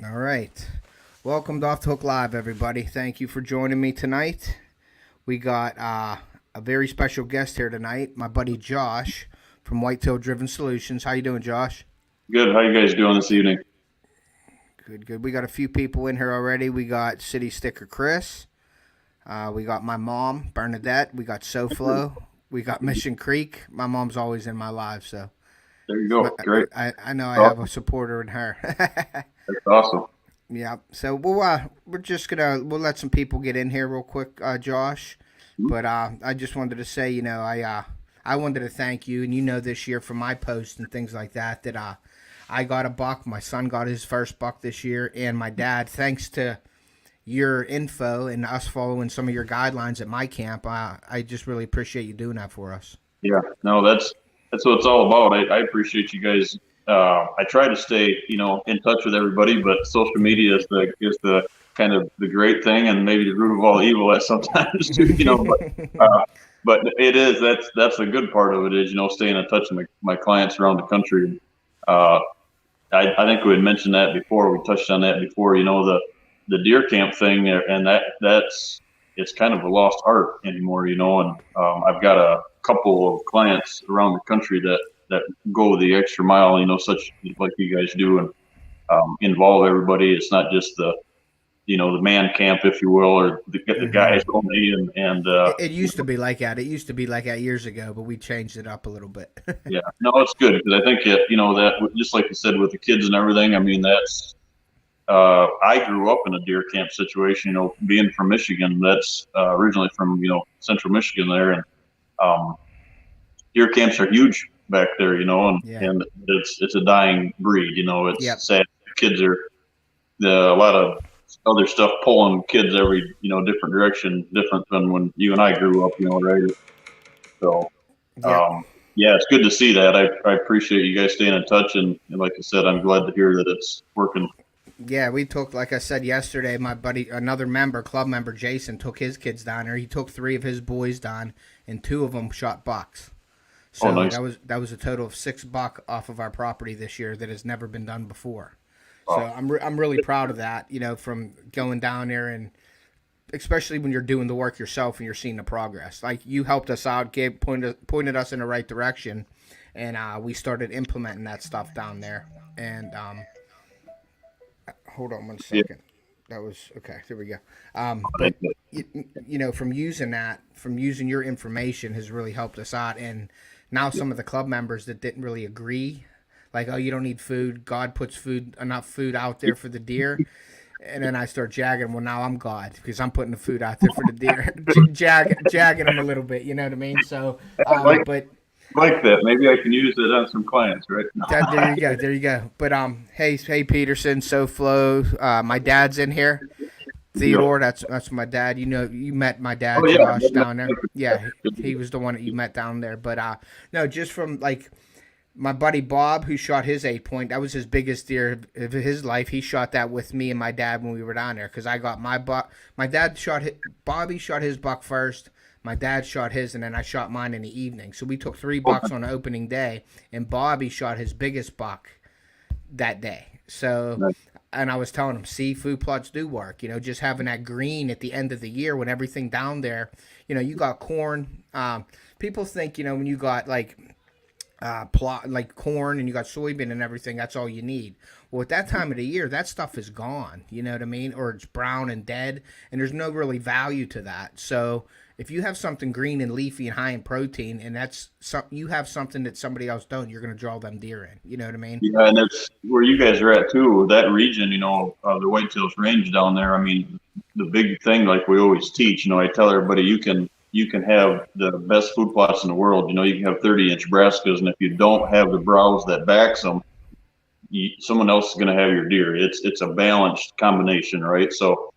All right. Welcome to Off the Hook Live, everybody. Thank you for joining me tonight. We got a very special guest here tonight, my buddy Josh from Whitetail Driven Solutions. How you doing, Josh? Good. How you guys doing this evening? Good, good. We got a few people in here already. We got City Sticker Chris. We got my mom, Bernadette. We got SoFlo. We got Mission Creek. My mom's always in my live, so There you go. Great. I know I have a Awesome. supporter in her. That's awesome. Yeah. So we're just we'll let some people get in here real quick, Josh. Mhm. But I just wanted to say, I wanted to thank you, and this year from my post and things like that, that I got a buck. My son got his first buck this year, and my dad, thanks to your info and us following some of your guidelines at my camp, I just really appreciate you doing that for us. Yeah. No, that's what it's all about. I appreciate you guys. I try to stay, in touch with everybody, but social Yeah. media is the kind of the great thing, and maybe the root of all evil at sometimes too. But it is that's the good part of it is staying in touch with my clients around the country. Uh, I think we had mentioned that before. We touched on that before. The deer camp thing, and that's it's kind of a lost art anymore. And I've got a couple of clients around the country that go the extra mile. Such like you guys do, and involve everybody. It's not just the man camp, if you will, or the hmm guys only. And it used to be like that. It used to be like that years ago, but we changed it up a little bit. yeah, no, it's good because I think that just like you said with the kids and everything. I mean, that's I grew up in a deer camp situation, being from Michigan. That's originally from, central Michigan there. And deer camps are huge back there, Yeah. and it's a dying breed. Yep. It's sad. Kids are a lot of other stuff pulling kids every, different direction, different than when you and I grew up, right? So, Yep. yeah, it's good to see that. I appreciate you guys staying in touch. And like I said, I'm glad to hear that it's working. Yeah, we took, like I said yesterday, my buddy, another member, club member, Jason, took his kids down there. He took three of his boys down, and two of them shot bucks. Oh, So nice. that was a total of 6 buck off of our property this year that has never been done before. So Wow. I'm really proud of that. From going down there, and especially when you're doing the work yourself and you're seeing the progress. Like, you helped us out, pointed us in the right direction, and we started implementing that stuff down there. And hold on one Yeah. second. That was okay. There we go. But Thank you. from using from using your information has really helped us out. And now some of the club members that didn't really agree, like, oh, you don't need food. God puts enough food out there for the deer. And then I start jagging. Well, now I'm God because I'm putting the food out there for the deer, jagging them a little bit. You know what I mean? So, Like but like that. Maybe I can use it on some clients, right? No. there you go, there you go. But hey Peterson, SoFlo, my dad's in here. Yep. Theodore, that's my dad. You met my Oh dad, yeah. Josh, down there. Yeah, he was the one that you met down there. But no, just from like my buddy Bob, who shot his 8 point. That was his biggest deer of his life. He shot that with me and my dad when we were down there because I got my buck. My dad shot Bobby shot his buck first. My dad shot his, and then I shot mine in the evening. So we took three Oh, bucks on the opening day, and Bobby shot his biggest buck that day. So, nice. and I was telling him, see, food plots do work. Just having that green at the end of the year when everything down there, you got corn. People think, when you got like plot like corn and you got soybean and everything, that's all you need. Well, at that time of the year, that stuff is gone. You know what I mean? Or it's brown and dead, and there's no really value to that. So if you have something green and leafy and high in protein, and you have something that somebody else don't, you're gonna draw them deer in. You know what I mean? Yeah, and that's where you guys are at too. That region, the Whitetails Range down there. I mean, the big thing, like we always teach, I tell everybody you can have the best food plots in the world. You can have 30-inch brassicas, and if you don't have the browse that backs them, someone else is going to have your deer. It's a balanced combination, right? So,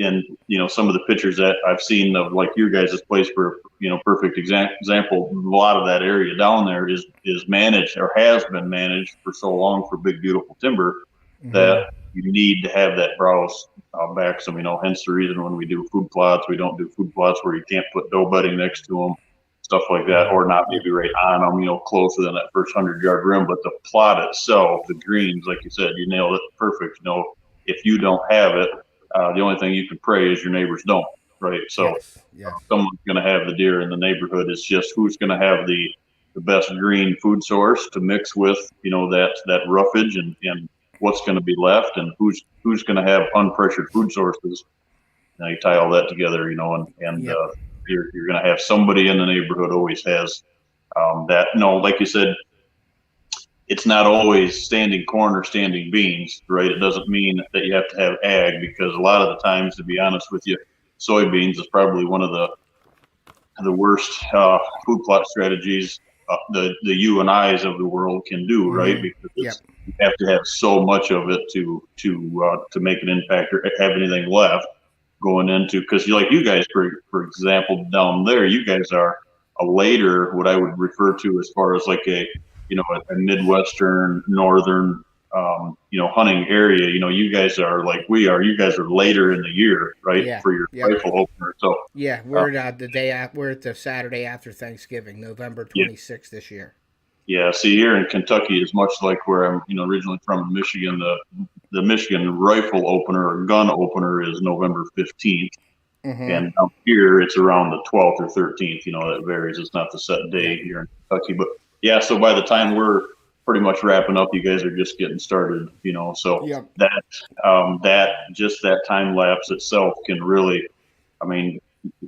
and some of the pictures that I've seen of like your guys' place for perfect example. A lot of that area down there is managed or has been managed for so long for big beautiful timber Mm-hmm. that you need to have that browse back some. Hence the reason when we do food plots, we don't do food plots where you can't put doe bedding next to them. stuff like that, or not maybe right on them, closer than that first 100-yard rim. But the plot itself, the greens, like you said, you nailed it perfect. If you don't have it, the only thing you can pray is your neighbors don't, right? So Yes. someone's going to have the deer in the neighborhood. It's just who's going to have the best green food source to mix with, that roughage and what's going to be left, and who's going to have unpressured food sources. Now you tie all that together, and you're going to have somebody in the neighborhood always has that. No, like you said, it's not always standing corn or standing beans, right? It doesn't mean that you have to have ag, because a lot of the times, to be honest with you, soybeans is probably one of the worst food plot strategies the you and I's of the world can do, right? Because you have to have so much of it to make an impact or have anything left going into, because like you guys, for example, down there, you guys are a later, what I would refer to as far as like a Midwestern, northern, hunting area. You guys are like we are. You guys are later in the year, right? For your rifle opener. So we're we're at the Saturday after Thanksgiving, November 26th this year. Yeah, see, here in Kentucky is much like where I'm, originally from, in Michigan. The Michigan rifle opener or gun opener is November 15th, and down here it's around the 12th or 13th. That varies. It's not the set day here in Kentucky, but so by the time we're pretty much wrapping up, you guys are just getting started. So that just that time lapse itself can really,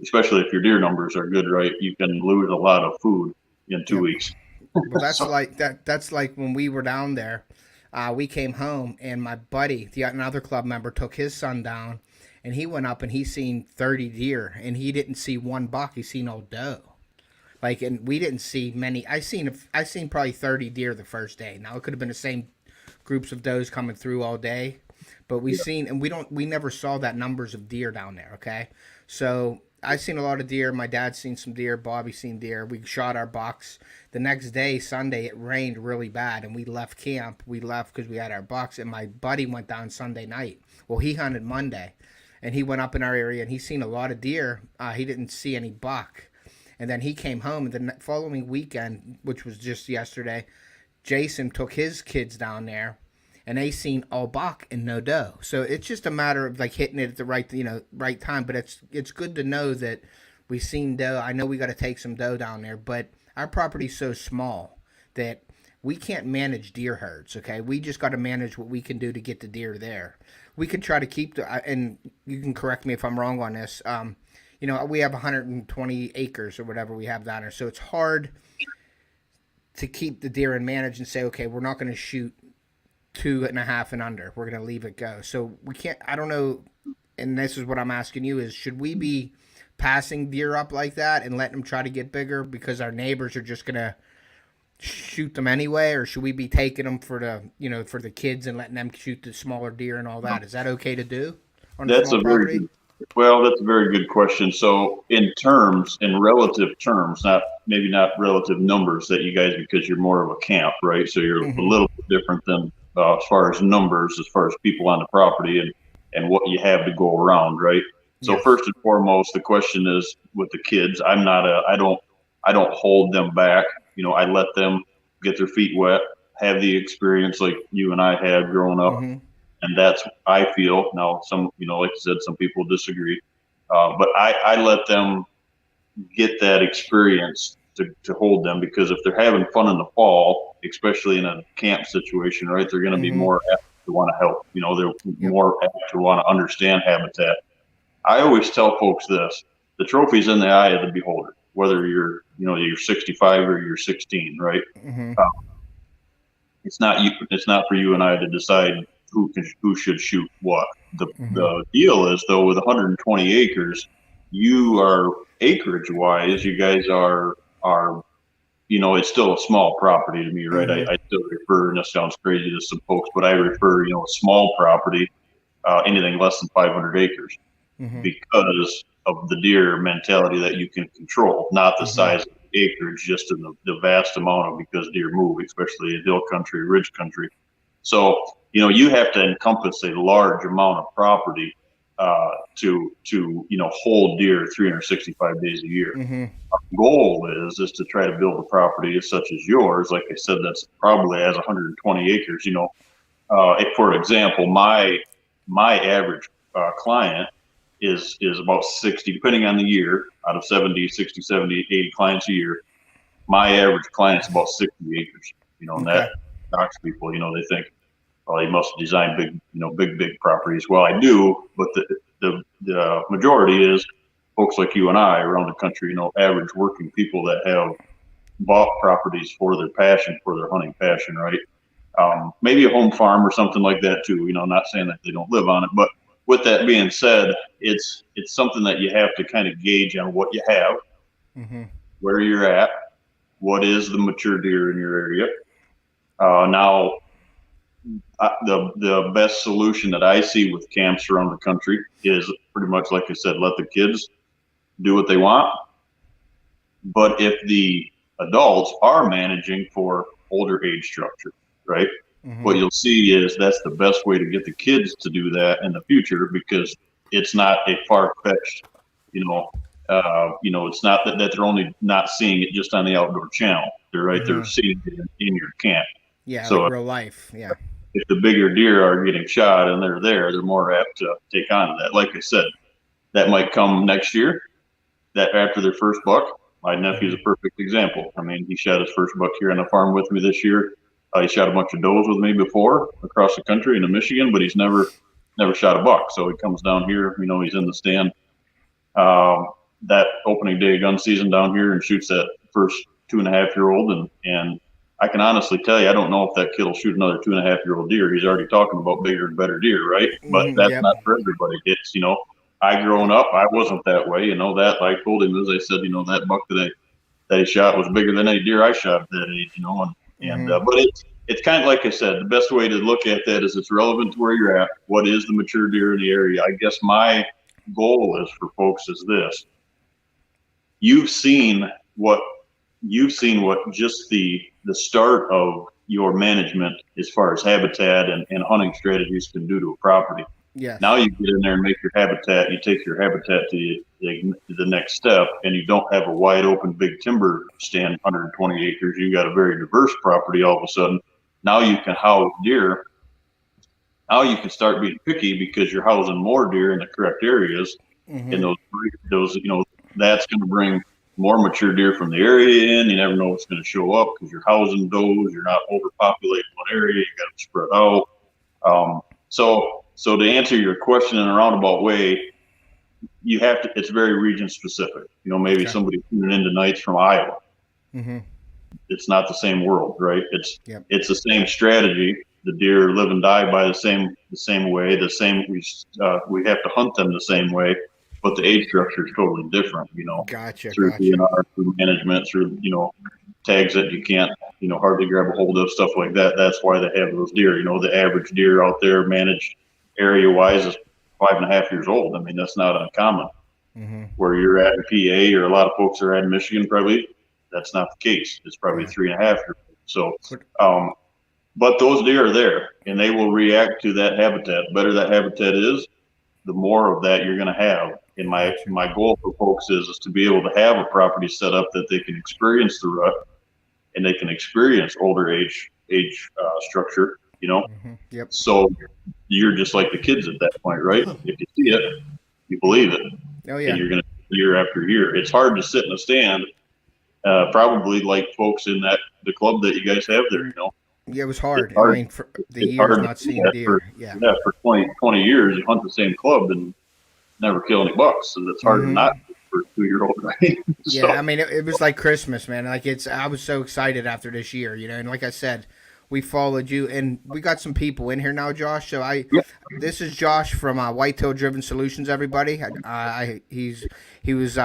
especially if your deer numbers are good, right? You can lose a lot of food in 2 weeks. Well, that's like that. That's like when we were down there. We came home, and my buddy, another club member, took his son down, and he went up and he seen 30 deer, and he didn't see one buck. He seen all doe. And we didn't see many. I seen probably 30 deer the first day. Now it could have been the same groups of does coming through all day, but we never saw that numbers of deer down there. Okay, so I seen a lot of deer. My dad seen some deer. Bobby seen deer. We shot our bucks. The next day, Sunday, it rained really bad, and we left camp. We left because we had our bucks, and my buddy went down Sunday night. Well, he hunted Monday, and he went up in our area, and he seen a lot of deer. He didn't see any buck. And then he came home, and the following weekend, which was just yesterday, Jason took his kids down there, and they seen all buck and no doe. So it's just a matter of like hitting it at the right time. But it's good to know that we seen doe. I know we got to take some doe down there, but our property's so small that we can't manage deer herds. Okay, we just got to manage what we can do to get the deer there. We could try to keep and you can correct me if I'm wrong on this. We have 120 acres or whatever we have down there, so it's hard to keep the deer and manage and say, okay, we're not going to shoot 2.5 and under. We're going to leave it go. So we can't. I don't know. And this is what I'm asking you: is should we be passing deer up like that and letting them try to get bigger because our neighbors are just going to shoot them anyway, or should we be taking them for the kids and letting them shoot the smaller deer and all that? Is that okay to do on a small property? That's a very good question. So in relative terms, not relative numbers that you guys, because you're more of a camp, right? So you're a little bit different than as far as numbers, as far as people on the property and what you have to go around, right? So first and foremost, the question is with the kids, I don't hold them back. I let them get their feet wet, have the experience like you and I had growing up. And that's, I feel, now some, like you said, some people disagree, but I let them get that experience to hold them, because if they're having fun in the fall, especially in a camp situation, right, they're going to be more apt to want to help. They're more apt to want to understand habitat. I always tell folks this: the trophy's in the eye of the beholder, whether you're 65 or you're 16, right? It's not for you and I to decide who should shoot what. The deal is, though, with 120 acres, you are acreage wise, you guys are it's still a small property to me, right? I still refer, and this sounds crazy to some folks, but I refer, a small property, anything less than 500 acres, because of the deer mentality that you can control, not the size of the acreage, just in the vast amount of, because deer move, especially in hill country, ridge country. So, you have to encompass a large amount of property to hold deer 365 days a year. goal is to try to build a property such as yours. Like I said, that's probably has 120 acres. For example, my average client is about 60, depending on the year, out of 70, 60, 70, 80 clients a year. My average client's about 60 acres. And Okay. that knocks people. They think, well, he must design big properties. Well, I do, but the majority is folks like you and I around the country. Average working people that have bought properties for their passion, for their hunting passion, right? Maybe a home farm or something like that too. Not saying that they don't live on it, but with that being said, it's something that you have to kind of gauge on what you have, where you're at, what is the mature deer in your area. Now, the best solution that I see with camps around the country is pretty much like I said, let the kids do what they want. But if the adults are managing for older age structure, right? What you'll see is that's the best way to get the kids to do that in the future, because it's not a far-fetched, it's not that they're only not seeing it just on the outdoor channel. They're right there seeing it in your camp. Yeah, so like real life. Yeah. If the bigger deer are getting shot and they're more apt to take on to that. Like I said, that might come next year, that after their first buck. My nephew's a perfect example. I mean, he shot his first buck here on the farm with me this year. He shot a bunch of does with me before across the country into Michigan, but he's never shot a buck. So he comes down here, he's in the stand that opening day of gun season down here and shoots that first 2.5-year-old. And I can honestly tell you, I don't know if that kid will shoot another 2.5-year-old deer. He's already talking about bigger and better deer, right? But that's not for everybody. It's, I growing up, I wasn't that way. That I told him, as I said, that buck that he shot was bigger than any deer I shot at that age, but it's kind of like I said, the best way to look at that is it's relevant to where you're at. What is the mature deer in the area? I guess my goal is for folks is this. You've seen what just the start of your management as far as habitat and hunting strategies can do to a property. Yeah. Now you get in there and make your habitat. You take your habitat to the next step, and you don't have a wide open big timber stand, 120 acres. You got a very diverse property. All of a sudden, now you can house deer. Now you can start being picky because you're housing more deer in the correct areas. And those that's going to bring more mature deer from the area in. You never know what's going to show up because you're housing does. You're not overpopulating one area. You got to spread out. So to answer your question in a roundabout way, you have to. It's very region specific. Maybe somebody tuning in tonight's from Iowa. It's not the same world, right? It's the same strategy. The deer live and die by the same way. We have to hunt them the same way, but the age structure is totally different. Gotcha. Through DNR, through management, through tags that you can't hardly grab a hold of, stuff like that. That's why they have those deer. The average deer out there managed area wise is 5.5 years old. I mean, that's not uncommon. Where you're at in PA, or a lot of folks are at in Michigan, probably that's not the case. It's probably 3.5 years old. So, but those deer are there, and they will react to that habitat. The better that habitat is, the more of that you're going to have. And my goal for folks is to be able to have a property set up that they can experience the rut, and they can experience older age structure. So you're just like the kids at that point, right? If you see it, you believe it. Oh yeah. And you're going to year after year. It's hard to sit in a stand, probably like folks in the club that you guys have there. Yeah, it was hard. Hard. I mean, for the years not seeing deer. For 20 years, you hunt the same club and never kill any bucks. So it's hard to not for a 2-year-old, right? Yeah, I mean, it was like Christmas, man. Like I was so excited after this year, and like I said, we followed you, and we got some people in here now, Josh. So this is Josh from Whitetail Driven Solutions, everybody. He was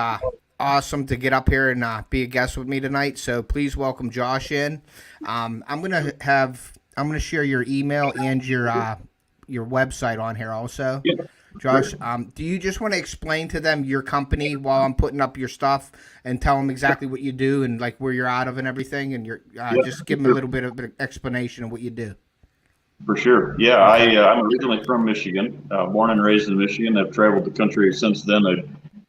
awesome to get up here and be a guest with me tonight. So please welcome Josh in. I'm gonna share your email and your website on here also. Yeah. Josh, do you just want to explain to them your company while I'm putting up your stuff and tell them exactly what you do and like where you're out of and everything, and just give them a little bit of an explanation of what you do? For sure. Yeah, I'm originally from Michigan, born and raised in Michigan. I've traveled the country since then.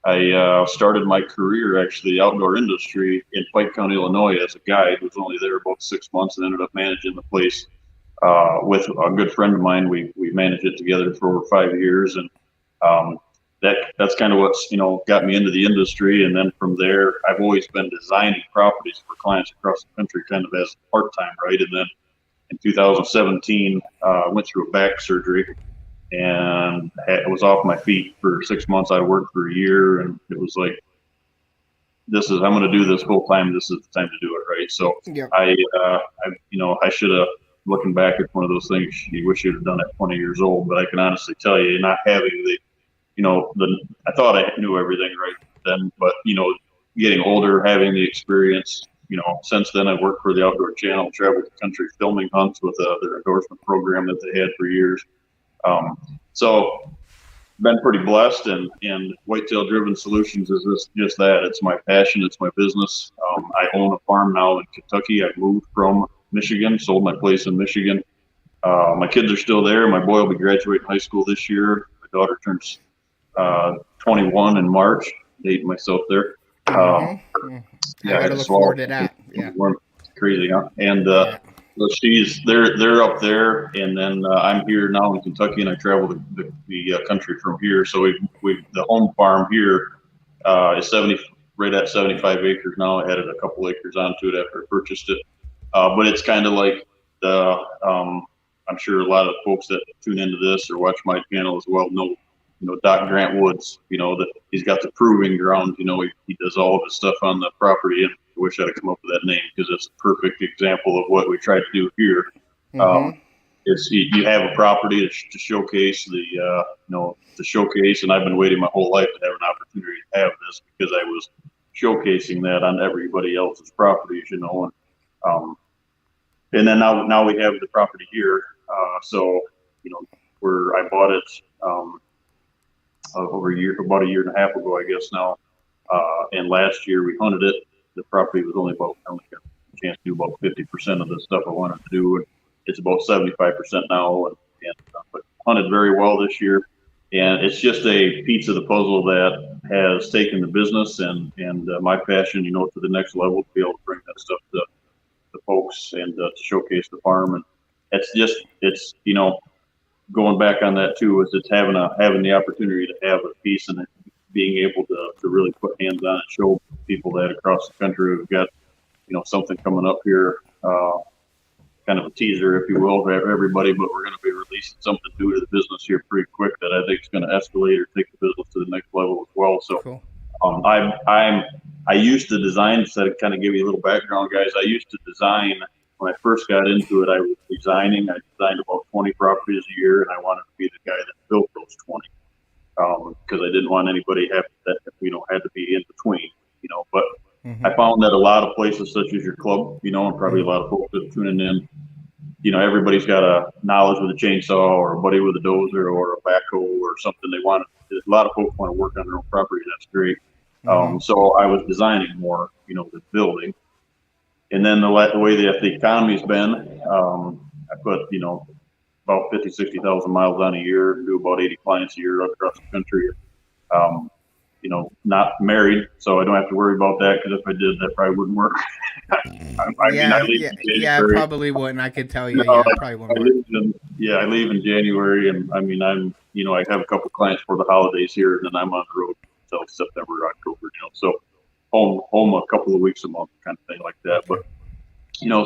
I started my career actually outdoor industry in Pike County, Illinois, as a guide. Was only there about 6 months and ended up managing the place with a good friend of mine. We managed it together for over 5 years, and um, that's kind of what's got me into the industry. And then from there, I've always been designing properties for clients across the country, kind of as part time, right? And then in 2017, I went through a back surgery and was off my feet for 6 months. I worked for a year, and it was like, I'm going to do this full time. This is the time to do it, right? So Yeah. I should have. Looking back, it's one of those things you wish you'd have done at 20 years old. But I can honestly tell you, not having I thought I knew everything right then, but getting older, having the experience, since then I worked for the Outdoor Channel, traveled the country filming hunts with their endorsement program that they had for years. So been pretty blessed, and Whitetail Driven Solutions is just that. It's my passion. It's my business. I own a farm now in Kentucky. I moved from Michigan, sold my place in Michigan. My kids are still there. My boy will be graduating high school this year. My daughter turns 21 in March. Dating myself there. I gotta look forward to that. Yeah. Crazy, huh? And so they're up there, and then I'm here now in Kentucky, and I travel the country from here. So the home farm here is right at 75 acres now. I added a couple acres onto it after I purchased it. But it's kind of like I'm sure a lot of folks that tune into this or watch my channel as well know, Doc Grant Woods, that he's got the proving ground. He does all of his stuff on the property, and I wish I'd come up with that name because it's a perfect example of what we try to do here. It's you have a property to showcase to showcase, and I've been waiting my whole life to have an opportunity to have this because I was showcasing that on everybody else's properties, and then now we have the property here. So where I bought it about a year and a half ago, I guess now. And last year we hunted it. The property was only I only got a chance to do about 50% of the stuff I wanted to do. And it's about 75% now, but hunted very well this year. And it's just a piece of the puzzle that has taken the business and my passion, to the next level, to be able to bring that stuff to folks and to showcase the farm. And it's going back on that too, is it's having the opportunity to have a piece and being able to really put hands on and show people that across the country we've got something coming up here, kind of a teaser, if you will, for everybody. But we're going to be releasing something new to the business here pretty quick that I think is going to escalate or take the business to the next level as well. So cool. I used to design, so to kind of give you a little background, guys. I used to design when I first got into it. I was designing. I designed about 20 properties a year, and I wanted to be the guy that built those 20 because I didn't want anybody had to be in between, But I found that a lot of places, such as your club, and probably a lot of folks that are tuning in, everybody's got a knowledge with a chainsaw or a buddy with a dozer or a backhoe or something. A lot of folks want to work on their own property. That's great. So I was designing more, than building. And then the way that the economy's been, I put, about 50, 60,000 miles on a year, do about 80 clients a year across the country. Not married, so I don't have to worry about that, because if I did, that probably wouldn't work. I probably wouldn't. I could tell you, I probably wouldn't work. I leave in January, and I have a couple clients for the holidays here, and then I'm on the road until September, October, so home a couple of weeks a month, kind of thing like that. But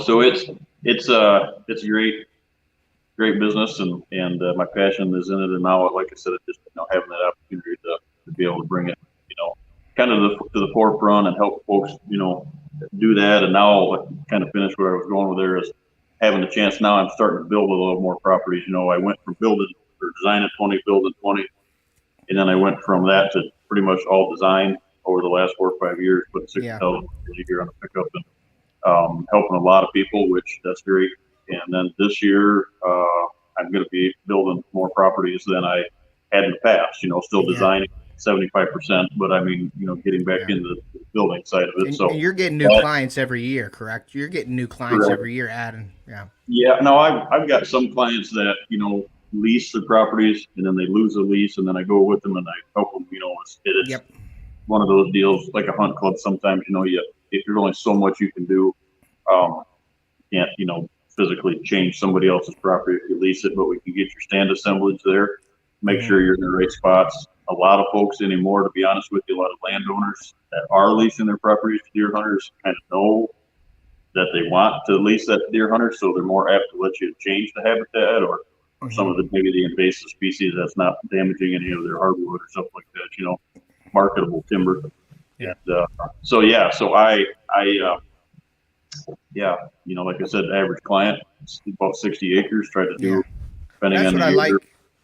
so it's a great business, and my passion is in it. And now, like I said, it's just having that opportunity to be able to bring it, kind of to the forefront and help folks, do that. And now, kind of finish where I was going with there is having the chance. Now I'm starting to build a little more properties. I went from designing 20, building 20, and then I went from that to pretty much all design over the last 4 or 5 years, putting 60,000 a year on a pickup and helping a lot of people, which that's great. And then this year, I'm going to be building more properties than I had in the past, still designing 75%, but getting back into the building side of it. And you're getting new clients every year, correct? You're getting new clients every year, adding. Yeah, no, I've got some clients that, lease the properties, and then they lose the lease, and then I go with them and I help them, one of those deals like a hunt club. Sometimes, if there's only so much you can do, um, can't, physically change somebody else's property if you lease it, but we can get your stand assemblage there, make sure you're in the right spots. A lot of folks anymore, to be honest with you, a lot of landowners that are leasing their properties to deer hunters kind of know that they want to lease that to deer hunters, so they're more apt to let you change the habitat or some of the maybe the invasive species that's not damaging any of their hardwood or stuff like that, marketable timber. Yeah. And, so like I said, average client, about 60 acres, try to do, depending That's on what the I year. like.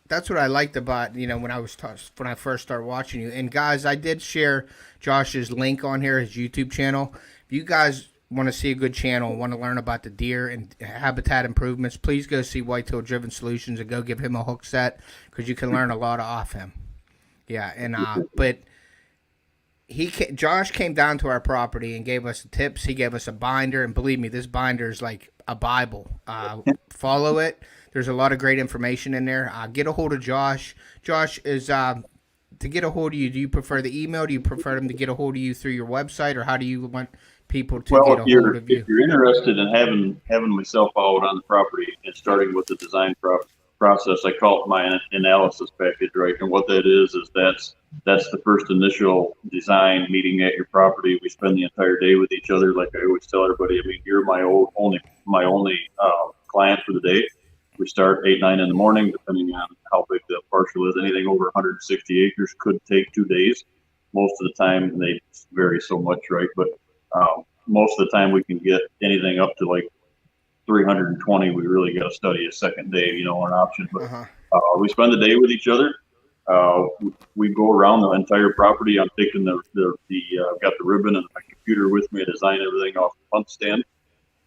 That's what I liked about when I first started watching you. And guys, I did share Josh's link on here, his YouTube channel. If you guys want to see a good channel, want to learn about the deer and habitat improvements, please go see Whitetail Driven Solutions and go give him a hook set, because you can learn a lot off him. Yeah, and but Josh came down to our property and gave us tips. He gave us a binder, and believe me, this binder is like a Bible. Follow it. There's a lot of great information in there. Get a hold of Josh. Josh, is to get a hold of you, do you prefer the email? Do you prefer them to get a hold of you through your website, or how do you want people to get a hold of you? If you're interested in having myself out on the property and starting with the design process, I call it my analysis package, right? And what that is that's the first initial design meeting at your property. We spend the entire day with each other. Like I always tell everybody, I mean, you're my only client for the day. We start 8, 9 in the morning, depending on how big the parcel is. Anything over 160 acres could take 2 days. Most of the time, they vary so much, right? But most of the time, we can get anything up to like 320. We really got to study a second day, or an option. But we spend the day with each other. We go around the entire property. I'm taking got the ribbon and my computer with me. I design everything off the hunt stand.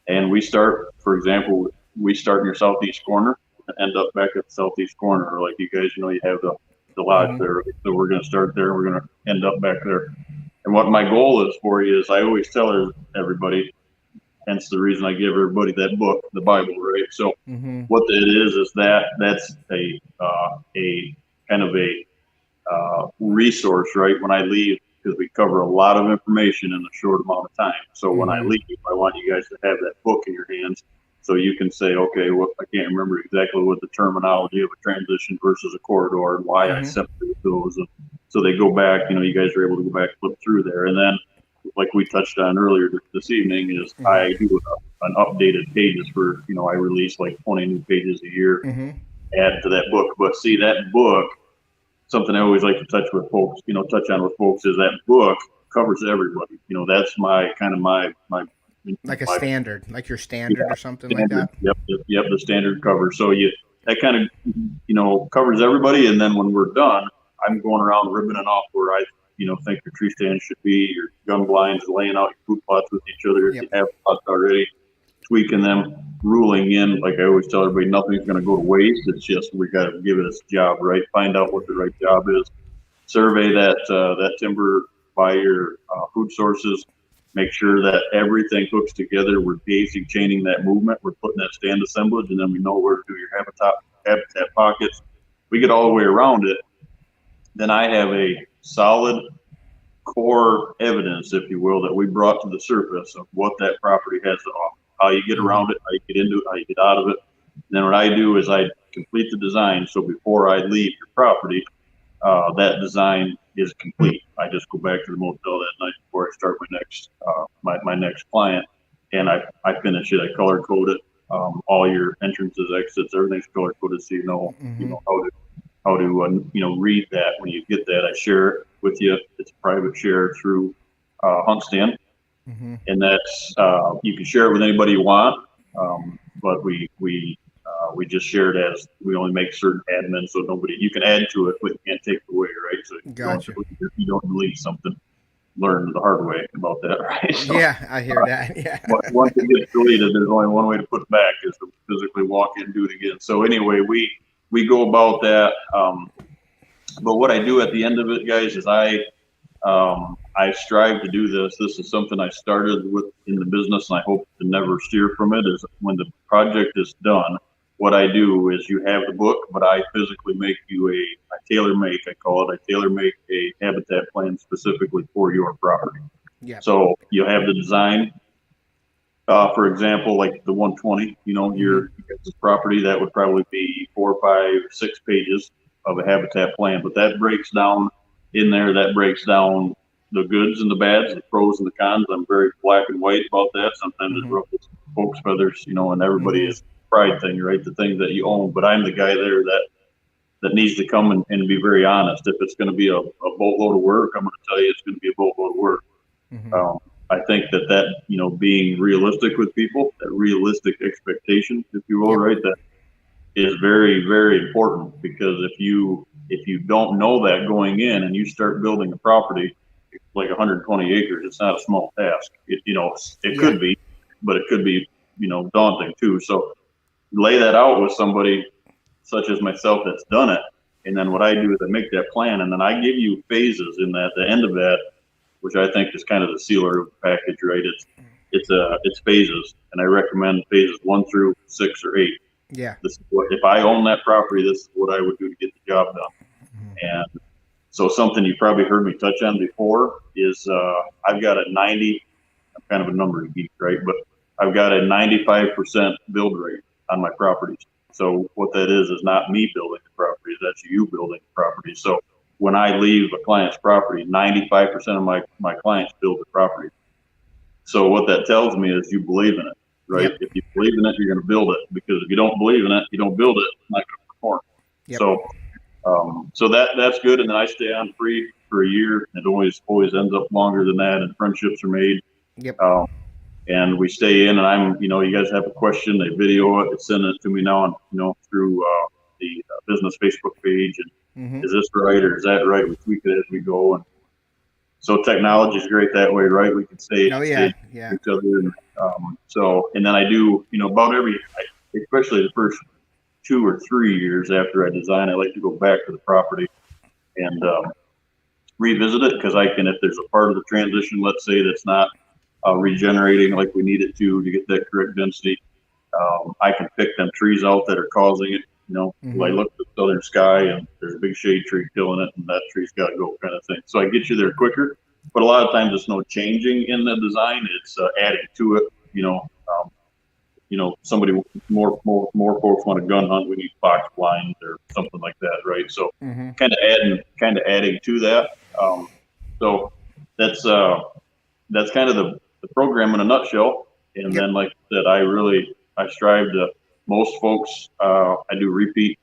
And we start, for example, we start in your southeast corner and end up back at the southeast corner. Like you guys, you have the lodge there. So we're going to start there. We're going to end up back there. And what my goal is for you is I always tell everybody, hence the reason I give everybody that book, the Bible, right? So what it is that's a kind of a resource, right? When I leave, because we cover a lot of information in a short amount of time. So when I leave, I want you guys to have that book in your hands, so you can say, okay, well, I can't remember exactly what the terminology of a transition versus a corridor and why I separated those. And so they go back, you guys are able to go back, flip through there. And then, like we touched on earlier this evening, is I do an updated pages for, I release like 20 new pages a year, add to that book. But see, that book, something I always like to touch on with folks is that book covers everybody. That's my kind of my like a standard, like your standard or something like that. Yep, the standard cover. So that kind of covers everybody. And then when we're done, I'm going around ribboning off where I think your tree stand should be, your gun blinds, laying out your food plots with each other. If you have plots already, tweaking them, ruling in. Like I always tell everybody, nothing's going to go to waste. It's just we got to give it its job, right? Find out what the right job is. Survey that timber by your food sources. Make sure that everything hooks together. We're daisy chaining that movement. We're putting that stand assemblage, and then we know where to do your habitat pockets. We get all the way around it. Then I have a solid core evidence, if you will, that we brought to the surface of what that property has to offer, how you get around it, how you get into it, how you get out of it. And then what I do is I complete the design. So before I leave your property, that design is complete. I just go back to the motel that night before I start my next client, and I finish it. I color code it. All your entrances, exits, everything's color coded, so you know how to read that when you get that. I share it with you. It's a private share through Hunt Stand, and that's you can share it with anybody you want, but we just share it as we only make certain admins, so you can add to it, but you can't take it away, right? So if you don't delete something, learn the hard way about that, right? So, yeah, I hear that. Yeah. Once it gets deleted, there's only one way to put it back, is to physically walk in and do it again. So anyway, we go about that. But what I do at the end of it, guys, is I strive to do this. This is something I started with in the business, and I hope to never steer from it. Is when the project is done, what I do is you have the book, but I physically make you I tailor make, I call it, I tailor make a habitat plan specifically for your property. Yeah. So you have the design, for example, like the 120, your property, that would probably be 4, 5, 6 pages of a habitat plan, but that breaks down the goods and the bads, the pros and the cons. I'm very black and white about that. Sometimes it ruffles folks' feathers, and everybody is pride thing, right? The things that you own, but I'm the guy there that needs to come and be very honest. If it's going to be a boatload of work, I'm going to tell you it's going to be a boatload of work. I think that being realistic with people, that realistic expectation, if you will, right, that is very, very important, because if you don't know that going in and you start building a property like 120 acres, it's not a small task. It could be, but it could be, daunting too. So lay that out with somebody such as myself that's done it. And then what I do is I make that plan, and then I give you phases in that, the end of that, which I think is kind of the sealer of the package, right? It's phases, and I recommend phases 1 through 6 or 8. Yeah. If I own that property, this is what I would do to get the job done. And so something you probably heard me touch on before is I've got a 90. I'm kind of a numbers geek, right? But I've got a 95% build rate on my properties. So what that is not me building the property, that's you building the property. So when I leave a client's property, 95% of my clients build the property. So what that tells me is you believe in it, right? Yep. If you believe in it, you're going to build it, because if you don't believe in it, you don't build it, it's not going to perform. Yep. So that's good. And then I stay on free for a year. It always ends up longer than that, and friendships are made. Yep. And we stay in, and you guys have a question, they video it, send it to me now, through the business Facebook page, and is this right or is that right? We tweak it as we go, and so technology is great that way, right? We can stay each other, and then I do, about especially the first 2 or 3 years after I design, I like to go back to the property and revisit it, because if there's a part of the transition, let's say, that's not regenerating like we need it to get that correct density, I can pick them trees out that are causing it. I look at the southern sky and there's a big shade tree killing it, and that tree's got to go, kind of thing. So I get you there quicker. But a lot of times it's no changing in the design; it's adding to it. Somebody more folks want to gun hunt. We need box blinds or something like that, right? So kind of adding to that. So that's kind of the program in a nutshell. And then, like I said, I strive to. Most folks, I do repeat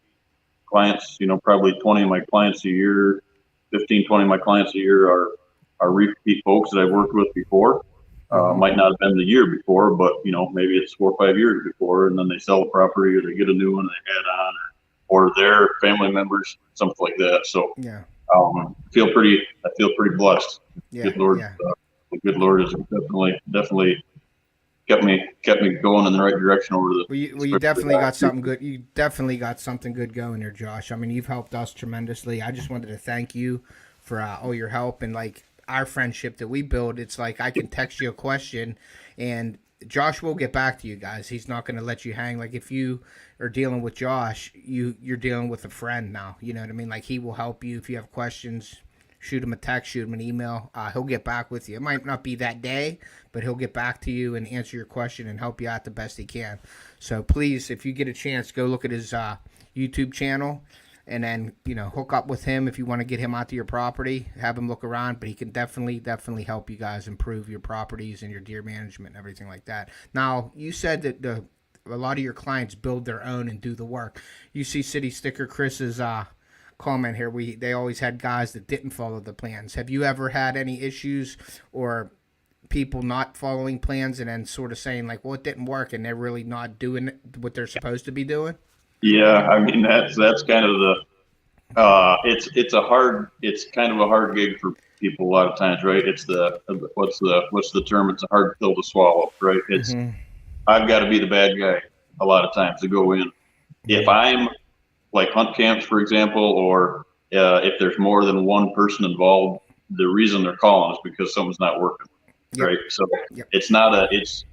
clients, probably 20 of my clients a year, 15, 20 of my clients a year are repeat folks that I've worked with before. Might not have been the year before, but, maybe it's 4 or 5 years before, and then they sell a property or they get a new one they add on, or their family members, something like that. So I feel pretty blessed. Good Lord, the good Lord has definitely kept me going in the right direction over the. Well, you definitely got something good. You definitely got something good going there, Josh. I mean, you've helped us tremendously. I just wanted to thank you for all your help, and like our friendship that we build. It's like I can text you a question, and Josh will get back to you guys. He's not going to let you hang. Like if you are dealing with Josh, you're dealing with a friend now. You know what I mean? Like he will help you if you have questions. Shoot him a text, shoot him an email. He'll get back with you. It might not be that day, but he'll get back to you and answer your question and help you out the best he can. So please, if you get a chance, go look at his YouTube channel, and then hook up with him if you want to get him out to your property. Have him look around, but he can definitely help you guys improve your properties and your deer management and everything like that. Now, you said that a lot of your clients build their own and do the work. You see City Sticker Chris's comment here, they always had guys that didn't follow the plans. Have you ever had any issues or people not following plans and then sort of saying like, well, it didn't work, and they're really not doing what they're supposed to be doing? Yeah, I mean that's kind of the it's kind of a hard gig for people a lot of times, right? It's what's the term? It's a hard pill to swallow, right? It's I've got to be the bad guy a lot of times to go in. If I'm like hunt camps, for example, or if there's more than one person involved, the reason they're calling is because something's not working, right? So it's not it's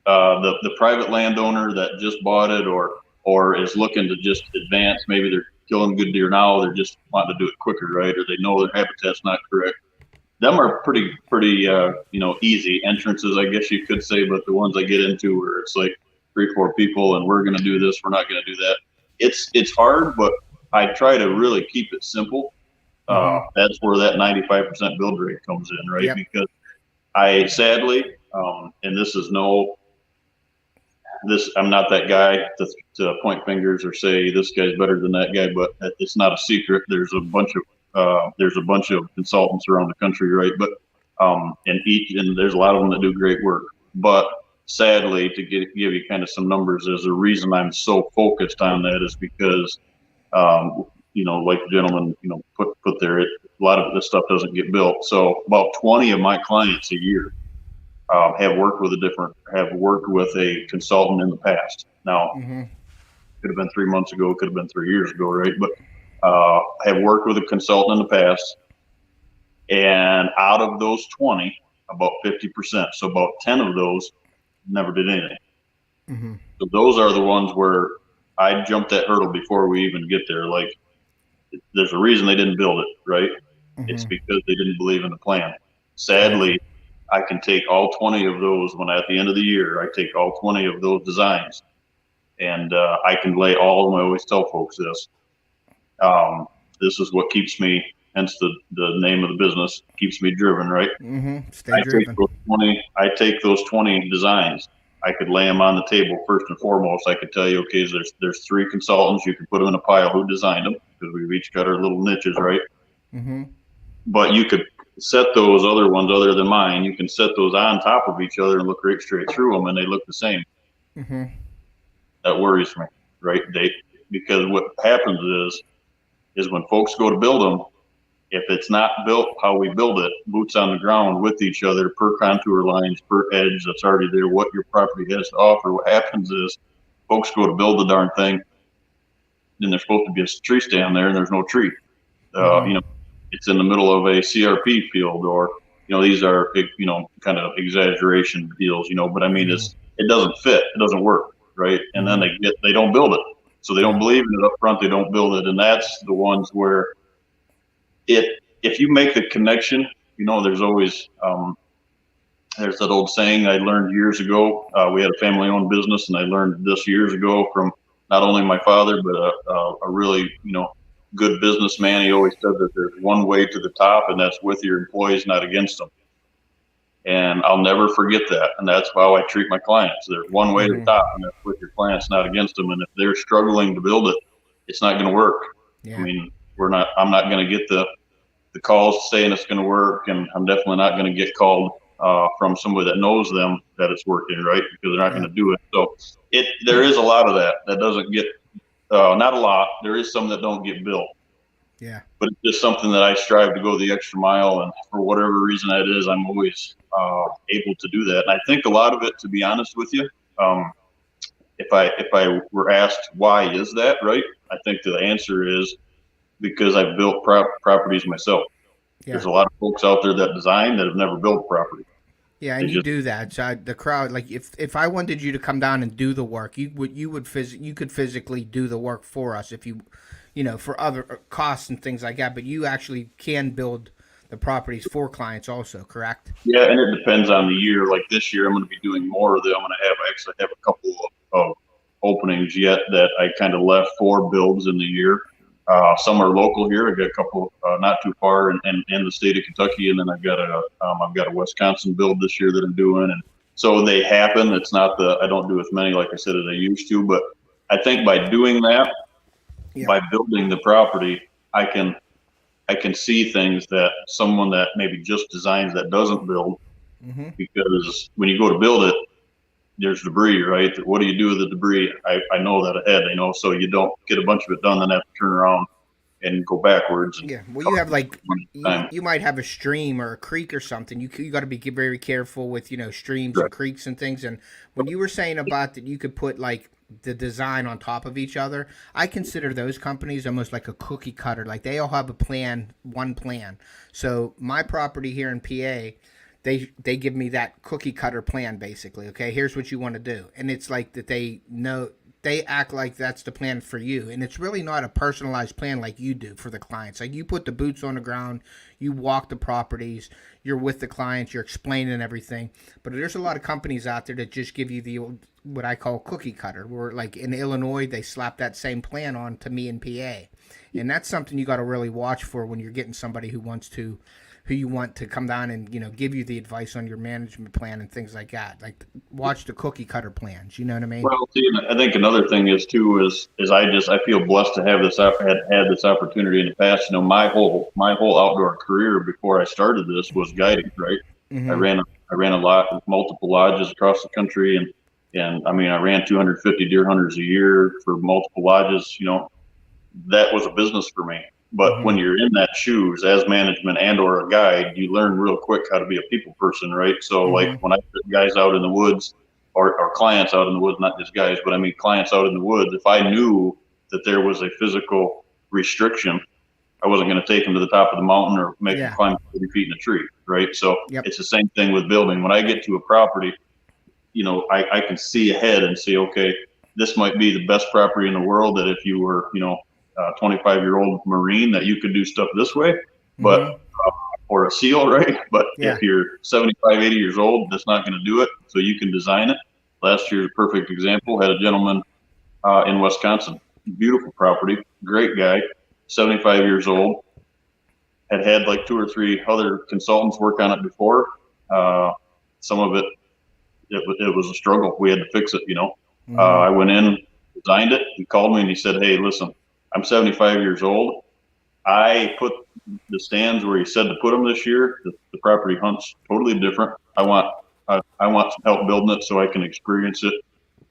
the private landowner that just bought it, or or is looking to just advance. Maybe they're killing good deer now. They're just wanting to do it quicker, right? Or they know their habitat's not correct. Them are pretty easy entrances, I guess you could say. But the ones I get into where it's like 3, 4 people and we're going to do this, we're not going to do that. It's hard, but I try to really keep it simple. That's where that 95% build rate comes in, right? Yep. Because I sadly, and I'm not that guy to point fingers or say this guy's better than that guy, but it's not a secret. There's a bunch of consultants around the country, right? But and there's a lot of them that do great work. But sadly, to give you kind of some numbers, there's a reason I'm so focused on that is because like the gentleman put there, a lot of this stuff doesn't get built. So about 20 of my clients a year have worked with a consultant in the past. Now, could have been 3 months ago, could have been 3 years ago, right? But have worked with a consultant in the past, and out of those 20, about 50%, so about 10 of those never did anything. So those are the ones where I jumped that hurdle before we even get there. Like, there's a reason they didn't build it, right? It's because they didn't believe in the plan. Sadly, I can take all 20 of those at the end of the year, I take all 20 of those designs and I can lay all of them. I always tell folks this. This is what keeps me, hence the name of the business, keeps me driven, right? Stay driven. I take those 20 designs. I could lay them on the table. First and foremost, I could tell you, okay, there's 3 consultants. You can put them in a pile who designed them, because we've each got our little niches, right? But you could set those other ones other than mine. You can set those on top of each other and look right straight through them, and they look the same. That worries me, right? Because what happens is when folks go to build them, if it's not built how we build it, boots on the ground with each other, per contour lines, per edge that's already there, what your property has to offer, what happens is folks go to build the darn thing, then there's supposed to be a tree stand there, and there's no tree. It's in the middle of a CRP field, or these are kind of exaggeration deals, but I mean it doesn't fit, it doesn't work, right? And then they don't build it, so they don't believe in it up front, they don't build it, and that's the ones where if you make the connection, there's always there's that old saying I learned years ago. We had a family-owned business, and I learned this years ago from not only my father, but a really good businessman. He always said that there's one way to the top, and that's with your employees, not against them. And I'll never forget that. And that's how I treat my clients. There's one way to the top, and that's with your clients, not against them. And if they're struggling to build it, it's not going to work. I mean, I'm not going to get the calls saying it's going to work, and I'm definitely not going to get called from somebody that knows them that it's working, right? Because they're not going to do it. So there is a lot of that doesn't get not a lot. There is some that don't get built. But it's just something that I strive to go the extra mile, and for whatever reason that is, I'm always able to do that. And I think a lot of it, to be honest with you, if I were asked why is that, right? I think the answer is because I've built properties myself. There's a lot of folks out there that design that have never built a property. And you do that. So the crowd, like if I wanted you to come down and do the work, you could physically do the work for us if you for other costs and things like that. But you actually can build the properties for clients also, correct? Yeah, and it depends on the year. Like this year, I'm going to be doing more of them. I actually have a couple of openings yet that I kind of left for builds in the year. Some are local here. I got a couple not too far in the state of Kentucky, and then I've got a Wisconsin build this year that I'm doing, and so they happen. It's not I don't do as many, like I said, as I used to, but I think by doing that, by building the property, I can see things that someone that maybe just designs that doesn't build, because when you go to build it, there's debris, right? What do you do with the debris? I know that ahead, so you don't get a bunch of it done, then have to turn around and go backwards. Well, you have you might have a stream or a creek or something. You got to be very careful with streams and creeks and things. And when you were saying about that, you could put like the design on top of each other. I consider those companies almost like a cookie cutter. Like they all have one plan. So my property here in PA, they give me that cookie cutter plan basically. Okay, here's what you want to do, and it's like that they know they act like that's the plan for you, and it's really not a personalized plan like you do for the clients. Like you put the boots on the ground, you walk the properties, you're with the clients, you're explaining everything. But there's a lot of companies out there that just give you the what I call cookie cutter, where like in Illinois they slap that same plan on to me in PA, and that's something you got to really watch for when you're getting somebody who you want to come down and give you the advice on your management plan and things like that. Like watch the cookie cutter plans. You know what I mean? Well, see, I think another thing is too is I feel blessed to have had this opportunity in the past. You know, my whole outdoor career before I started this was guiding. Right, Mm-hmm. I ran a lot, multiple lodges across the country, and I mean I ran 250 deer hunters a year for multiple lodges. You know, that was a business for me. But Mm-hmm. when you're in that shoes as management and or a guide, you learn real quick how to be a people person, right? So Mm-hmm. like when I put guys out in the woods or clients out in the woods, not just guys, but I mean clients out in the woods, if I knew that there was a physical restriction, I wasn't going to take them to the top of the mountain or make them climb 30 feet in a tree, right? So Yep. it's the same thing with building. When I get to a property, you know, I can see ahead and see, okay, this might be the best property in the world that if you were, you know, 25-year-old Marine that you could do stuff this way, but or a SEAL, right? But if you're 75, 80 years old, that's not going to do it. So you can design it. Last year's perfect example, had a gentleman in Wisconsin, beautiful property, great guy, 75 years old, had like 2 or 3 other consultants work on it before. Some of it was a struggle. We had to fix it, you know. I went in, designed it. He called me and he said, "Hey, listen, I'm 75 years old. I put the stands where he said to put them this year. The property hunts totally different. I want some help building it so I can experience it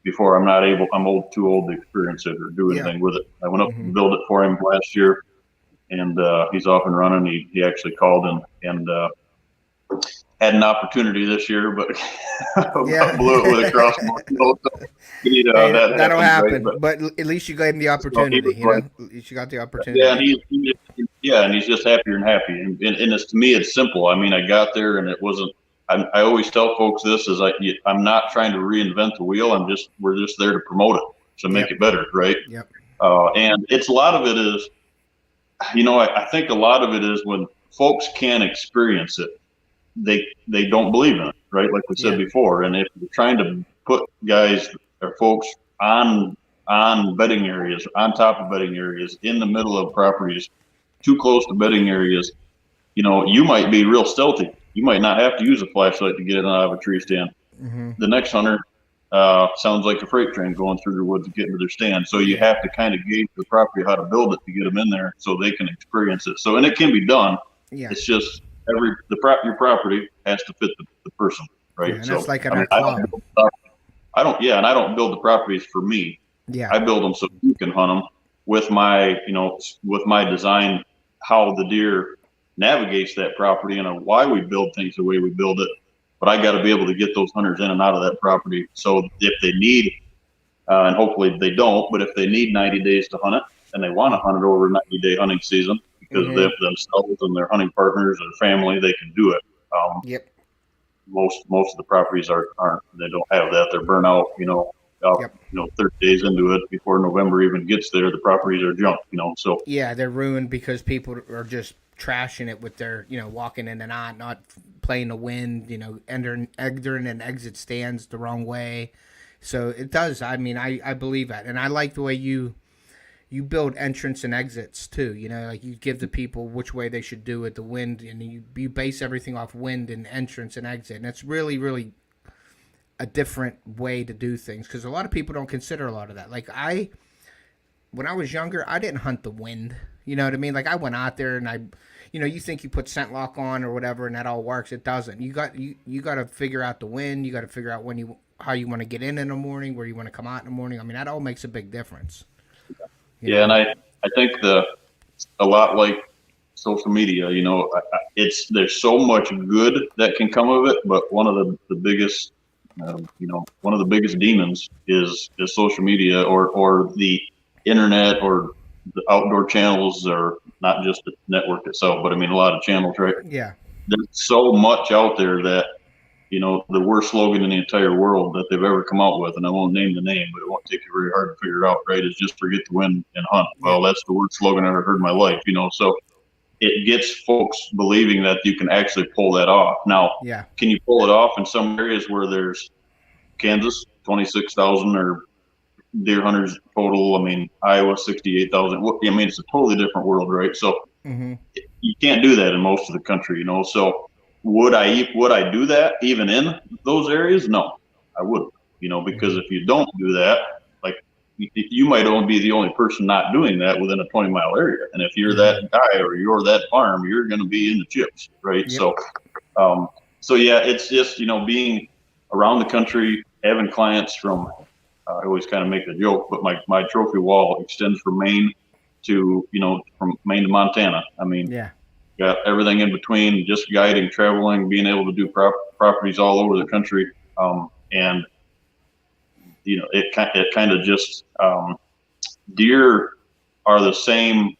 before I'm not able. I'm too old to experience it or do anything with it." I went up and built it for him last year, and he's off and running. He actually called and had an opportunity this year, but blew it with a crossbow. That'll happen. Right? But at least you gave him the opportunity. At least you got the opportunity. Yeah, and he's just happier and happy. And it's, to me, it's simple. I mean, I got there, and it wasn't. I always tell folks this is I'm not trying to reinvent the wheel. We're just there to promote it to make it better, right? Yep. And it's a lot of it is, you know, I think a lot of it is when folks can't experience it, they don't believe in it, right? Like we said before. And if you're trying to put guys or folks on bedding areas, on top of bedding areas, in the middle of properties, too close to bedding areas, you know, you might be real stealthy. You might not have to use a flashlight to get it out of a tree stand. The next hunter sounds like a freight train going through the woods to get into their stand. So you have to kind of gauge the property, how to build it to get them in there so they can experience it. So, and it can be done. Yeah. It's just your property has to fit the person, right? Yeah, and that's like in our club. I don't build the properties for me. Yeah. I build them so you can hunt them with my design, how the deer navigates that property and why we build things the way we build it. But I got to be able to get those hunters in and out of that property. So if they need, and hopefully they don't, but if they need 90 days to hunt it and they want to hunt it over a 90-day hunting season because they have themselves and their hunting partners and family, they can do it. Most of the properties aren't. They don't have that. They're burnt out. 30 days into it before November even gets there, the properties are junk. So they're ruined because people are just trashing it with their, walking in and out, not playing the wind, entering and exit stands the wrong way. So it does. I mean, I believe that, and I like the way you build entrance and exits too. Like you give the people which way they should do it, the wind, and you base everything off wind and entrance and exit, and it's really, really a different way to do things because a lot of people don't consider a lot of that. Like when I was younger, I didn't hunt the wind. You know what I mean? Like I went out there and you think you put scent lock on or whatever and that all works. It doesn't. You got to figure out the wind. You got to figure out how you want to get in the morning, where you want to come out in the morning. I mean, that all makes a big difference. You know? And I think a lot like social media, there's so much good that can come of it, but one of the biggest one of the biggest demons is social media or the internet or the outdoor channels, or not just the network itself, but I mean a lot of channels, right? Yeah. There's so much out there that the worst slogan in the entire world that they've ever come out with, and I won't name the name, but it won't take you very hard to figure it out, right? Is just forget to win and hunt. Yeah. Well, that's the worst slogan I ever heard in my life, so it gets folks believing that you can actually pull that off. Now, Yeah. can you pull it off in some areas where there's Kansas, 26,000 or deer hunters total? I mean, Iowa, 68,000. I mean, it's a totally different world, right? So you can't do that in most of the country, so would I do that even in those areas? No, I wouldn't, because if you don't do that, like you might only be the only person not doing that within a 20-mile area. And if you're that guy or you're that farm, you're going to be in the chips, right? Yep. So yeah, it's just, being around the country, having clients from, I always kind of make a joke, but my trophy wall extends from Maine to, from Maine to Montana. I mean, Yeah. got everything in between, just guiding, traveling, being able to do properties all over the country. And, it kind of just, deer are the same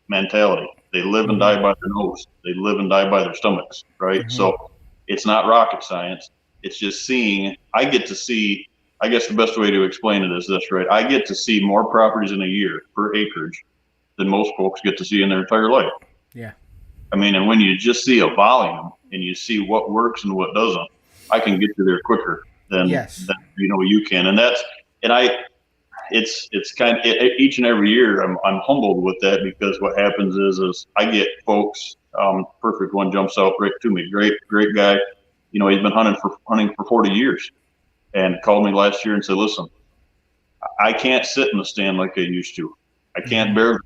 mentality. They live and die by their nose. They live and die by their stomachs, right? So it's not rocket science. It's just I get to see, I guess the best way to explain it is this, right? I get to see more properties in a year per acreage than most folks get to see in their entire life. Yeah. I mean, and when you just see a volume and you see what works and what doesn't, I can get you there quicker than you can. And it's kind of each and every year I'm humbled with that, because what happens is I get folks, perfect one jumps out right to me. Great guy. He's been hunting for 40 years and called me last year and said, listen, I can't sit in the stand like I used to. I can't bear.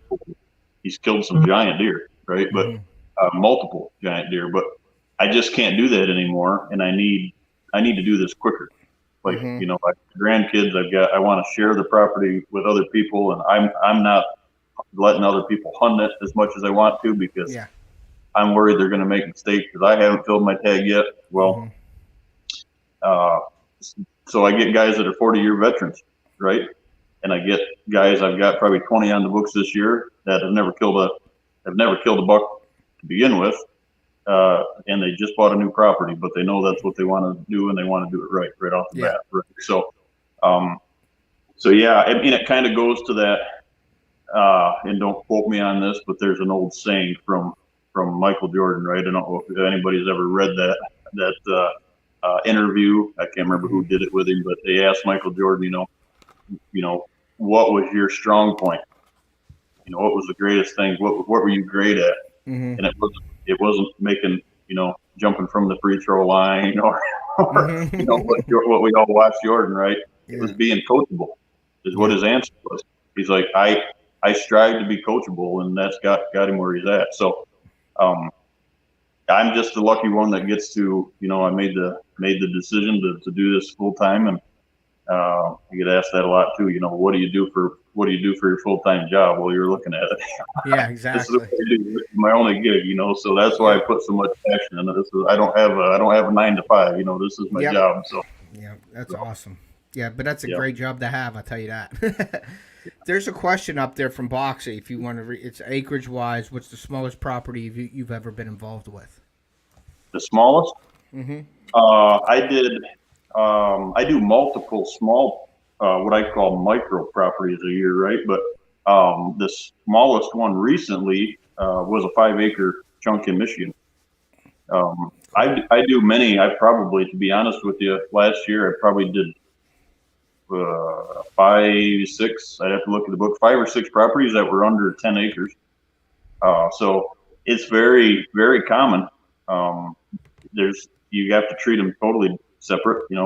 He's killed some giant deer, right? But multiple giant deer, but I just can't do that anymore. And I need to do this quicker. Like, like grandkids, I want to share the property with other people, and I'm not letting other people hunt it as much as I want to, because I'm worried they're going to make mistakes because I haven't filled my tag yet. Well, so I get guys that are 40-year veterans, right? And I get guys, I've got probably 20 on the books this year that have never killed a buck to begin with. And they just bought a new property, but they know that's what they want to do, and they want to do it right off the bat. Right? So yeah, I mean, it kind of goes to that, and don't quote me on this, but there's an old saying from Michael Jordan, right? I don't know if anybody's ever read that interview. I can't remember who did it with him, but they asked Michael Jordan, what was your strong point? What was the greatest thing? What were you great at? And it wasn't making, jumping from the free throw line or what we all watched Jordan, right? It was being coachable is what his answer was. He's like, I strive to be coachable, and that's got him where he's at. So, I'm just the lucky one that gets to, I made the decision to do this full time. And, I get asked that a lot too. What do you do for your full-time job? Well, you're looking at it. Yeah, exactly. This is what I do. This is my only gig, so that's why I put so much passion into this. I don't have a 9 to 5, this is my job. So yeah, that's awesome. Yeah, but that's a great job to have, I'll tell you that. There's a question up there from Boxy. If you want to read, it's acreage wise, what's the smallest property you've ever been involved with? The smallest? I do multiple small, what I call micro properties a year, right? But the smallest one recently was a 5-acre chunk in Michigan. I do many. To be honest with you, last year I probably did 5, 6. I'd have to look at the book. 5 or 6 properties that were under 10 acres. So it's very, very common. You have to treat them totally separate. When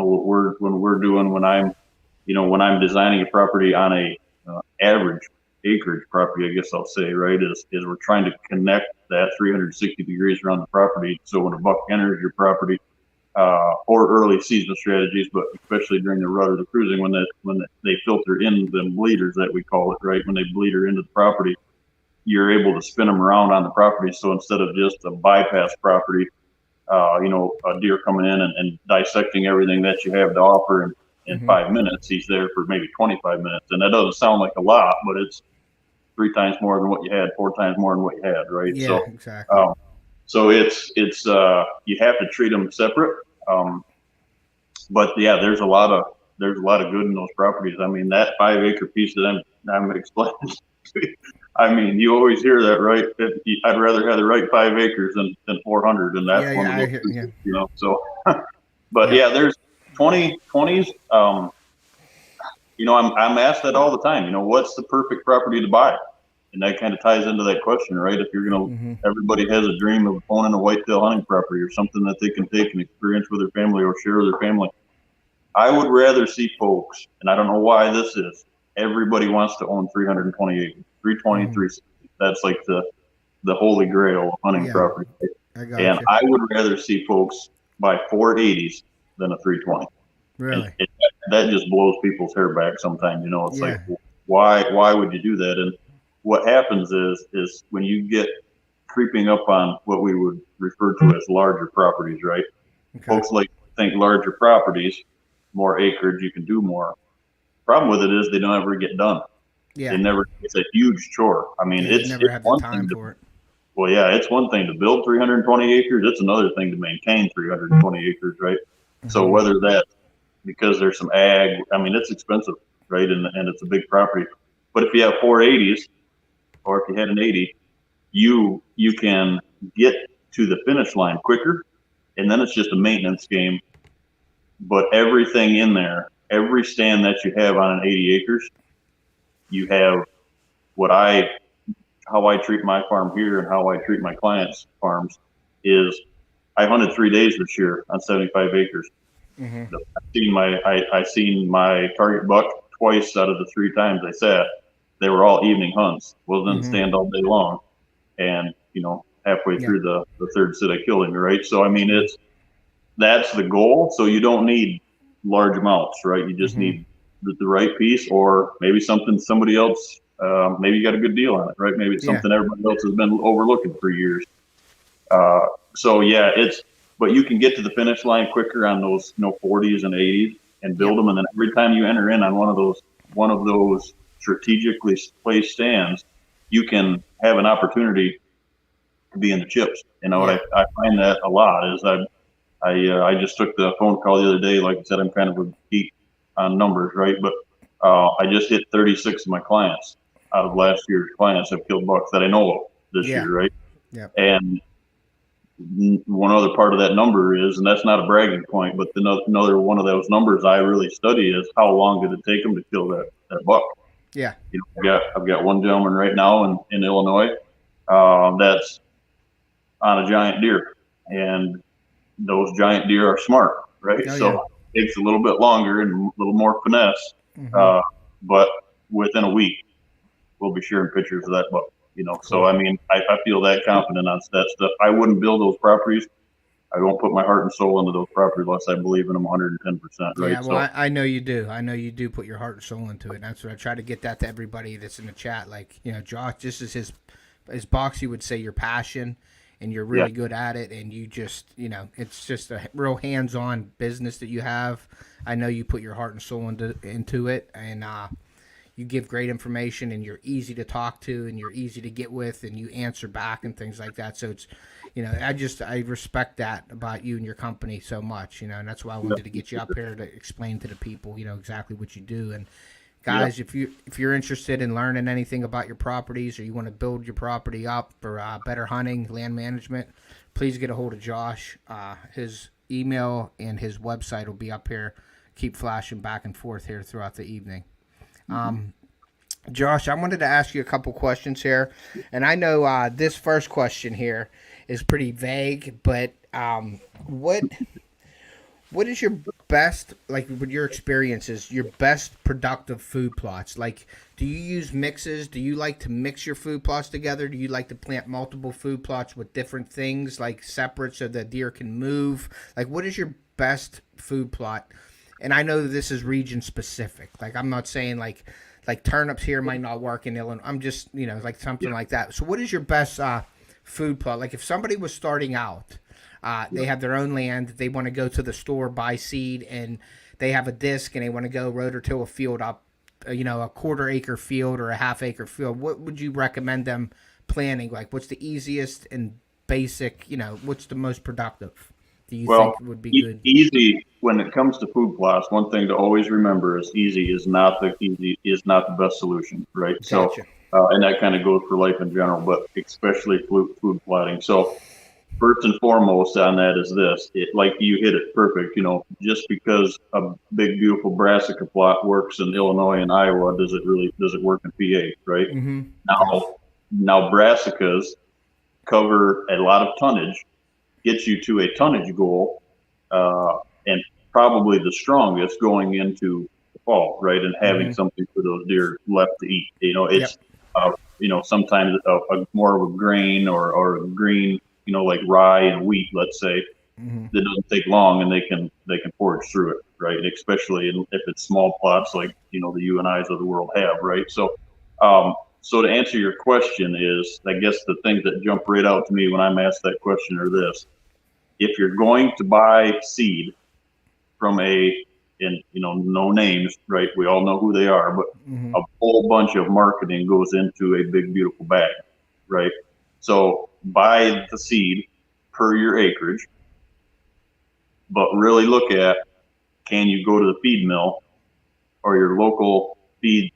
I'm designing a property on a average acreage property, I guess I'll say, right, is we're trying to connect that 360 degrees around the property. So when a buck enters your property, or early season strategies, but especially during the rut or the cruising, when they filter in the bleeders that we call it, right, when they bleeder into the property, you're able to spin them around on the property. So instead of just a bypass property, a deer coming in and dissecting everything that you have to offer in 5 minutes, he's there for maybe 25 minutes. And that doesn't sound like a lot, but it's 3 times more than what you had, 4 times more than what you had, right? Yeah, so, exactly. So it's you have to treat them separate. but yeah, there's a lot of good in those properties. I mean, that 5 acre piece that I'm explaining. I mean, you always hear that, right? I'd rather have the right 5 acres than 400, and that's Yeah, one yeah, of I those, hear, yeah, So, but yeah, yeah, there's 20s. I'm asked that all the time. What's the perfect property to buy? And that kind of ties into that question, right? If you're gonna, mm-hmm. everybody has a dream of owning a whitetail hunting property or something that they can take and experience with their family or share with their family. I would rather see folks, and I don't know why this is. Everybody wants to own 320 acres, 320, Mm-hmm. 360. That's like the holy grail of hunting Yeah, property. I got And you. I would rather see folks buy 480s than a 320. And Really? that just blows people's hair back sometimes. It's like, Yeah. why would you do that? And what happens is when you get creeping up on what we would refer to as larger properties, right? Okay. Folks like think larger properties, more acreage, you can do more. Problem with it is they don't ever get done. They Yeah. never. It's a huge chore. I mean, Yeah, you never it's have the one time thing to for it. well, yeah, it's one thing to build 320 acres. It's another thing to maintain 320 acres, right? So Mm-hmm. whether that because there's some ag, I mean, it's expensive, right? And it's a big property. But if you have 480s or if you had an 80, you can get to the finish line quicker, and then it's just a maintenance game. But everything in there, every stand that you have on an 80 acres, you have what I how I treat my farm here and how I treat my clients' farms is I hunted 3 days this year on 75 acres. Mm-hmm. I seen my target buck twice out of the 3 times I sat. They were all evening hunts. Wasn't in the Mm-hmm. stand all day long. And halfway Yeah. through the third sit, I killed him. Right. So I mean, Yeah. that's the goal. So you don't need large amounts, right? You just Mm-hmm. need the right piece, or maybe somebody else. Maybe you got a good deal on it, right? Maybe it's Yeah. something everybody else has been overlooking for years. Uh, so yeah, but you can get to the finish line quicker on those 40s and 80s and build Yep. them, and then every time you enter in on one of those strategically placed stands, you can have an opportunity to be in the chips. What Yeah. I find that a lot is I just took the phone call the other day. Like I said, I'm kind of a geek on numbers, right? But I just hit 36 of my clients out of last year's clients have killed bucks that I know of this Yeah. year, right? Yep. And one other part of that number is, and that's not a bragging point, but another one of those numbers I really study is how long did it take them to kill that buck? Yeah. I've got one gentleman right now in Illinois that's on a giant deer, and those giant deer are smart, right? Oh yeah. So it takes a little bit longer and a little more finesse, Mm-hmm. uh, but within a week we'll be sharing pictures of that buck. So Cool. I mean, I feel that confident on that stuff. I wouldn't build those properties. I won't put my heart and soul into those properties unless I believe in them 110%, right? Yeah, well, So I know you do. I know you do put your heart and soul into it. And that's what I try to get that to everybody that's in the chat. Like, Josh, this is his box. He would say your passion, and you're yeah, really good at it. And you just, it's just a real hands-on business that you have. I know you put your heart and soul into it, and you give great information, and you're easy to talk to, and you're easy to get with, and you answer back and things like that. So it's, I respect that about you and your company so much, and that's why I wanted to get you up here to explain to the people, exactly what you do. And yeah, guys, if you're interested in learning anything about your properties, or you want to build your property up for better hunting, land management, please get a hold of Josh. His email and his website will be up here. Keep flashing back and forth here throughout the evening. Josh, I wanted to ask you a couple questions here, and I know this first question here is pretty vague, but what is your best, like with your experiences, your best productive food plots? Like, do you use mixes? Do you like to mix your food plots together? Do you like to plant multiple food plots with different things, like separate so the deer can move? Like, what is your best food plot? And I know this is region specific. Like, I'm not saying like turnips here might not work in Illinois. I'm just, like something like that. So what is your best food plot? Like if somebody was starting out, they have their own land, they want to go to the store, buy seed, and they have a disc and they want to go rototill a field up, a quarter acre field or a half acre field. What would you recommend them planting? Like what's the easiest and basic, what's the most productive? do you Well, think would be good? easy when it comes to food plots. One thing to always remember is easy is not the best solution, right? So, Gotcha. and that kind of goes for life in general, but especially food plotting. So, first and foremost on that is this: like you hit it perfect. Just because a big beautiful brassica plot works in Illinois and Iowa, does it work in PA, right? Mm-hmm. Yes. Now brassicas cover a lot of tonnage, gets you to a tonnage goal, and probably the strongest going into the fall, right? And having Mm-hmm. something for those deer left to eat. Yep. It's sometimes more of a grain or a green, like rye and wheat, let's say, Mm-hmm. that doesn't take long and they can forage through it, right? Especially if it's small plots like the UNIs of the world have, right? So to answer your question is, I guess the things that jump right out to me when I'm asked that question are this: if you're going to buy seed from and no names, right? We all know who they are, but Mm-hmm. a whole bunch of marketing goes into a big beautiful bag, right? So buy the seed per your acreage, but really look at, can you go to the feed mill or your local feeds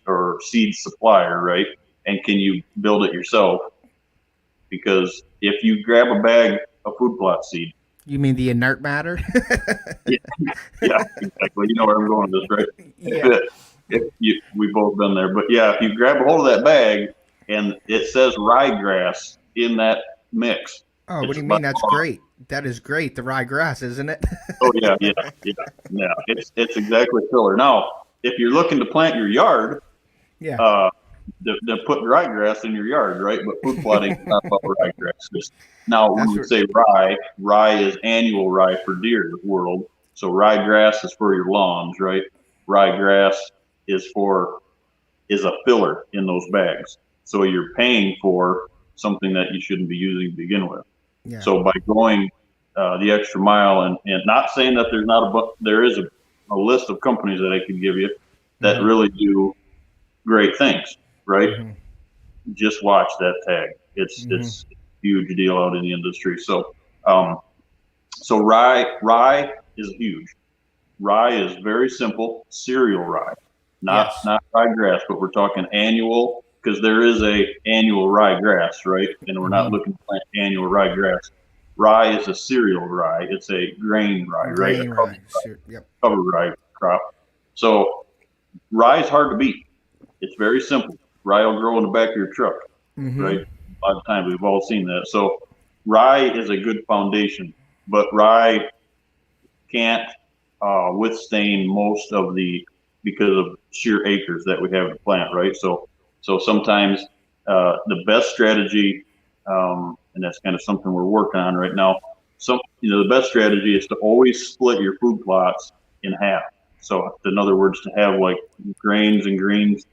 or seed supplier, right? And can you build it yourself? Because if you grab a bag of food plot seed, You mean the inert matter? yeah, yeah, exactly. You know where I'm going with this, right? If Yeah. it, we both been there, but yeah, if you grab a hold of that bag and it says ryegrass in that mix, Oh, what do it's you by mean? That's great. That is great. The ryegrass, isn't it? oh yeah. It's exactly filler. Now, if you're looking to plant your yard, Yeah. uh, to put ryegrass in your yard, right? But food plotting is not about ryegrass. Now, when That's we what. say rye is annual rye for deer world. So ryegrass is for your lawns, right? Ryegrass is is a filler in those bags. So you're paying for something that you shouldn't be using to begin with. Yeah. So by going the extra mile and not saying that there is a list of companies that I could give you that Mm-hmm. really do great things, right? Mm-hmm. Just watch that tag. Mm-hmm. It's a huge deal out in the industry. Um, so rye is huge. Rye is very simple cereal rye, Yes. not ryegrass, but we're talking annual because there is a annual ryegrass, right? And we're not Mm-hmm. looking to plant annual ryegrass. Rye is a cereal rye. It's a grain rye, right? A Grain rye. Yep. cover rye crop. So rye is hard to beat. It's very simple. Rye will grow in the back of your truck, Mm-hmm. right? A lot of times we've all seen that. So rye is a good foundation, but rye can't withstand most of because of sheer acres that we have to plant, right? So sometimes the best strategy, and that's kind of something we're working on right now. The best strategy is to always split your food plots in half. So in other words, to have like grains and greens,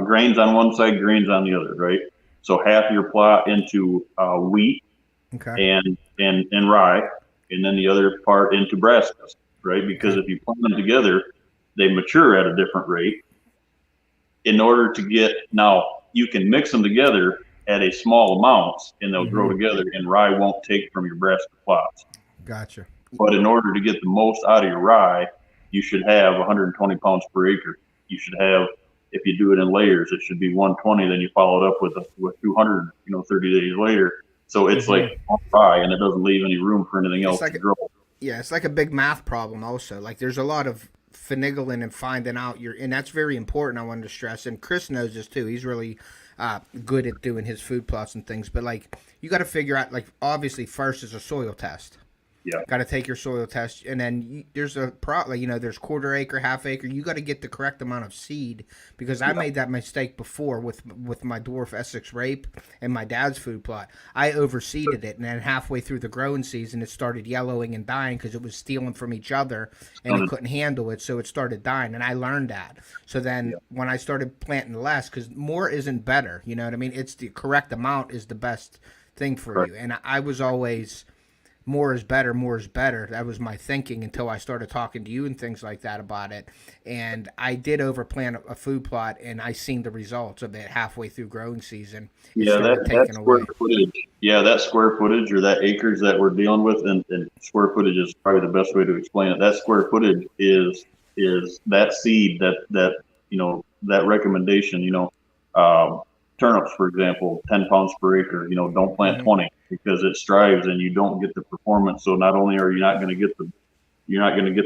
grains on one side, grains on the other, right? So half your plot into wheat Okay. and rye, and then the other part into brassicas, right? Because Okay. if you plant them together, they mature at a different rate. In order to get now, you can mix them together at a small amounts, and they'll grow Mm-hmm. together. And rye won't take from your brassica plots. Gotcha. But in order to get the most out of your rye, you should have 120 pounds per acre. You should have, if you do it in layers, it should be 120. Then you follow it up with 200. 30 days later. So it's Mm-hmm. like on rye, and it doesn't leave any room for anything It's else to like grow. yeah, it's like a big math problem also. Like there's a lot of finagling and finding out your and that's very important. I wanted to stress, and Chris knows this too. He's really good at doing his food plots and things. But like you got to figure out like obviously first is a soil test. Yeah, Got to take your soil test, and then there's a like there's quarter acre, half acre. You got to get the correct amount of seed because I yeah, made that mistake before with my dwarf Essex rape and my dad's food plot. I overseeded it, and then halfway through the growing season, it started yellowing and dying because it was stealing from each other, and it couldn't handle it, so it started dying. And I learned that. So then yeah, when I started planting less, because more isn't better, you know what I mean? It's the correct amount is the best thing for right. you. And I was always more is better, more is better. That was my thinking until I started talking to you and things like that about it. And I did overplant a food plot, and I seen the results of it halfway through growing season. It Yeah, started that taking square away. footage. Yeah, that square footage or that acres that we're dealing with, and square footage is probably the best way to explain it. That square footage is that seed that that recommendation. Um, turnips, for example, 10 pounds per acre. Don't plant Mm-hmm. 20 because it strives and you don't get the performance. So not only are you not going to get the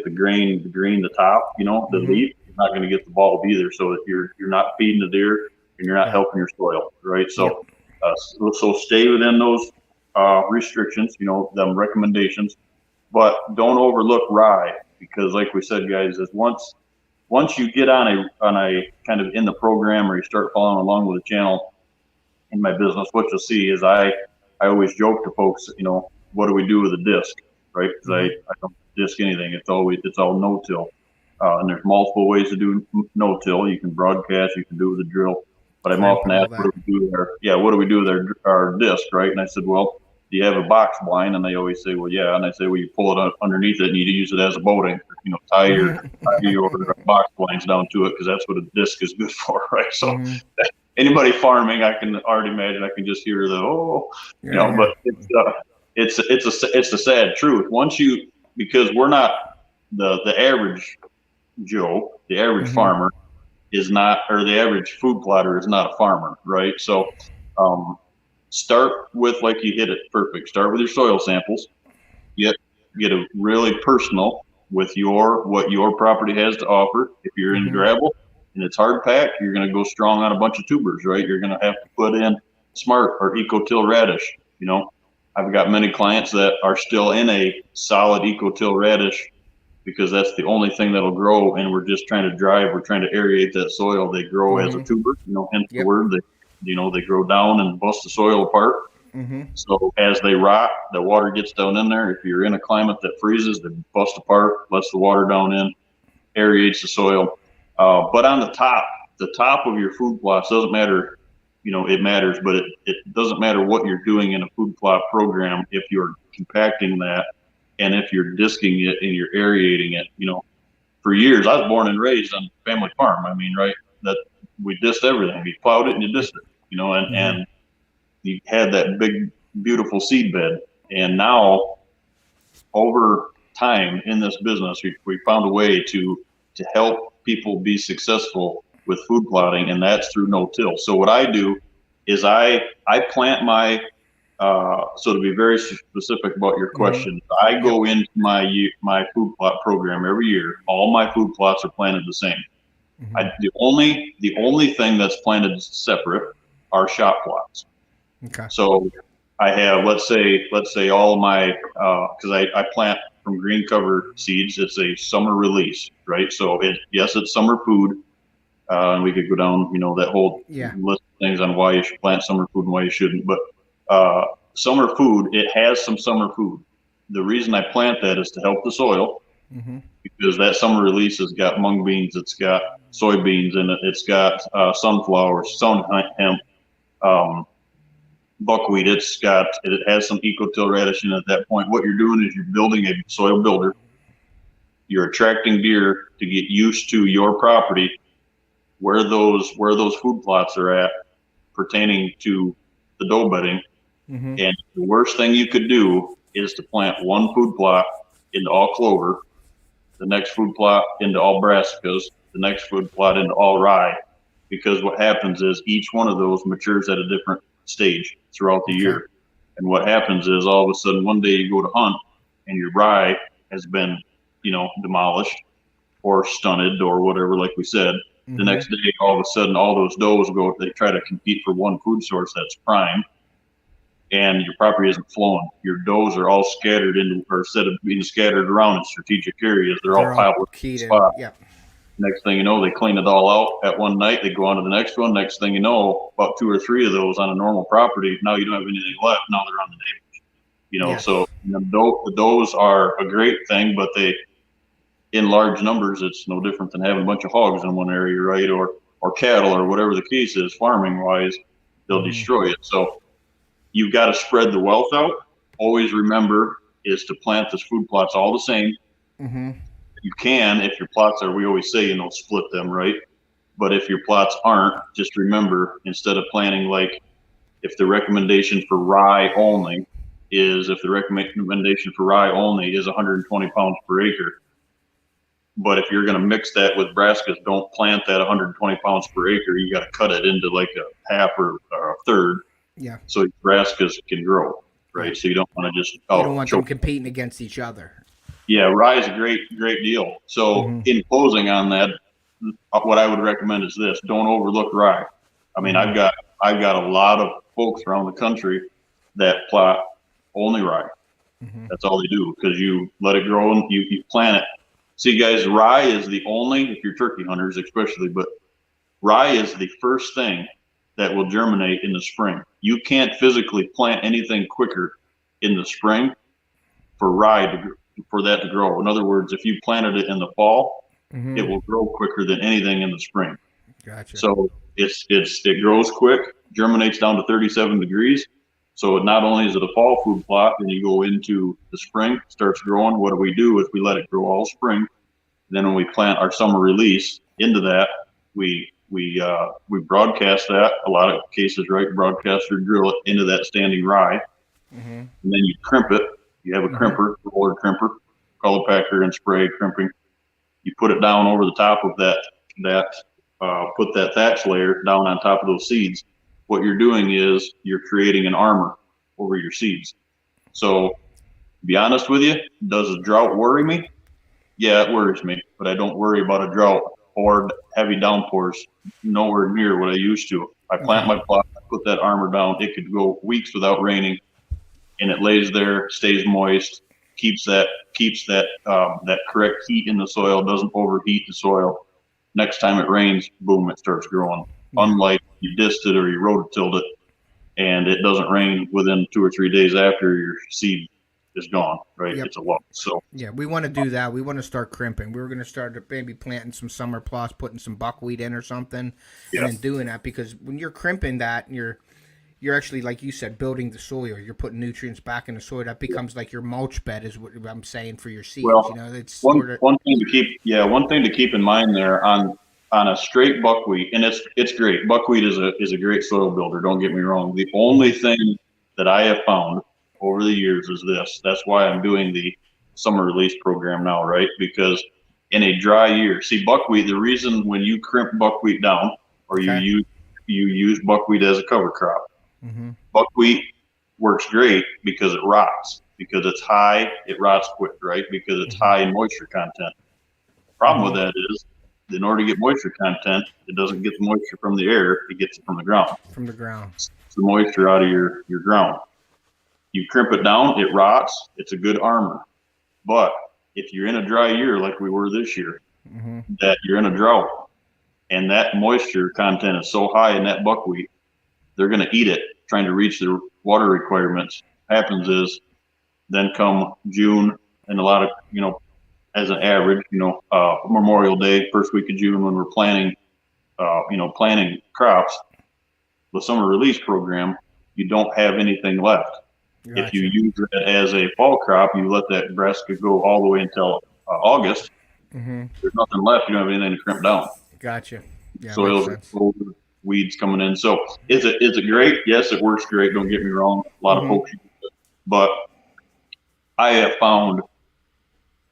grain, the top, the Mm-hmm. leaf. You're not going to get the bulb either. So that you're not feeding the deer and you're not Right. helping your soil, right? Yep. So stay within those restrictions, them recommendations, but don't overlook rye because, like we said, guys, is once you get on a kind of in the program or you start following along with the channel in my business, what you'll see is I always joke to folks, what do we do with a disc, right? Because Mm-hmm. I don't disc anything. It's all no till. And there's multiple ways to do no till. You can broadcast, you can do it with a drill. But I'm often Grandpa, asked, that. what do we do with our disc, right? And I said, well, do you have a box blind? And they always say, well, yeah. And I say, well, you pull it underneath it and you use it as a boat anchor. Tie your box blinds down to it because that's what a disc is good for, right? So Mm-hmm. anybody farming, I can already imagine. I can just hear Yeah. but it's the sad truth. Because we're not the average Joe, the average Mm-hmm. farmer is not, or the average food plotter is not a farmer, right? So, um, start with, like you hit it perfect. Start with your soil samples. Get get a really personal with what your property has to offer. If you're in Mm-hmm. gravel and it's hard packed, you're going to go strong on a bunch of tubers, right? You're going to have to put in smart or eco-till radish. I've got many clients that are still in a solid eco-till radish because that's the only thing that'll grow. And we're trying to aerate that soil. They grow as a Mm-hmm. tuber, hence the Yep. word. They grow down and bust the soil apart. Mm-hmm. So as they rot, the water gets down in there. If you're in a climate that freezes, they bust apart, lets the water down in, aerates the soil. But on the top of your food plots doesn't matter. It matters, but it doesn't matter what you're doing in a food plot program if you're compacting that and if you're disking it and you're aerating it. For years, I was born and raised on a family farm. I mean, right? That we dissed everything. You plowed it and you dissed it. And Mm-hmm. you had that big, beautiful seed bed. And now, over time in this business, we found a way to help people be successful with food plotting, and that's through no-till. So what I do is I plant my so to be very specific about your Mm-hmm. question, I Yep. go into my food plot program every year. All my food plots are planted the same. Mm-hmm. The only thing that's planted separate are shot plots. Okay. So I have, let's say all of my, because I plant from green cover seeds. It's a summer release, right? So yes, it's summer food, and we could go down, that whole Yeah. list of things on why you should plant summer food and why you shouldn't. But summer food, it has some summer food. The reason I plant that is to help the soil Mm-hmm. because that summer release has got mung beans, it's got soybeans in it, it's got sunflowers, sun hemp. Um, Buckwheat. It has some eco-till radish in it at that point. What you're doing is you're building a soil builder. You're attracting deer to get used to your property, where those food plots are at pertaining to the doe bedding. Mm-hmm. And the worst thing you could do is to plant one food plot into all clover, the next food plot into all brassicas, the next food plot into all rye, because what happens is each one of those matures at a different stage throughout the Okay. year. And what happens is all of a sudden one day you go to hunt and your rye has been, demolished or stunted or whatever, like we said. The Mm-hmm. next day, all of a sudden, all those does they try to compete for one food source that's prime, and your property isn't flowing. Your does are all scattered or instead of being scattered around in strategic areas, they're all They're all piled up in one keyed in. spot. Yep. Next thing you know, they clean it all out at one night. They go on to the next one. Next thing you know, about 2 or 3 of those on a normal property. Now you don't have anything left. Now they're on the neighbors. Yeah. So those are a great thing, but in large numbers, it's no different than having a bunch of hogs in one area, right? Or cattle or whatever the case is, farming wise, they'll Mm-hmm. destroy it. So you've got to spread the wealth out. Always remember is to plant the food plots all the same. Mm-hmm. You can, if your plots are, we always say, split them, right? But if your plots aren't, just remember, instead of planting like, if the recommendation for rye only is 120 pounds per acre. But if you're going to mix that with brassicas, don't plant that 120 pounds per acre. You got to cut it into like a half or a third. Yeah. So your brassicas can grow, right? Yeah. So you don't want to just, You don't want them competing against each other. Yeah, rye is a great deal. So in closing on that, what I would recommend is this: don't overlook rye. I mean, I've got a lot of folks around the country that plot only rye. That's all they do, because you let it grow and you plant it. See, guys, rye is the only, if you're turkey hunters especially, but rye is the first thing that will germinate in the spring. You can't physically plant anything quicker in the spring for rye for that to grow. In other words, if you planted it in the fall, it will grow quicker than anything in the spring. Gotcha. So it grows quick, germinates down to 37 degrees. So not only is it a fall food plot, and you go into the spring, it starts growing. What do? Is we let it grow all spring. Then when we plant our summer release into that, we broadcast that. A lot of cases, right? Broadcast or drill it into that standing rye, and then you crimp it. You have a crimper, roller crimper, color packer, and spray crimping. You put it down over the top of that. Put that thatch layer down on top of those seeds. What you're doing is you're creating an armor over your seeds. So, to be honest with you, does a drought worry me? Yeah, it worries me, but I don't worry about a drought or heavy downpours. Nowhere near what I used to. I plant my plot, I put that armor down. It could go weeks without raining, and it lays there, stays moist, keeps that correct heat in the soil, doesn't overheat the soil. Next time it rains, boom, it starts growing. Unlike you dissed it or you rototilled it, and it doesn't rain within 2 or 3 days after your seed is gone, right? It's a loss. So yeah, we want to do that. We want to start crimping. We were going to start maybe planting some summer plots, putting some buckwheat in or something, and then doing that, because when you're crimping that, you're actually, like you said, building the soil. You're putting nutrients back in the soil. That becomes like your mulch bed, is what I'm saying, for your seeds. Well, it's one thing to keep in mind there on a straight buckwheat, and it's great. Buckwheat is a great soil builder. Don't get me wrong. The only thing that I have found over the years is this. That's why I'm doing the summer release program now, right? Because in a dry year, see, buckwheat, the reason when you crimp buckwheat down, or you use buckwheat as a cover crop, buckwheat works great because it rots. Because it's high, it rots quick, right? Because it's high in moisture content. Problem with that is, in order to get moisture content, it doesn't get the moisture from the air, it gets it from the ground. It's the moisture out of your ground. You crimp it down, it rots, it's a good armor. But if you're in a dry year like we were this year, that you're in a drought, and that moisture content is so high in that buckwheat, they're going to eat it, trying to reach their water requirements. Happens is, then come June, and a lot of, as an average, Memorial Day, first week of June, when we're planting crops, the summer release program, you don't have anything left. Gotcha. If you use it as a fall crop, you let that brassica go all the way until August. There's nothing left. You don't have anything to crimp down. Gotcha. Yeah, soils are full of weeds coming in. So is it great? Yes, it works great. Don't get me wrong. A lot of folks use it. But I have found,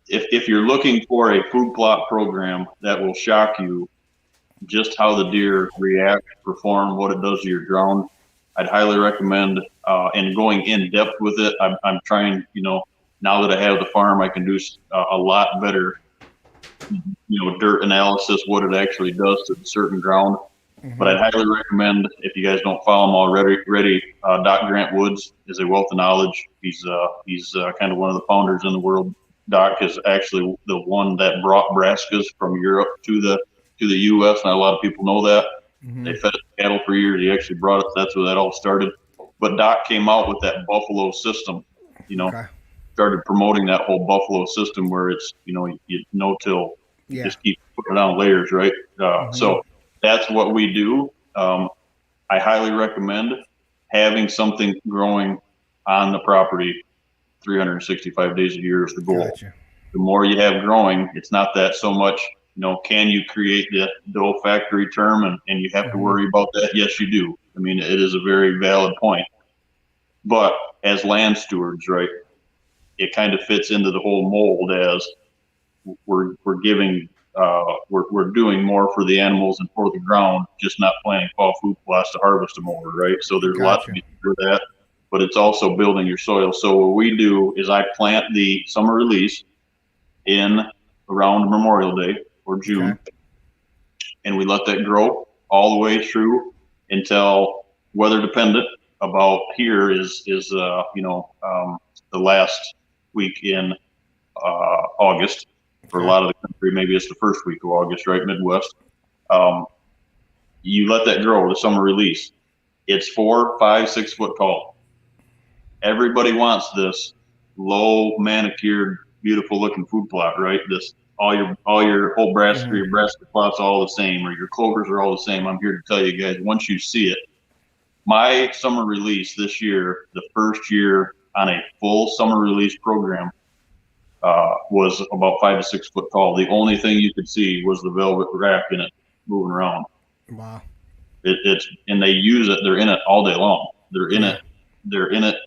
if you're looking for a food plot program that will shock you, just how the deer react, perform, what it does to your ground, I'd highly recommend, and going in depth with it. I'm trying, now that I have the farm, I can do a lot better, dirt analysis, what it actually does to the certain ground. But I'd highly recommend, if you guys don't follow him already, Doc Grant Woods is a wealth of knowledge. He's kind of one of the founders in the world. Doc is actually the one that brought brassicas from Europe to the U.S. Not a lot of people know that. They fed cattle for years. He actually brought it. That's where that all started. But Doc came out with that buffalo system. Started promoting that whole buffalo system where it's you no-till, just keep putting it on layers, right? So that's what we do. I highly recommend having something growing on the property 365 days a year is the goal. Gotcha. The more you have growing, it's not that so much, can you create the olfactory term and you have to worry about that? Yes, you do. I mean, it is a very valid point. But as land stewards, right, it kind of fits into the whole mold as we're giving, we're doing more for the animals and for the ground, just not planting fall food plots to harvest them over, right? So there's a lot to be for that, but it's also building your soil. So what we do is I plant the summer release in around Memorial Day or June, and we let that grow all the way through until weather dependent. About here is the last week in August. For a lot of the country, maybe it's the first week of August, right? Midwest. You let that grow, the summer release. It's 4, 5, 6 foot tall. Everybody wants this low manicured, beautiful looking food plot, right? This all your whole brassica, your brassica plots all the same, or your clovers are all the same. I'm here to tell you guys, once you see it, my summer release this year, the first year on a full summer release program, was about 5 to 6 foot tall. The only thing you could see was the velvet wrap in it moving around. Wow. And they use it. They're in it all day long. They're in it.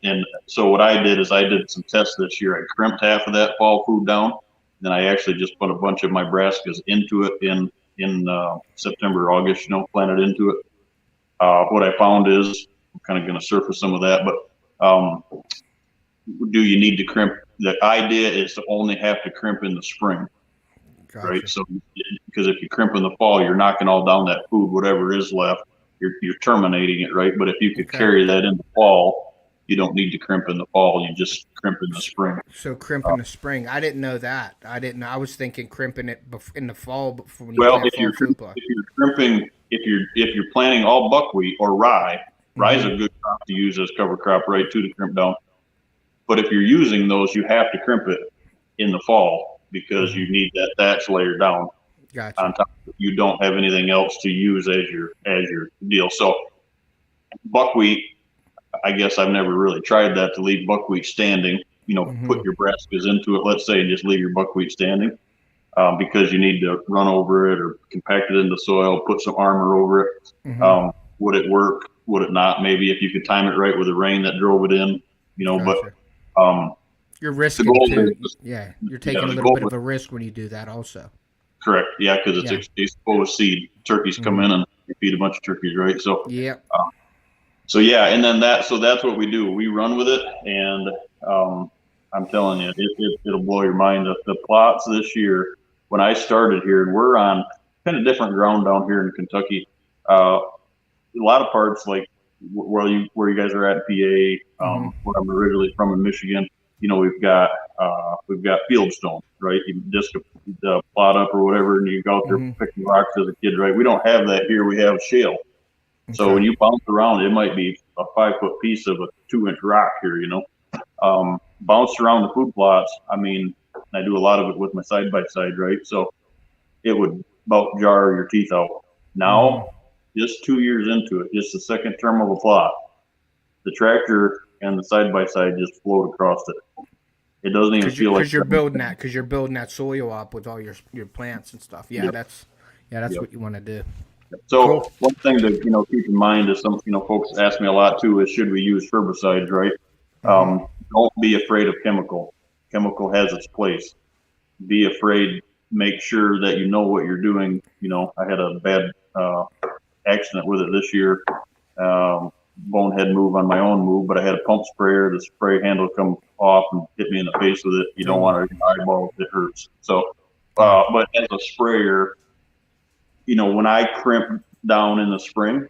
And so what I did is I did some tests this year. I crimped half of that fall food down. Then I actually just put a bunch of my brassicas into it in September, August, planted into it. What I found is, I'm kind of going to surface some of that, but do you need to crimp? The idea is to only have to crimp in the spring, right? So, because if you crimp in the fall, you're knocking all down that food, whatever is left, you're terminating it, right? But if you could carry that in the fall, you don't need to crimp in the fall. You just crimp in the spring. So crimp in the spring. I didn't know that. I was thinking crimping it in the fall before when you well, plant if you're food plot. if you're crimping, if you're planting all buckwheat or rye, rye is a good crop to use as cover crop, right? Too, to crimp down. But if you're using those, you have to crimp it in the fall because you need that thatch layer down. Gotcha. On top. You don't have anything else to use as your deal. So buckwheat, I guess I've never really tried that, to leave buckwheat standing. Put your brassicas into it, let's say, and just leave your buckwheat standing, because you need to run over it or compact it in the soil, put some armor over it. Would it work? Would it not? Maybe if you could time it right with the rain that drove it in. Gotcha. But you're risking too. You're taking a little bit of a risk when you do that, also. Correct. Yeah, because it's exposed seed. Turkeys come in and you feed a bunch of turkeys, right? So and then that's what we do. We run with it, and I'm telling you, it'll blow your mind. The plots this year, when I started here, and we're on kind of different ground down here in Kentucky. A lot of parts, like where you guys are at, PA, where I'm originally from in Michigan. We've got fieldstone, right? You disc the plot up or whatever, and you go out there picking rocks as a kid, right? We don't have that here. We have shale. Okay. So when you bounce around, it might be a 5 foot piece of a 2-inch rock here, bounced around the food plots. I mean, I do a lot of it with my side by side, right? So it would about jar your teeth out. Now, just 2 years into it, just the second term of a plot, the tractor and the side by side just float across it. It doesn't even feel like, because you're building that soil up with all your plants and stuff. Yeah, that's what you want to do. So one thing to keep in mind is some folks ask me a lot too is, should we use herbicides, right? Don't be afraid of chemical. Chemical has its place. Be afraid. Make sure that you know what you're doing. I had a bad accident with it this year. Bonehead move on my own move, but I had a pump sprayer. The spray handle come off and hit me in the face with it. You don't want to eyeball it; it hurts. So, but as a sprayer, when I crimp down in the spring,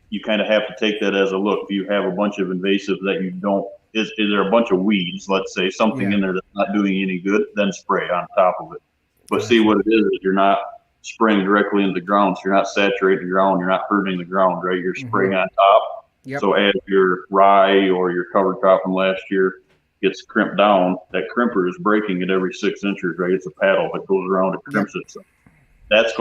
you kind of have to take that as a look. Do you have a bunch of invasives that you don't? Is there a bunch of weeds? Let's say something in there that's not doing you any good. Then spray on top of it. But see what it is you're not spraying directly into the ground. So you're not saturating the ground. You're not hurting the ground, right? You're spraying on top. So as your rye or your cover crop from last year gets crimped down, that crimper is breaking at every 6 inches, right? It's a paddle that goes around and crimps it. So that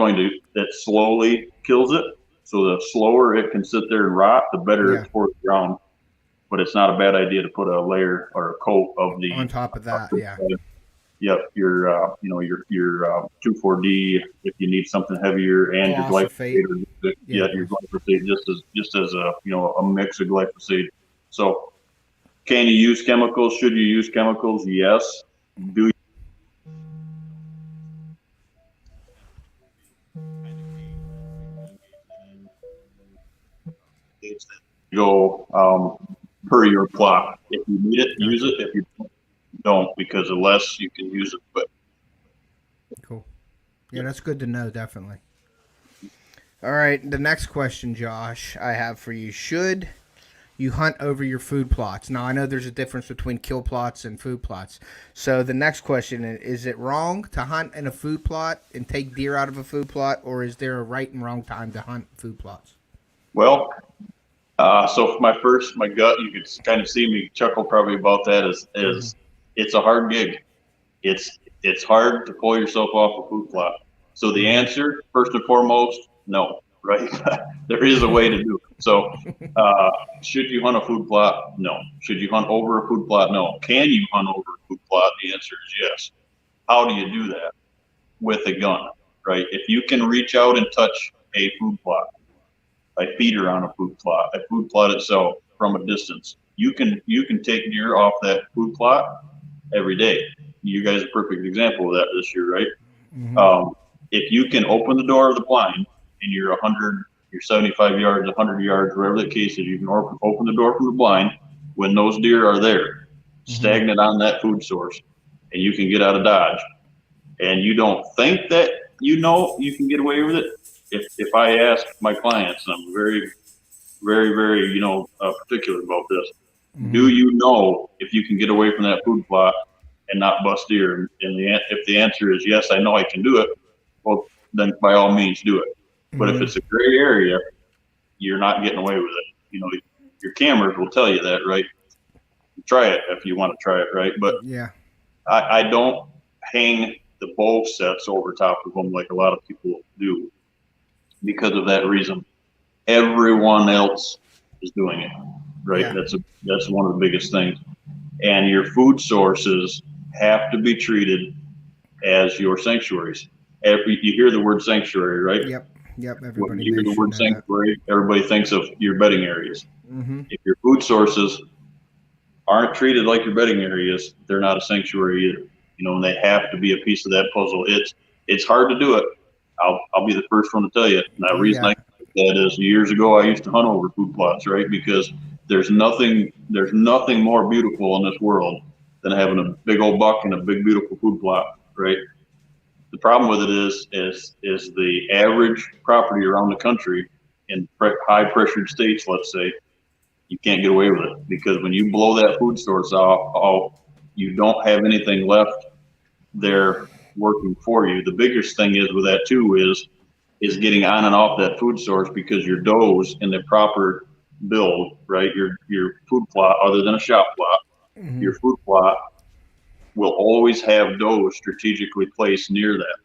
slowly kills it. So the slower it can sit there and rot, the better it's for the ground. but it's not a bad idea to put a layer or a coat of On the. top of that, yeah. Yep, your 2,4-D if you need something heavier, and your Glyphosate. glyphosate, Yeah. your glyphosate just as a mix of glyphosate. So, can you use chemicals? Should you use chemicals? Yes. Do you go per your plot? If you need it, use Gotcha. it. If you don't, because the less you can use it, but Cool. Yeah, that's good to know, definitely. All right, the next question, Josh, I have for you. Should you hunt over your food plots? Now, I know there's a difference between kill plots and food plots. So the next question is it wrong to hunt in a food plot and take deer out of a food plot, or is there a right and wrong time to hunt food plots? well. So for my gut, you could kind of see me chuckle probably about that. Mm-hmm. Is It's a hard gig. It's hard to pull yourself off a food plot. So the Mm-hmm. answer, first and foremost, no. Right? There is a way to do it. So, should you hunt a food plot? No. Should you hunt over a food plot? No. Can you hunt over a food plot? The answer is yes. How do you do that? With a gun, right? If you can reach out and touch a food plot, a feeder on a food plot itself from a distance, you can take deer off that food plot every day. You guys are a perfect example of that this year, right? Mm-hmm. If you can open the door of the blind and you're 100, you're 75 yards, 100 yards, wherever the case is, you can open the door from the blind when those deer are there, stagnant on that food source, and you can get out of Dodge. And you don't think that you can get away with it. If I ask my clients, and I'm very, very, very, particular about this. Mm-hmm. Do you know if you can get away from that food plot and not bust deer? And if the answer is yes, I know I can do it. Well, then by all means do it. But if it's a gray area, you're not getting away with it. Your cameras will tell you that, right? Try it if you want to try it, right? But Yeah. I don't hang the bow sets over top of them like a lot of people do because of that reason. Everyone else is doing it, right? Yeah. That's one of the biggest things. And your food sources have to be treated as your sanctuaries. You hear the word sanctuary, right? Yep. When Everybody you hear the should word know that. sanctuary, everybody thinks of your bedding areas. Mm-hmm. If your food sources aren't treated like your bedding areas, they're not a sanctuary either. And they have to be a piece of that puzzle. It's hard to do it. I'll be the first one to tell you. And the Oh reason yeah. I that is years ago I used to hunt over food plots, right? Because there's nothing more beautiful in this world than having a big old buck and a big beautiful food plot, right? The problem with it is the average property around the country in high pressured states, let's say, you can't get away with it because when you blow that food source off, you don't have anything left there working for you. The biggest thing is with that too is getting on and off that food source because your does in the proper build, right? Your food plot, other than a shop plot, Mm-hmm. your food plot will always have does strategically placed near that.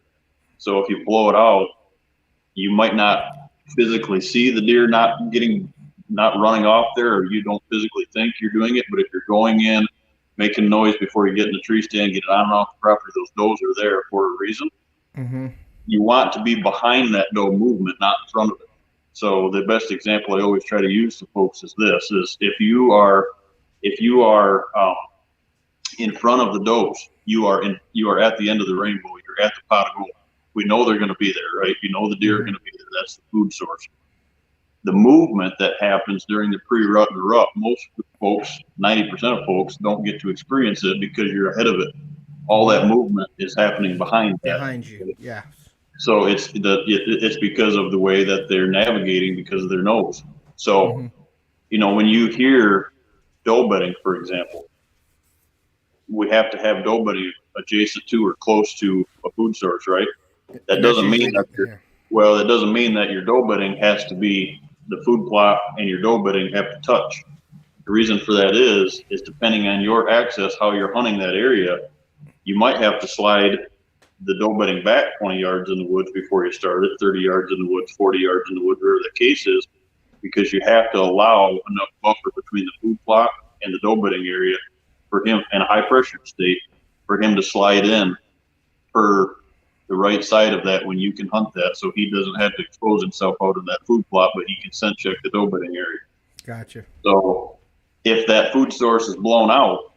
So if you blow it out, you might not physically see the deer not running off there, or you don't physically think you're doing it. But if you're going in, making noise before you get in the tree stand, get on and off the property, those does are there for a reason. Mm-hmm. You want to be behind that doe movement, not in front of it. So the best example I always try to use to folks is this: is if you are in front of the does, you are at the end of the rainbow. You're at the pot of gold. We know they're going to be there, right? You know the deer are going to be there. That's the food source. The movement that happens during the pre-rut and the rut, most folks, 90% of folks, don't get to experience it because you're ahead of it. All that movement is happening behind that. Behind you. Yeah. So it's because of the way that they're navigating because of their nose. So, when you hear doe bedding, for example, we have to have doe bedding adjacent to or close to a food source, right? That doesn't mean that your doe bedding has to be the food plot and your doe bedding have to touch. The reason for that is depending on your access, how you're hunting that area, you might have to slide the doe bedding back 20 yards in the woods before you start it, 30 yards in the woods, 40 yards in the woods, wherever the case is, because you have to allow enough buffer between the food plot and the doe bedding area for him in a high pressure state for him to slide in per the right side of that when you can hunt that, so he doesn't have to expose himself out in that food plot, but he can scent check the doe bedding area. Gotcha. So if that food source is blown out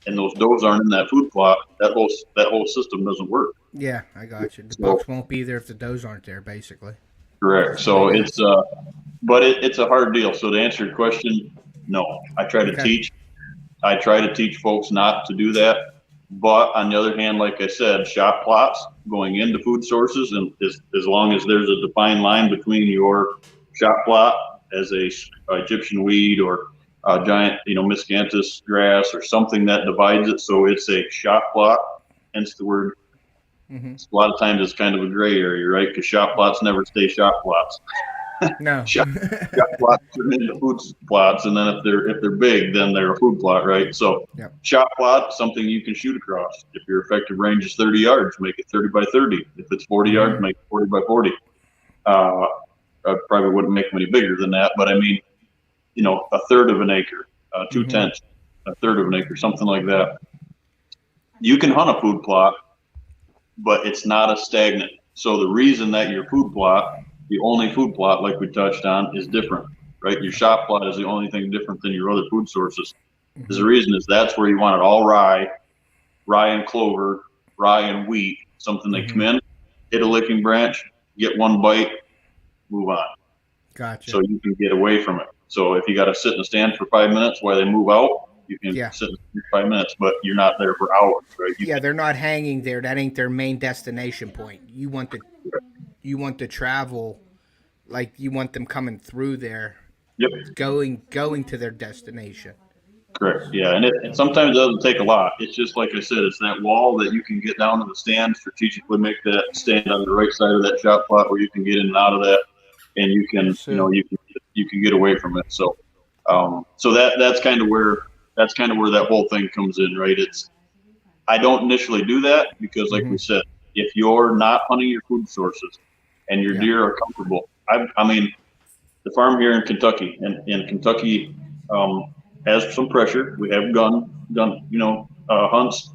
and those does aren't in that food plot, that whole system doesn't work. Yeah, I got you. The bucks won't be there if the does aren't there, basically. Correct. So it's it's a hard deal. So to answer your question, no. I try to teach folks not to do that. But on the other hand, like I said, shot plots going into food sources, and as long as there's a defined line between your shot plot as a Egyptian weed or a giant, miscanthus grass or something that divides it, so it's a shot plot, hence the word. Mm-hmm. A lot of times it's kind of a gray area, right? Because shot plots never stay shot plots. No. shot plots turn into food plots, and then if they're big, then they're a food plot, right? So shot plot, something you can shoot across. If your effective range is 30 yards, make it 30 by 30. If it's 40 yards, make it 40 by 40. I probably wouldn't make them any bigger than that, but I mean, a third of an acre, 2/10, a third of an acre, something like that. You can hunt a food plot, but it's not a stagnant. So the reason that your food plot, the only food plot, like we touched on, is different, right? Your shot plot is the only thing different than your other food sources. Mm-hmm. The reason is that's where you want it all rye and clover, rye and wheat, something they come in, hit a licking branch, get one bite, move on. Gotcha. So you can get away from it. So if you got to sit in a stand for 5 minutes while they move out, you can sit in for 5 minutes, but you're not there for hours, right? They're not hanging there. That ain't their main destination point. You want the travel, like you want them coming through there, going to their destination. Correct. Yeah, and sometimes it doesn't take a lot. It's just like I said, it's that wall that you can get down to the stand, strategically make that stand on the right side of that shot plot where you can get in and out of that, and you can you can get away from it. So that's kind of where that whole thing comes in, right? I don't initially do that because, like we said, if you're not hunting your food sources and your deer are comfortable, I mean, the farm here in Kentucky, and in Kentucky has some pressure. We have done hunts,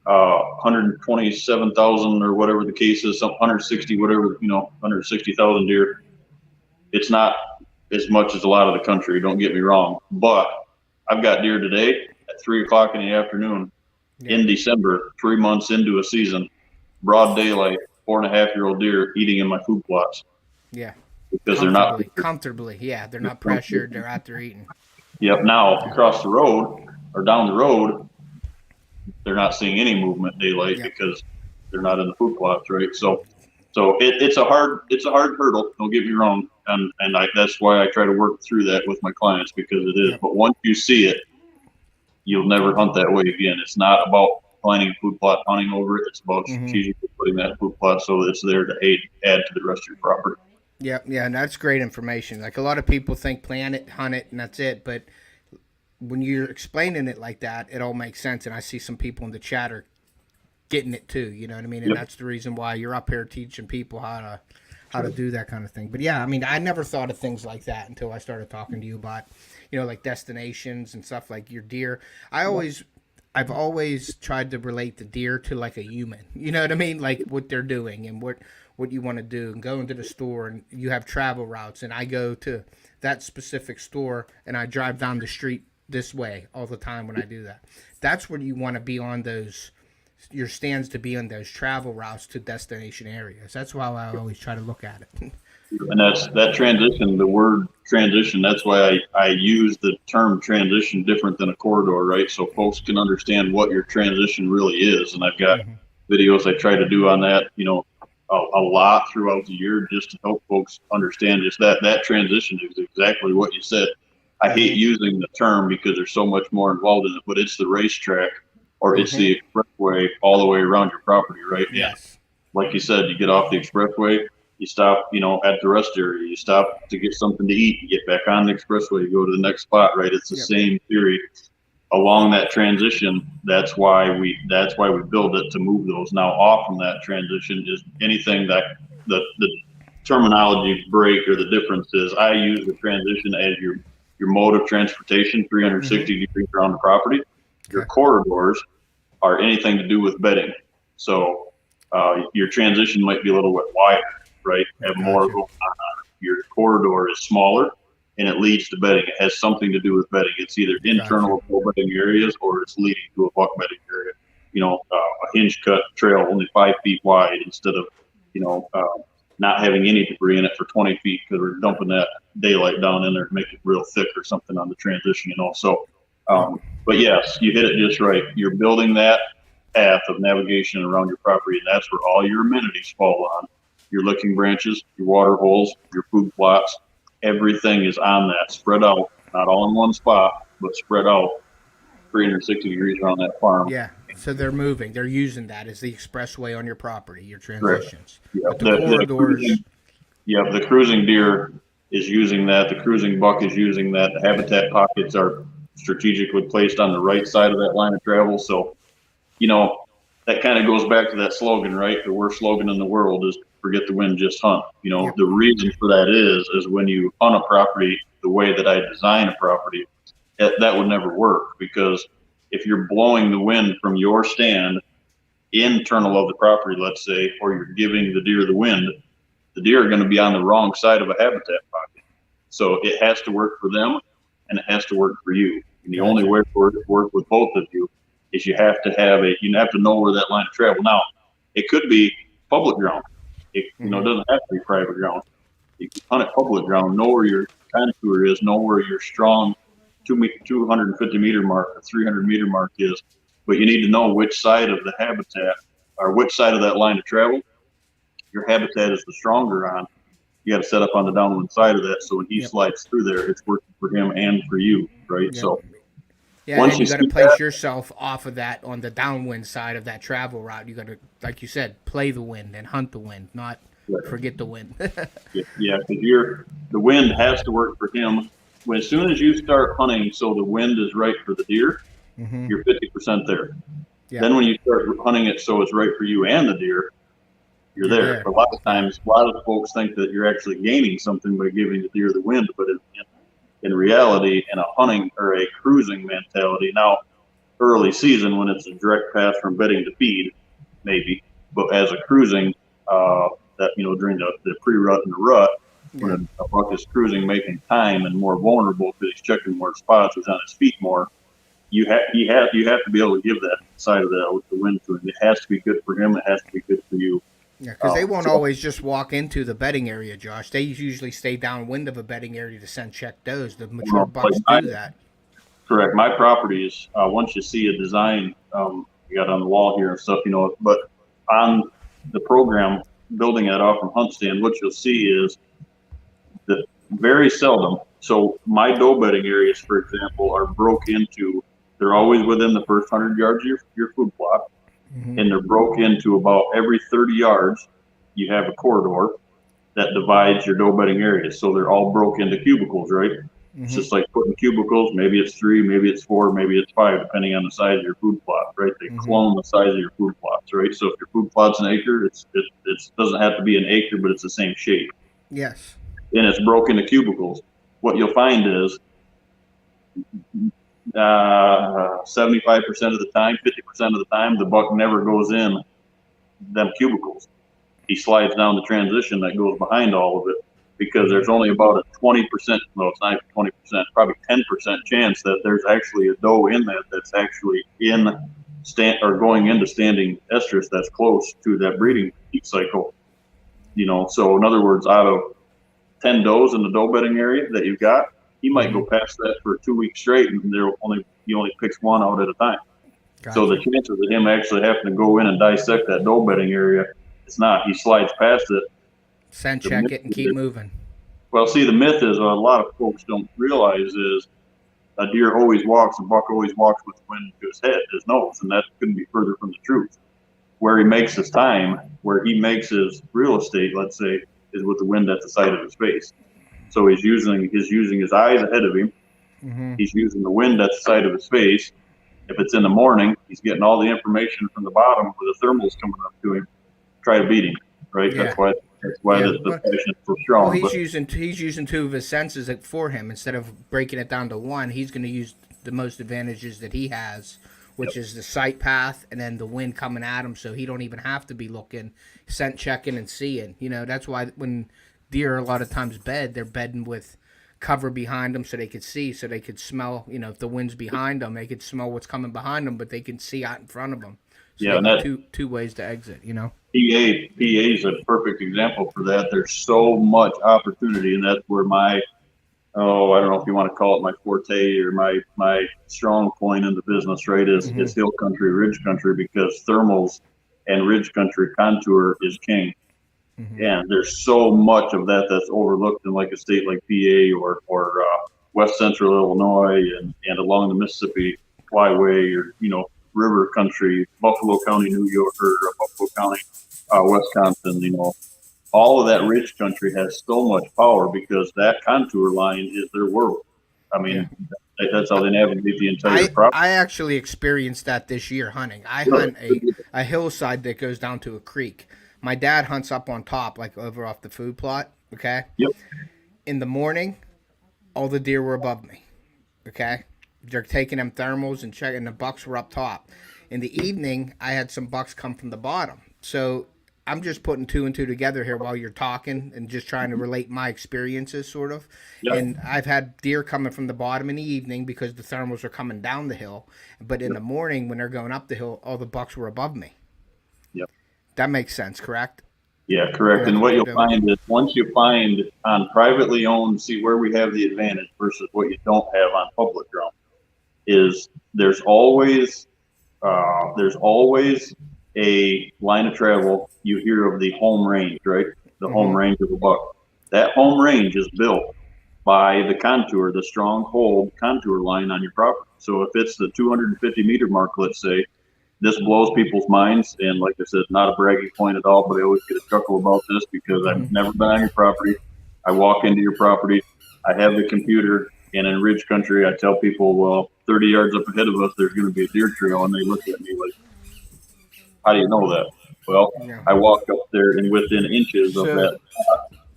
127,000 or whatever the case is, 160, 160,000 deer. It's not as much as a lot of the country, don't get me wrong, but I've got deer today at 3:00 in the afternoon in December, 3 months into a season, broad daylight, 4.5-year-old deer eating in my food plots. Yeah. Because they're not comfortably. Yeah. They're not pressured. They're out there eating. Yep. Now across the road or down the road, they're not seeing any movement daylight because they're not in the food plots, right? So it's a hard hurdle. Don't get me wrong, and that's why I try to work through that with my clients, because it is. But once you see it, you'll never hunt that way again. It's not about planning a food plot, hunting over it. It's about strategically putting that food plot so that it's there to add to the rest of your property. Yeah, and that's great information. Like, a lot of people think plan it, hunt it, and that's it. But when you're explaining it like that, it all makes sense. And I see some people in the chat are getting it too. You know what I mean? And that's the reason why you're up here teaching people how to do that kind of thing. But yeah, I mean, I never thought of things like that until I started talking to you about, like destinations and stuff like your deer. I've always tried to relate the deer to like a human. You know what I mean? Like what they're doing and what you want to do, and going to the store, and you have travel routes, and I go to that specific store and I drive down the street this way all the time when I do that. That's where you want to be on your stands, to be on those travel routes to destination areas. That's how I always try to look at it. And that's that transition, the word transition. That's why I use the term transition different than a corridor, right? So folks can understand what your transition really is. And I've got videos I try to do on that, a lot throughout the year, just to help folks understand just that transition is exactly what you said. I hate using the term because there's so much more involved in it, but it's the racetrack, or it's the expressway all the way around your property, right? Yes. Like you said, you get off the expressway, you stop, at the rest area, you stop to get something to eat, you get back on the expressway, you go to the next spot, right? It's the same theory. Along that transition, that's why we build it, to move those. Now off from that transition is anything that the terminology break or the difference is I use the transition as your mode of transportation, 360 degrees around the property. Your Okay. corridors are anything to do with bedding. So your transition might be a little bit wider, right? Have more Gotcha. going on. Your corridor is smaller and it leads to bedding. It has something to do with bedding. It's either Gotcha. internal bull bedding areas or it's leading to a buck bedding area. A hinge cut trail only 5 feet wide instead of, not having any debris in it for 20 feet because we're dumping that daylight down in there to make it real thick or something on the transition, So, but yes, you hit it just right. You're building that path of navigation around your property, and that's where all your amenities fall on. Your licking branches, your water holes, your food plots, everything is on that, spread out, not all in one spot, but spread out 360 degrees around that farm. Yeah. So they're moving. They're using that as the expressway on your property, your Correct. transitions. Yeah, But the corridors. the cruising deer is using that. The cruising buck is using that. The habitat pockets are strategically placed on the right side of that line of travel. So, that kind of goes back to that slogan, right? The worst slogan in the world is forget the wind, just hunt. Yep. The reason for that is when you hunt a property the way that I design a property, that would never work because if you're blowing the wind from your stand internal of the property, let's say, or you're giving the deer the wind, the deer are going to be on the wrong side of a habitat pocket. So it has to work for them and it has to work for you. And the only way for it to work with both of you is you have to know where that line of travel. Now, it could be public ground. It doesn't have to be private ground. You can hunt at public ground, know where your contour is, know where your strong 250 meter mark or 300 meter mark is, but you need to know which side of the habitat or which side of that line of travel your habitat is the stronger on. You got to set up on the downwind side of that, so when he slides through there, it's working for him and for you, right? Yep. So Yeah, once and you you got to see place that, yourself off of that on the downwind side of that travel route. You got to, like you said, play the wind and hunt the wind, not forget the wind. because the wind has to work for him. As soon as you start hunting, so the wind is right for the deer, you're 50% there. Yeah. Then when you start hunting it so it's right for you and the deer, you're there. A lot of times, a lot of folks think that you're actually gaining something by giving the deer the wind, but in reality, in a hunting or a cruising mentality, now early season when it's a direct path from bedding to feed, maybe, but as a cruising, during the pre-rut and the rut, when a buck is cruising, making time and more vulnerable because he's checking more spots, he's on his feet more. You have to be able to give that side of that with the wind to him. It has to be good for him. It has to be good for you. Yeah, because they won't always just walk into the bedding area, Josh. They usually stay downwind of a bedding area to send check does. The mature bucks do that. Correct. My properties, once you see a design, you got on the wall here and stuff, but on the program, building it off from hunt stand, what you'll see is that very seldom. So my doe bedding areas, for example, are broke into. They're always within the first 100 yards of your food plot, and they're broke into about every 30 yards. You have a corridor that divides your doe bedding areas. So they're all broke into cubicles, right? It's just like putting cubicles. Maybe it's 3, maybe it's 4, maybe it's 5, depending on the size of your food plot, right? They clone the size of your food plots, right? So if your food plot's an acre, it doesn't have to be an acre, but it's the same shape. Yes. And it's broken into cubicles. What you'll find is 75% of the time, 50% of the time, the buck never goes in them cubicles. He slides down the transition that goes behind all of it because there's only about a 20%, well, it's not 20%, probably 10% chance that there's actually a doe in that that's actually going into standing estrus that's close to that breeding heat cycle. So in other words, out of 10 does in the doe bedding area that you've got, he might go past that for 2 weeks straight, and he only picks one out at a time. Gotcha. So the chances of him actually having to go in and dissect that doe bedding area, it's not. He slides past it, send check it, and keep moving. Well, see, the myth is a lot of folks don't realize is a deer always walks, a buck always walks with the wind to his head, his nose, and that couldn't be further from the truth. Where he makes his time, where he makes his real estate, let's say, is with the wind at the side of his face. So he's using his eyes ahead of him. He's using the wind at the side of his face. If it's in the morning, he's getting all the information from the bottom where the thermal's coming up to him. Try to beat him, right? Yeah. That's why Yeah. the passion is so Well, strong. he's But using two of his senses for him instead of breaking it down to one. He's going to use the most advantages that he has, yep, which is the sight path and then the wind coming at him, so he don't even have to be looking, scent checking and seeing. That's why when deer are a lot of times they're bedding with cover behind them so they could see, so they could smell. If the wind's behind them, they could smell what's coming behind them, but they can see out in front of them. So yeah, they and got that two ways to exit. PA is a perfect example for that. There's so much opportunity, and that's where my I don't know if you want to call it my forte or my strong point in the business, right? Is hill country, ridge country, because thermals and ridge country contour is king. And there's so much of that that's overlooked in like a state like PA or West Central Illinois and along the Mississippi Flyway or river country, Buffalo County, New York, or Buffalo County, Wisconsin. All of that ridge country has so much power because that contour line is their world. I Yeah. mean, that's how they navigate the entire I property. I actually experienced that this year hunting. I hunt a hillside that goes down to a creek. My dad hunts up on top, like over off the food plot. Okay. Yep. In the morning, all the deer were above me. Okay. They're taking them thermals and checking. The bucks were up top. In the evening, I had some bucks come from the bottom. So I'm just putting two and two together here while you're talking and just trying to relate my experiences, sort of. Yep. And I've had deer coming from the bottom in the evening because the thermals are coming down the hill. But in the morning, when they're going up the hill, all the bucks were above me. Yep. That makes sense, correct? Yeah, correct. And what What you'll they're doing. find is once you find on privately owned, see where we have the advantage versus what you don't have on public ground is there's always a line of travel. You hear of the home range, right? The home Mm-hmm. range of a buck. That home range is built by the contour, the stronghold contour line on your property. So if it's the 250-meter mark, let's say, this blows people's minds. And like I said, not a bragging point at all, but I always get a chuckle about this because I've never been on your property. I walk into your property, I have the computer, and in ridge country, I tell people, well, 30 yards up ahead of us, there's going to be a deer trail. And they look at me like, how do you know that? Well, Yeah. I walk up there, and within inches of So that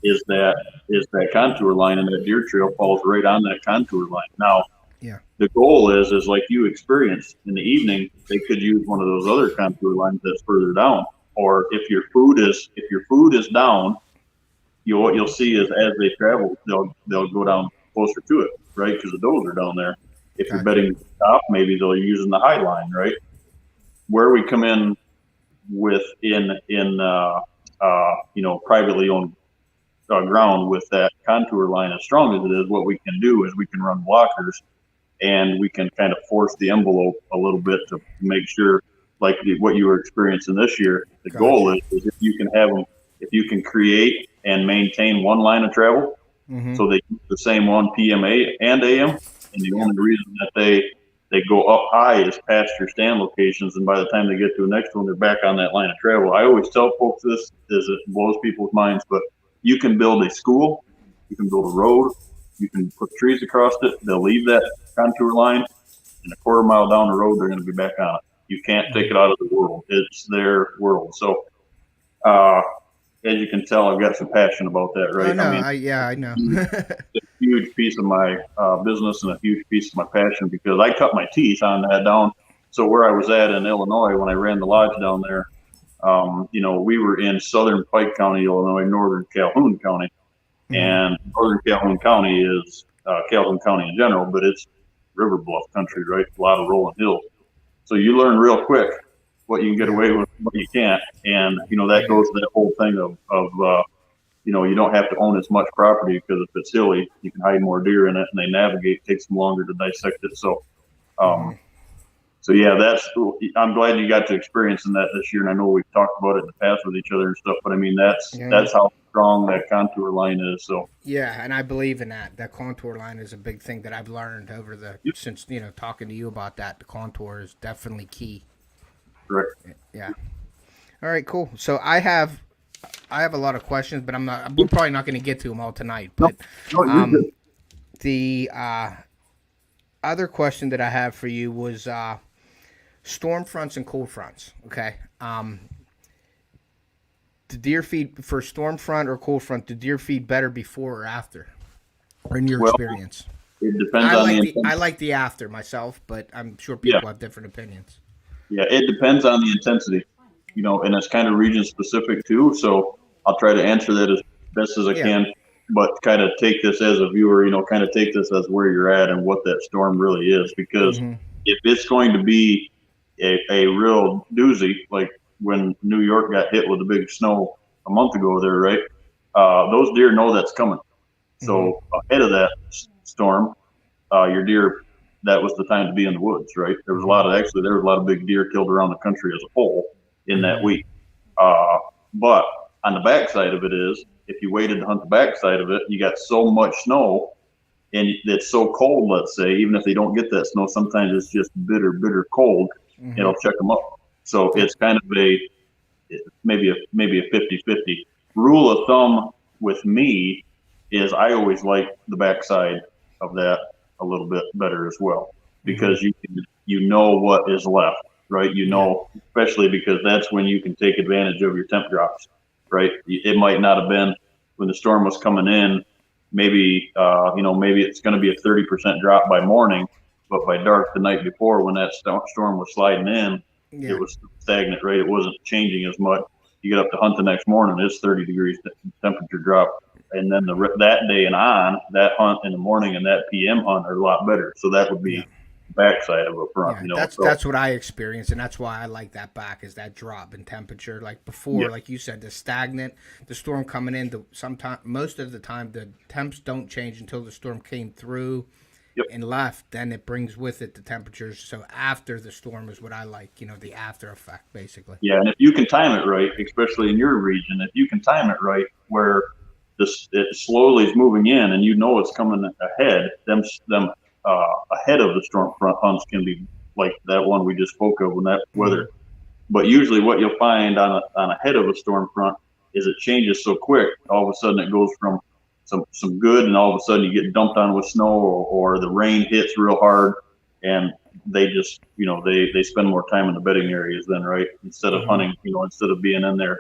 is that is that contour line, and that deer trail falls right on that contour line. Now, yeah. the goal is like you experienced in the evening, they could use one of those other contour lines that's further down. Or if your food is down, what you'll see is as they travel, they'll go down closer to it, right? Because the does are down there. If you're Gotcha. betting top, maybe they'll use in the high line, right? Where we come in with privately owned ground with that contour line as strong as it is, what we can do is we can run blockers and we can kind of force the envelope a little bit to make sure, like what you were experiencing this year. The goal Gotcha. is if you can have them, if you can create and maintain one line of travel, Mm-hmm. so they use the same one PMA and AM, and the Yep. only reason that they go up high is past your stand locations, and by the time they get to the next one, they're back on that line of travel. I always tell folks this, is it blows people's minds, but you can build a school, you can build a road, you can put trees across it. They'll leave that contour line, and a quarter mile down the road, they're going to be back on it. You can't take it out of the world. It's their world. So, as you can tell, I've got some passion about that, Oh right? no, I mean, I know. a huge piece of my business and a huge piece of my passion because I cut my teeth on that down. So where I was at in Illinois when I ran the lodge down there, we were in southern Pike County, Illinois, northern Calhoun County, Mm-hmm. and northern Calhoun County is Calhoun County in general, but it's river bluff country, right? A lot of rolling hills. So you learn real quick what you can get Yeah. away with, what you can't, and Oh that yeah. goes to that whole thing of you don't have to own as much property because if it's hilly, you can hide more deer in it, and they navigate. It takes them longer to dissect it. So, Mm-hmm. um, I'm glad you got to experience in that this year, and I know we've talked about it in the past with each other and stuff. But I mean, Yeah. that's how strong that contour line is. So, Yeah, and I believe in that. That contour line is a big thing that I've learned over the yep, since talking to you about that. The contour is definitely key. correct. Yeah. All right, cool. So I have a lot of questions, but we're probably not going to get to them all tonight. No, But no, you're um, good. the other question that I have for you was storm fronts and cold fronts. Okay. the deer feed for storm front or cold front? Do deer feed better before or after, or in your Well, experience? it depends on the I intensity. like the after myself, but I'm sure Yeah, people have different opinions. yeah, it depends on the intensity, and it's kind of region specific too. So I'll try to answer that as best as I Yeah. can, but kind of take this as a viewer, kind of take this as where you're at and what that storm really is. Because Mm-hmm. if it's going to be a real doozy, like when New York got hit with the big snow a month ago there, right? Those deer know that's coming. Mm-hmm. So ahead of that storm, your deer, that was the time to be in the woods, right? Mm-hmm. There was a lot of big deer killed around the country as a whole in that Mm-hmm. week. But on the backside of it is, if you waited to hunt the backside of it, you got so much snow and it's so cold, let's say, even if they don't get that snow, sometimes it's just bitter, bitter cold. Mm-hmm. It'll check them up. So Yep. it's kind of maybe a 50-50 rule of thumb with me is I always like the backside of that a little bit better as well, Mm-hmm. because you know what is left, right? Yeah. Especially because that's when you can take advantage of your temp drops, right? It might not have been when the storm was coming in. Maybe maybe it's going to be a 30% drop by morning, but by dark the night before, when that storm was sliding in, it Yeah. was stagnant, right? It wasn't changing as much. You get up to hunt the next morning, it's 30 degrees temperature drop. And then that day and on, that hunt in the morning and that PM hunt are a lot better. So that would Yeah. be backside of a front, Yeah, So that's what I experienced, and that's why I like that back is that drop in temperature. Like yeah, before, like you said, the stagnant, the storm coming in. Sometime most of the time, the temps don't change until the storm came through yep, and left. Then it brings with it the temperatures. So after the storm is what I like. The after effect, basically. yeah. And if you can time it right, especially in your region, if you can time it right, where it slowly is moving in, and it's coming ahead, them ahead of the storm front hunts can be like that one we just spoke of when that Mm-hmm. weather. But usually, what you'll find on a head of a storm front is it changes so quick. All of a sudden, it goes from some good, and all of a sudden, you get dumped on with snow, or the rain hits real hard, and they just they spend more time in the bedding areas then, right? Instead of Mm-hmm. hunting, instead of being in there,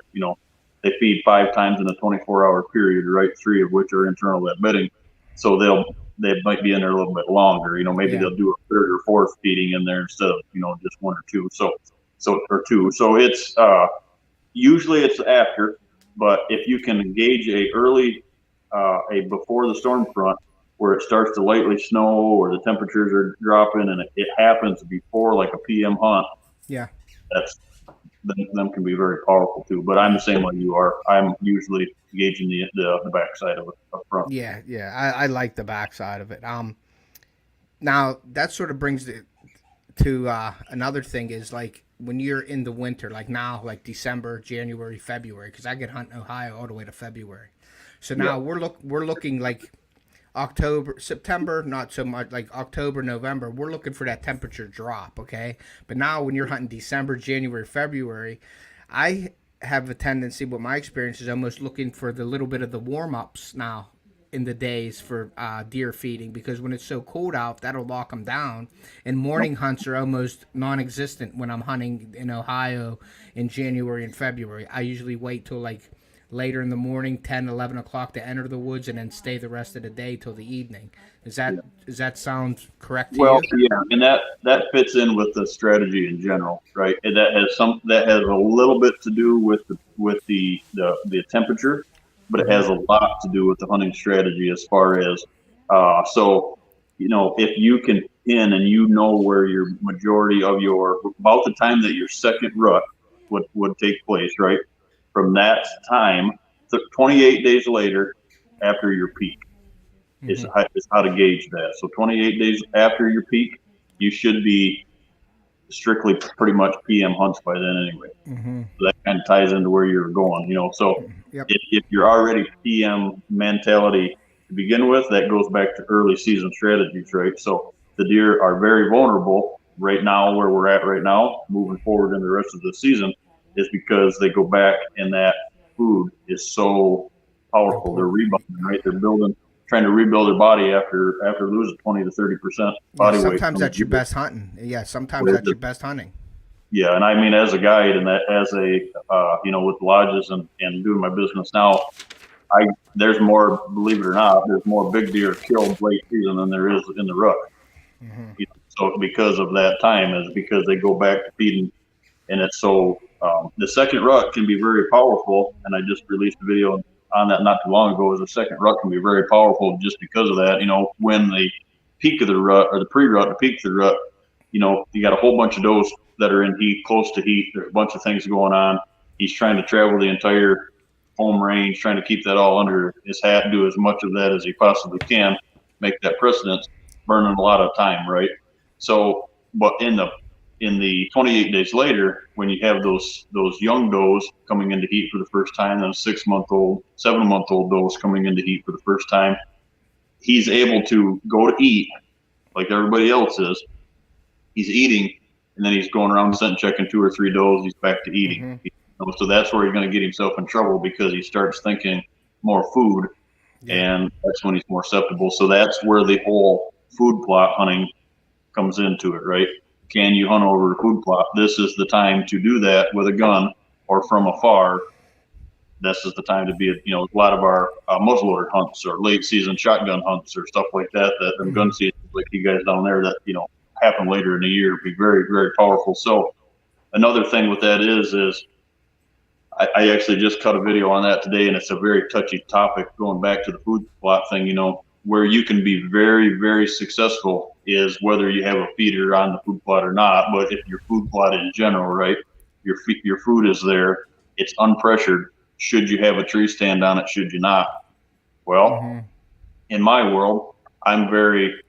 they feed 5 times in a 24-hour period, right? 3 of which are internal that bedding, so they might be in there a little bit longer. Maybe Yeah. they'll do a third or fourth feeding in there instead of just one or two. Or two. So it's usually it's after, but if you can engage a before the storm front where it starts to lightly snow or the temperatures are dropping and it happens before like a PM hunt, Yeah. that's them can be very powerful too. But I'm Yeah. the same like you are. I'm usually gauging the backside of it up front. Yeah. Yeah. I like the backside of it. Now that sort of brings it to another thing is like when you're in the winter, like now, like December, January, February, because I get hunt in Ohio all the way to February. So Yeah. now we're looking like October, September, not so much like October, November. We're looking for that temperature drop, okay? But now when you're hunting December, January, February, I have a tendency, what my experience is almost looking for the little bit of the warm ups now in the days for deer feeding because when it's so cold out, that'll lock them down. And morning hunts are almost non-existent when I'm hunting in Ohio in January and February. I usually wait till like later in the morning, 10, 11 o'clock to enter the woods and then stay the rest of the day till the evening. Yeah. Does that sound correct to Well, you? yeah, and that fits in with the strategy in general, right? And that has a little bit to do with the temperature, but it Mm-hmm. has a lot to do with the hunting strategy as far as so if you can pin and where your majority of your about the time that your second rut would take place, right? From that time, 28 days later, after your peak is Mm-hmm. how to gauge that. So 28 days after your peak, you should be strictly pretty much PM hunts by then anyway. Mm-hmm. So that kind of ties into where you're going, So Yep. if you're already PM mentality to begin with, that goes back to early season strategies, right? So the deer are very vulnerable right now, where we're at right now, moving forward in the rest of the season, is because they go back and that food is so powerful. They're Important. rebounding, right? They're trying to rebuild their body after losing 20 to 30% Yeah, body weight sometimes from the that's your deer. best hunting. Yeah, sometimes Whereas that's your best hunting. Yeah, and I mean, as a guide and as a with lodges and doing my business now, there's more, believe it or not, there's more big deer killed late season than there is in the rut. Mm-hmm. So because of that time is because they go back to feeding, and it's so the second rut can be very powerful. And I just released a video on that not too long ago. Is the second rut can be very powerful just because of that. When the peak of the rut or the pre-rut, the peak of the rut, you got a whole bunch of does that are in heat, close to heat. There's a bunch of things going on. He's trying to travel the entire home range, trying to keep that all under his hat, do as much of that as he possibly can, make that precedence, burning a lot of time, right? So, but in the 28 days later, when you have those young does coming into heat for the first time, then a 6-month-old, 7-month-old does coming into heat for the first time, he's able to go to eat like everybody else is. He's eating, and then he's going around scent checking 2 or 3 does. He's back to eating. Mm-hmm. So that's where he's going to get himself in trouble because he starts thinking more food, and that's when he's more susceptible. So that's where the whole food plot hunting comes into it, right? Can you hunt over a food plot? This is the time to do that with a gun or from afar. This is the time to be, a lot of our muzzleloader hunts or late season shotgun hunts or stuff like that, them gun seasons like you guys down there that, happen later in the year, be very, very powerful. So another thing with that is I actually just cut a video on that today, and it's a very touchy topic going back to the food plot thing, where you can be very, very successful is whether you have a feeder on the food plot or not. But if your food plot in general, right, your food is there, it's unpressured. Should you have a tree stand on it? Should you not? Well, in my world, I'm very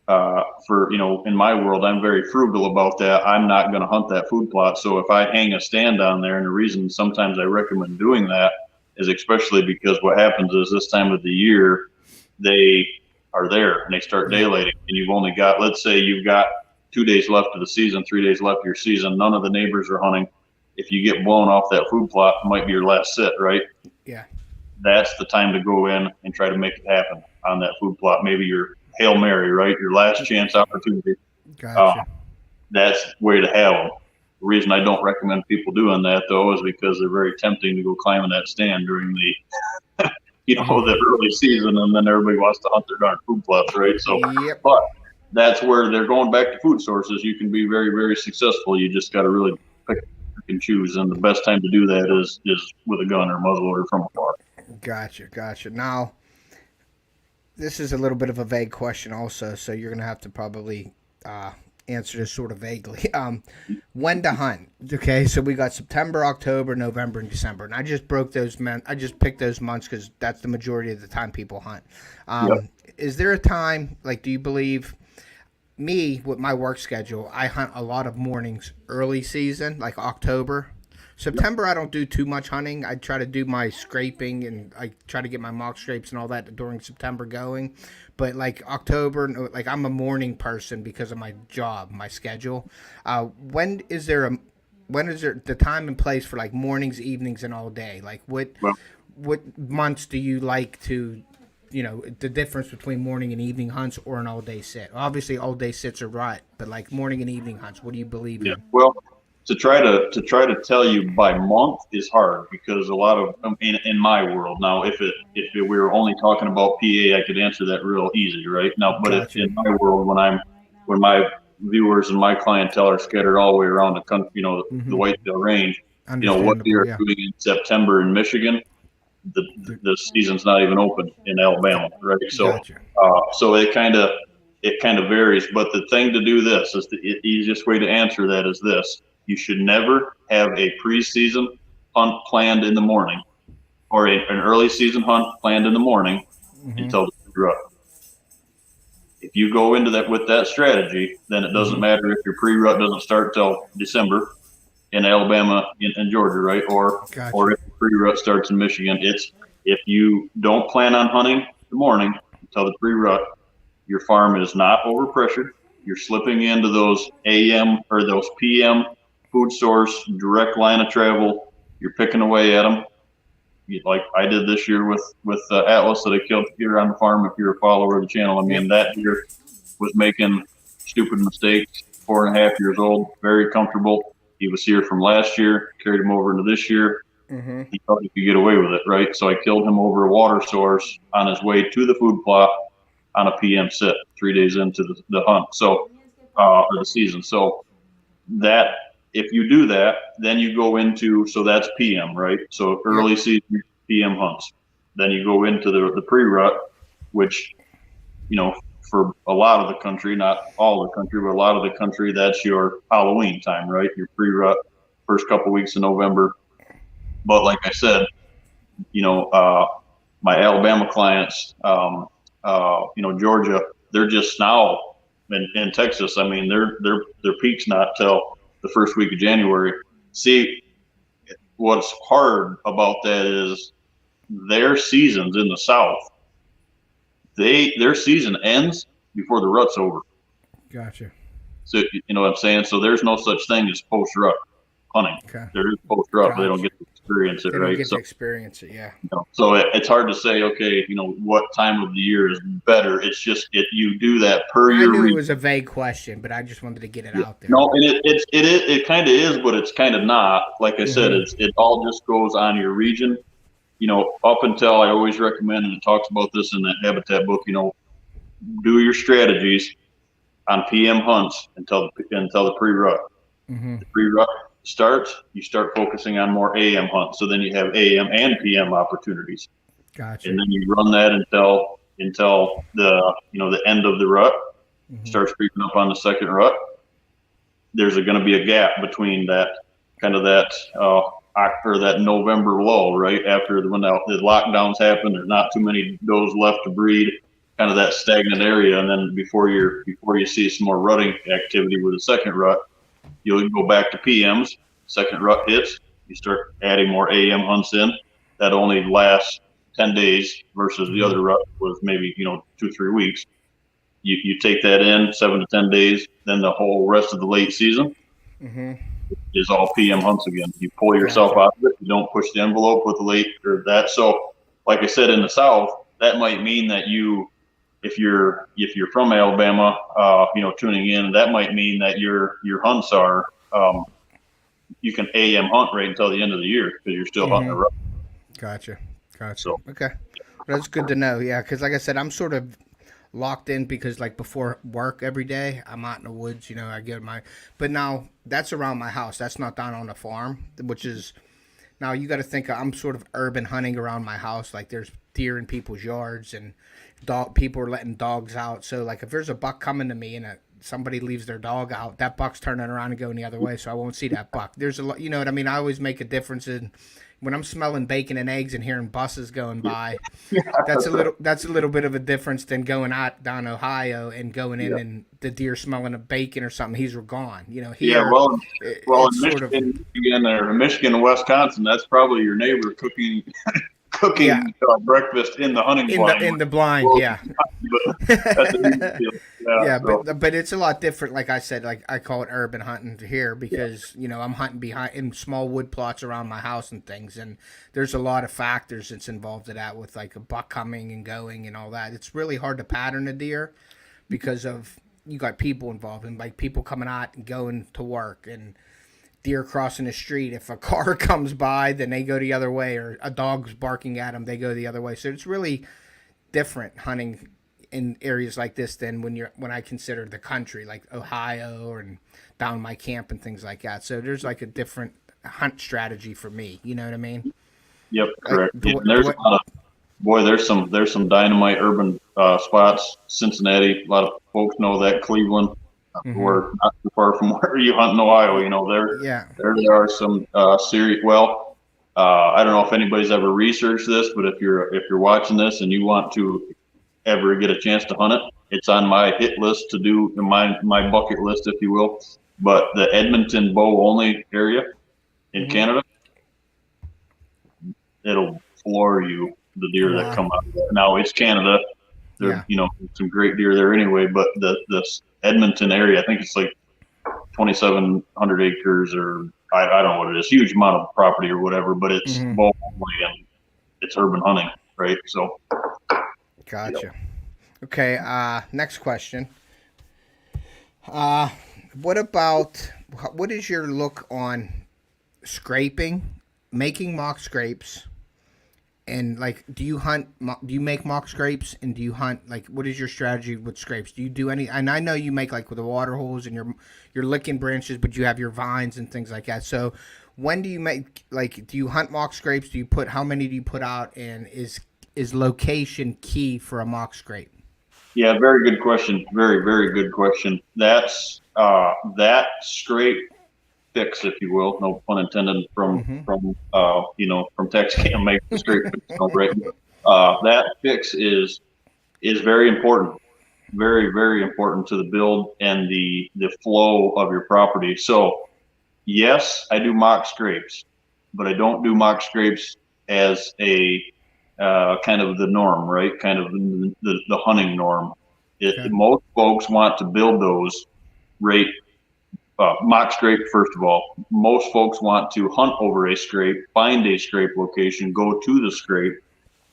in my world, I'm very frugal about that. I'm not going to hunt that food plot. So if I hang a stand on there, and the reason sometimes I recommend doing that is especially because what happens is this time of the year, they are there and they start daylighting, and you've only got, let's say you've got 2 days left of the season, 3 days left of your season. None of the neighbors are hunting. If you get blown off that food plot, it might be your last sit, right? Yeah. That's the time to go in and try to make it happen on that food plot. Maybe your Hail Mary, right? Your last chance opportunity. Gotcha. That's the way to have them. The reason I don't recommend people doing that, though, is because they're very tempting to go climbing that stand during the, the early season, and then everybody wants to hunt their darn food plots, right? So, but that's where they're going back to food sources. You can be very, very successful. You just got to really pick and choose, and the best time to do that is with a gun or muzzleloader from afar. Gotcha. Now, this is a little bit of a vague question also, so you're going to have to probably answer this sort of vaguely. When to hunt? Okay, so we got September, October, November, and December, and I just picked those months because that's the majority of the time people hunt. Is there a time, like, do you believe, me, with my work schedule, I hunt a lot of mornings early season, like October. September, I don't do too much hunting. I try to do my scraping, and I try to get my mock scrapes and all that during September going. But like October, like I'm a morning person because of my job, my schedule. When is there the time and place for like mornings, evenings, and all day? Like what months do you like to, the difference between morning and evening hunts or an all day sit? Obviously, all day sits are right, but like morning and evening hunts, what do you believe in? Well, to try to tell you by month is hard because a lot of in my world now, if we were only talking about PA, I could answer that real easy, right? Now, but in my world, when my viewers and my clientele are scattered all the way around the country, the Whitetail range, what you're doing in September in Michigan, the season's not even open in Alabama, right? So, so it kind of varies. But the thing to do this is the easiest way to answer that is this. You should never have a preseason hunt planned in the morning or an early season hunt planned in the morning until the pre-rut. If you go into that with that strategy, then it doesn't matter if your pre-rut doesn't start till December in Alabama and Georgia, right? Or if the pre-rut starts in Michigan. It's if you don't plan on hunting the morning until the pre-rut, your farm is not overpressured. You're slipping into those AM or those PM food source, direct line of travel. You're picking away at them, like I did this year with Atlas that I killed here on the farm. If you're a follower of the channel, I mean that deer was making stupid mistakes. 4.5 years old, very comfortable. He was here from last year, carried him over into this year. Mm-hmm. He thought he could get away with it, right? So I killed him over a water source on his way to the food plot on a PM sit 3 days into the hunt. So, or the season. So that, if you do that, then you go into, so that's PM, right? So early Yep. season PM hunts. Then you go into the pre-rut, which, for a lot of the country, not all the country, but a lot of the country, that's your Halloween time, right? Your pre-rut, first couple weeks in November. But like I said, my Alabama clients, Georgia, they're just now in Texas. I mean, their peak's not till the first week of January. See, what's hard about that is their seasons in the South. Their season ends before the rut's over. Gotcha. So you know what I'm saying. So there's no such thing as post rut hunting. Okay. There is post rut, Gotcha. but they don't get to experience it, They right? don't get So to experience it, yeah. So it's hard to say, okay, what time of the year is better. It's just you do that per I year. knew it was a vague question, but I just wanted to get it out there. No, and it kind of is, but it's kind of not. Like I said, Mm-hmm. it all just goes on your region. Up until, I always recommend, and it talks about this in that habitat book. Do your strategies on PM hunts until the pre-rut. Mm-hmm. The pre-rut starts, you start focusing on more AM hunts. So then you have AM and PM opportunities. Gotcha. And then you run that until the end of the rut. Mm-hmm. Starts creeping up on the second rut. There's going to be a gap between that or that November lull, right after when the lockdowns happen. There's not too many does left to breed, kind of that stagnant area, and then before you see some more rutting activity with the second rut, you'll go back to PMs. Second rut hits, you start adding more AM hunts in. That only lasts 10 days versus the other rut was maybe 2-3 weeks. You take that in 7 to 10 days, then the whole rest of the late season is all PM hunts again. You pull yourself out of it. You don't push the envelope with the late or that. So, like I said, in the South, that might mean that if you're from Alabama, tuning in, that might mean that your hunts are you can AM hunt right until the end of the year because you're still hunting a rut. Gotcha. So, Okay. That's good to know. Yeah, because like I said, I'm sort of locked in because like before work every day, I'm out in the woods. I get but now that's around my house. That's not down on a farm, which is now you got to think I'm sort of urban hunting around my house. Like there's deer in people's yards and people are letting dogs out. So like if there's a buck coming to me and somebody leaves their dog out, that buck's turning around and going the other way, so I won't see that buck. There's a lot, you know what I mean? I always make a difference in when I'm smelling bacon and eggs and hearing buses going by. That's a little bit of a difference than going out down Ohio and going in and the deer smelling of bacon or something. He's gone. Here, in Michigan or Michigan and Wisconsin, that's probably your neighbor cooking breakfast in the hunting blind. In the blind, yeah. That's a huge deal. Yeah, but it's a lot different. Like I said, like I call it urban hunting here because I'm hunting behind in small wood plots around my house and things, and there's a lot of factors that's involved in that with like a buck coming and going and all that. It's really hard to pattern a deer because of you got people involved and like people coming out and going to work and deer crossing the street. If a car comes by, then they go the other way, or a dog's barking at them, they go the other way. So it's really different hunting in areas like this than when I consider the country, like Ohio or down my camp and things like that. So there's like a different hunt strategy for me. You know what I mean? Yep, correct. There's some dynamite urban spots. Cincinnati, a lot of folks know that. Cleveland, we're not too far from where you hunt in Ohio. There are some serious. Well, I don't know if anybody's ever researched this, but if you're watching this and you want to ever get a chance to hunt it, it's on my hit list to do, my bucket list, if you will. But the Edmonton bow only area in Canada, it'll floor you, the deer that come out of there. Now it's Canada. There's some great deer there anyway, but the Edmonton area, I think it's like 2,700 acres, or I don't know what it is, huge amount of property or whatever, but it's bow only and it's urban hunting, right? So. Gotcha. Okay, next question. what is your look on scraping, making mock scrapes, and like do you do you make mock scrapes, and do you hunt, like what is your strategy with scrapes? Do you do any, and I know you make like with the water holes and your licking branches, but you have your vines and things like that. So when do you make, like do you hunt mock scrapes? Do you put, how many do you put out, and is location key for a mock scrape? Yeah, very good question. Very, very good question. That's that scrape fix, if you will, no pun intended, from Texcam make the scrape fix, right? That fix is very important, very, very important to the build and the flow of your property. So yes, I do mock scrapes, but I don't do mock scrapes as a kind of the norm, right? Kind of the hunting norm. Okay. Most folks want to build those right. Mock scrape, first of all, most folks want to hunt over a scrape, find a scrape location, go to the scrape,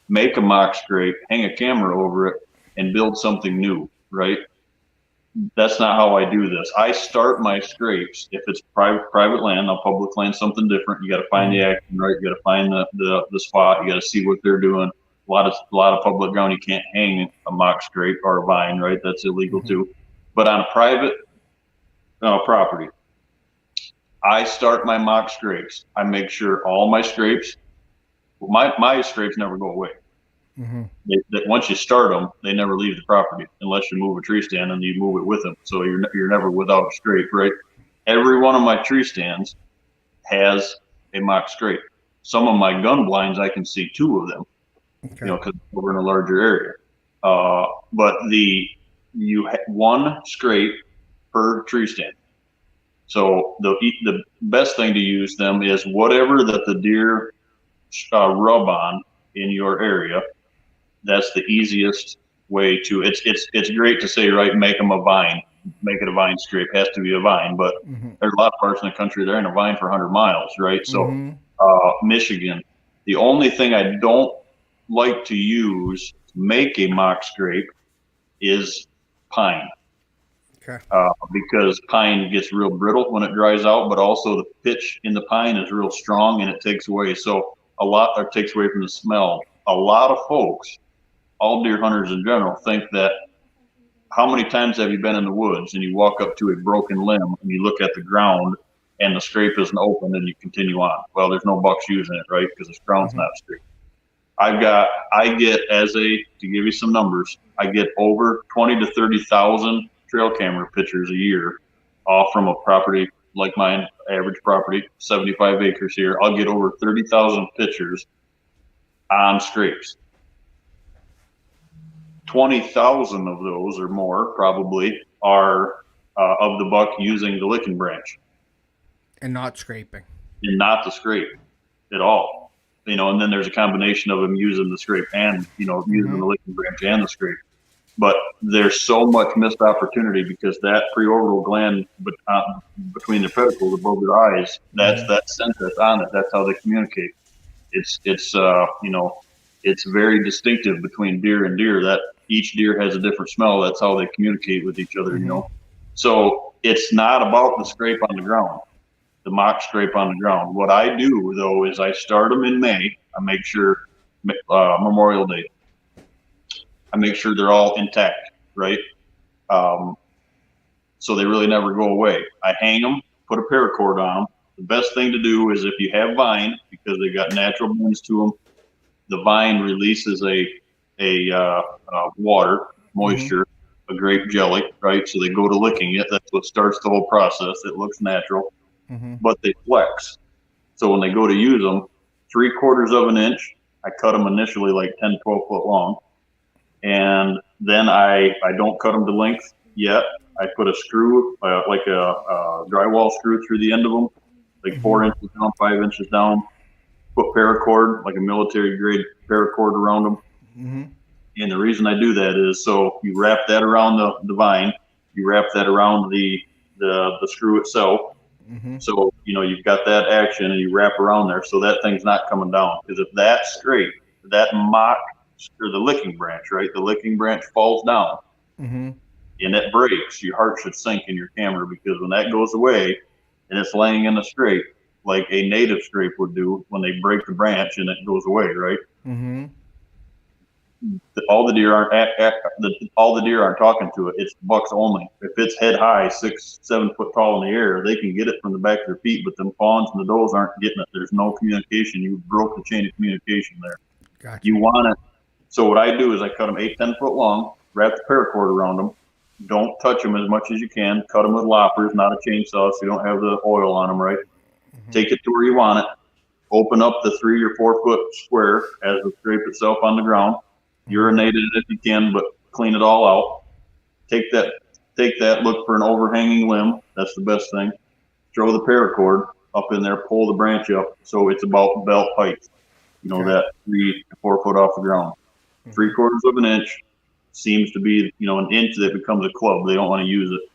make a mock scrape, hang a camera over it, and build something new, right? That's not how I do this. I start my scrapes, if it's private land, now public land, something different. You got to find the action, right? You got to find the spot. You got to see what they're doing. A lot of public ground, you can't hang a mock scrape or a vine, right? That's illegal too. But on a private property, I start my mock scrapes. I make sure all my scrapes, my scrapes never go away. That once you start them, they never leave the property unless you move a tree stand and you move it with them. So you're never without a scrape, right? Every one of my tree stands has a mock scrape. Some of my gun blinds, I can see two of them, Okay. because we're in a larger area. But you have one scrape per tree stand. So the best thing to use them is whatever that the deer rub on in your area. That's the easiest way to. It's great to say, right, make them a vine, make it a vine scrape. It has to be a vine, but there's a lot of parts in the country there ain't a vine for 100 miles, right? So Michigan, the only thing I don't like to use to make a mock scrape is pine. Okay. Because pine gets real brittle when it dries out, but also the pitch in the pine is real strong and it takes away. So it takes away from the smell. A lot of folks, all deer hunters in general, think that, how many times have you been in the woods and you walk up to a broken limb and you look at the ground and the scrape isn't open and you continue on? Well, there's no bucks using it, right? Because the ground's not straight. To give you some numbers, I get over 20 to 30,000 trail camera pictures a year off from a property like mine, average property, 75 acres here. I'll get over 30,000 pictures on scrapes. 20,000 of those or more probably are of the buck using the licking branch And not scraping. and not the scrape at all. And then there's a combination of them using the scrape and, using the licking branch and the scrape. But there's so much missed opportunity because that preorbital gland between the pedicles above their eyes, that's that scent that's on it. That's how they communicate. It's very distinctive between deer and deer. That each deer has a different smell. That's how they communicate with each other. So it's not about the scrape on the ground, the mock scrape on the ground. What I do though is I start them in May. I make sure Memorial Day. I make sure they're all intact, right? So they really never go away. I hang them, put a paracord on them. The best thing to do is if you have vine, because they got natural bends to them, the vine releases a water, moisture, a grape jelly, right? So they go to licking it. That's what starts the whole process. It looks natural, but they flex. So when they go to use them, 3/4 of an inch, I cut them initially like 10, 12 foot long. And then I don't cut them to length yet. I put a screw, like a drywall screw through the end of them, like 4 inches down, 5 inches down. Put paracord, like a military grade paracord around them. And the reason I do that is so you wrap that around the vine, you wrap that around the screw itself. So, you've got that action and you wrap around there. So that thing's not coming down. Because if that's straight, that mock, or the licking branch, right? The licking branch falls down. and it breaks, your heart should sink in your camera, because when that goes away and it's laying in the scrape, like a native scrape would do when they break the branch and it goes away, right? Mm-hmm. All the deer all the deer aren't talking to it. It's bucks only. If it's head high, 6-7 foot tall in the air, they can get it from the back of their feet, but them fawns and the does aren't getting it. There's no communication. You broke the chain of communication there. Gotcha. You want it. So what I do is I cut them 8-10 foot long, wrap the paracord around them. Don't touch them as much as you can. Cut them with loppers, not a chainsaw, so you don't have the oil on them, right? Mm-hmm. Take it to where you want it. Open up the 3 or 4 foot square as the scrape itself on the ground. Urinate it if you can, but clean it all out. Take that, look for an overhanging limb. That's the best thing. Throw the paracord up in there, pull the branch up so it's about belt height. That 3 to 4 foot off the ground. 3/4 of an inch seems to be, an inch that becomes a club. They don't want to use it.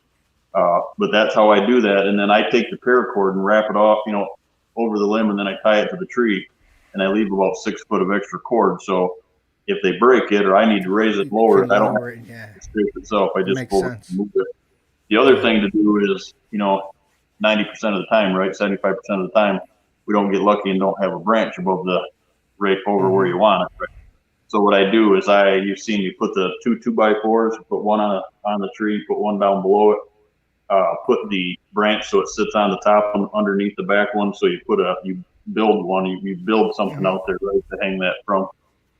But that's how I do that. And then I take the paracord and wrap it off, over the limb, and then I tie it to the tree, and I leave about 6 foot of extra cord. So if they break it or I need to raise it lower, I don't have to scrape itself. I just move it. The other thing to do is, 90% of the time, right? 75% of the time, we don't get lucky and don't have a branch above the right over where you want it. Right? So what I do is you've seen me put the 2 2x4s, put one on the tree, put one down below it, put the branch so it sits on the top and underneath the back one. So you build one, you build something out there, right, to hang that from.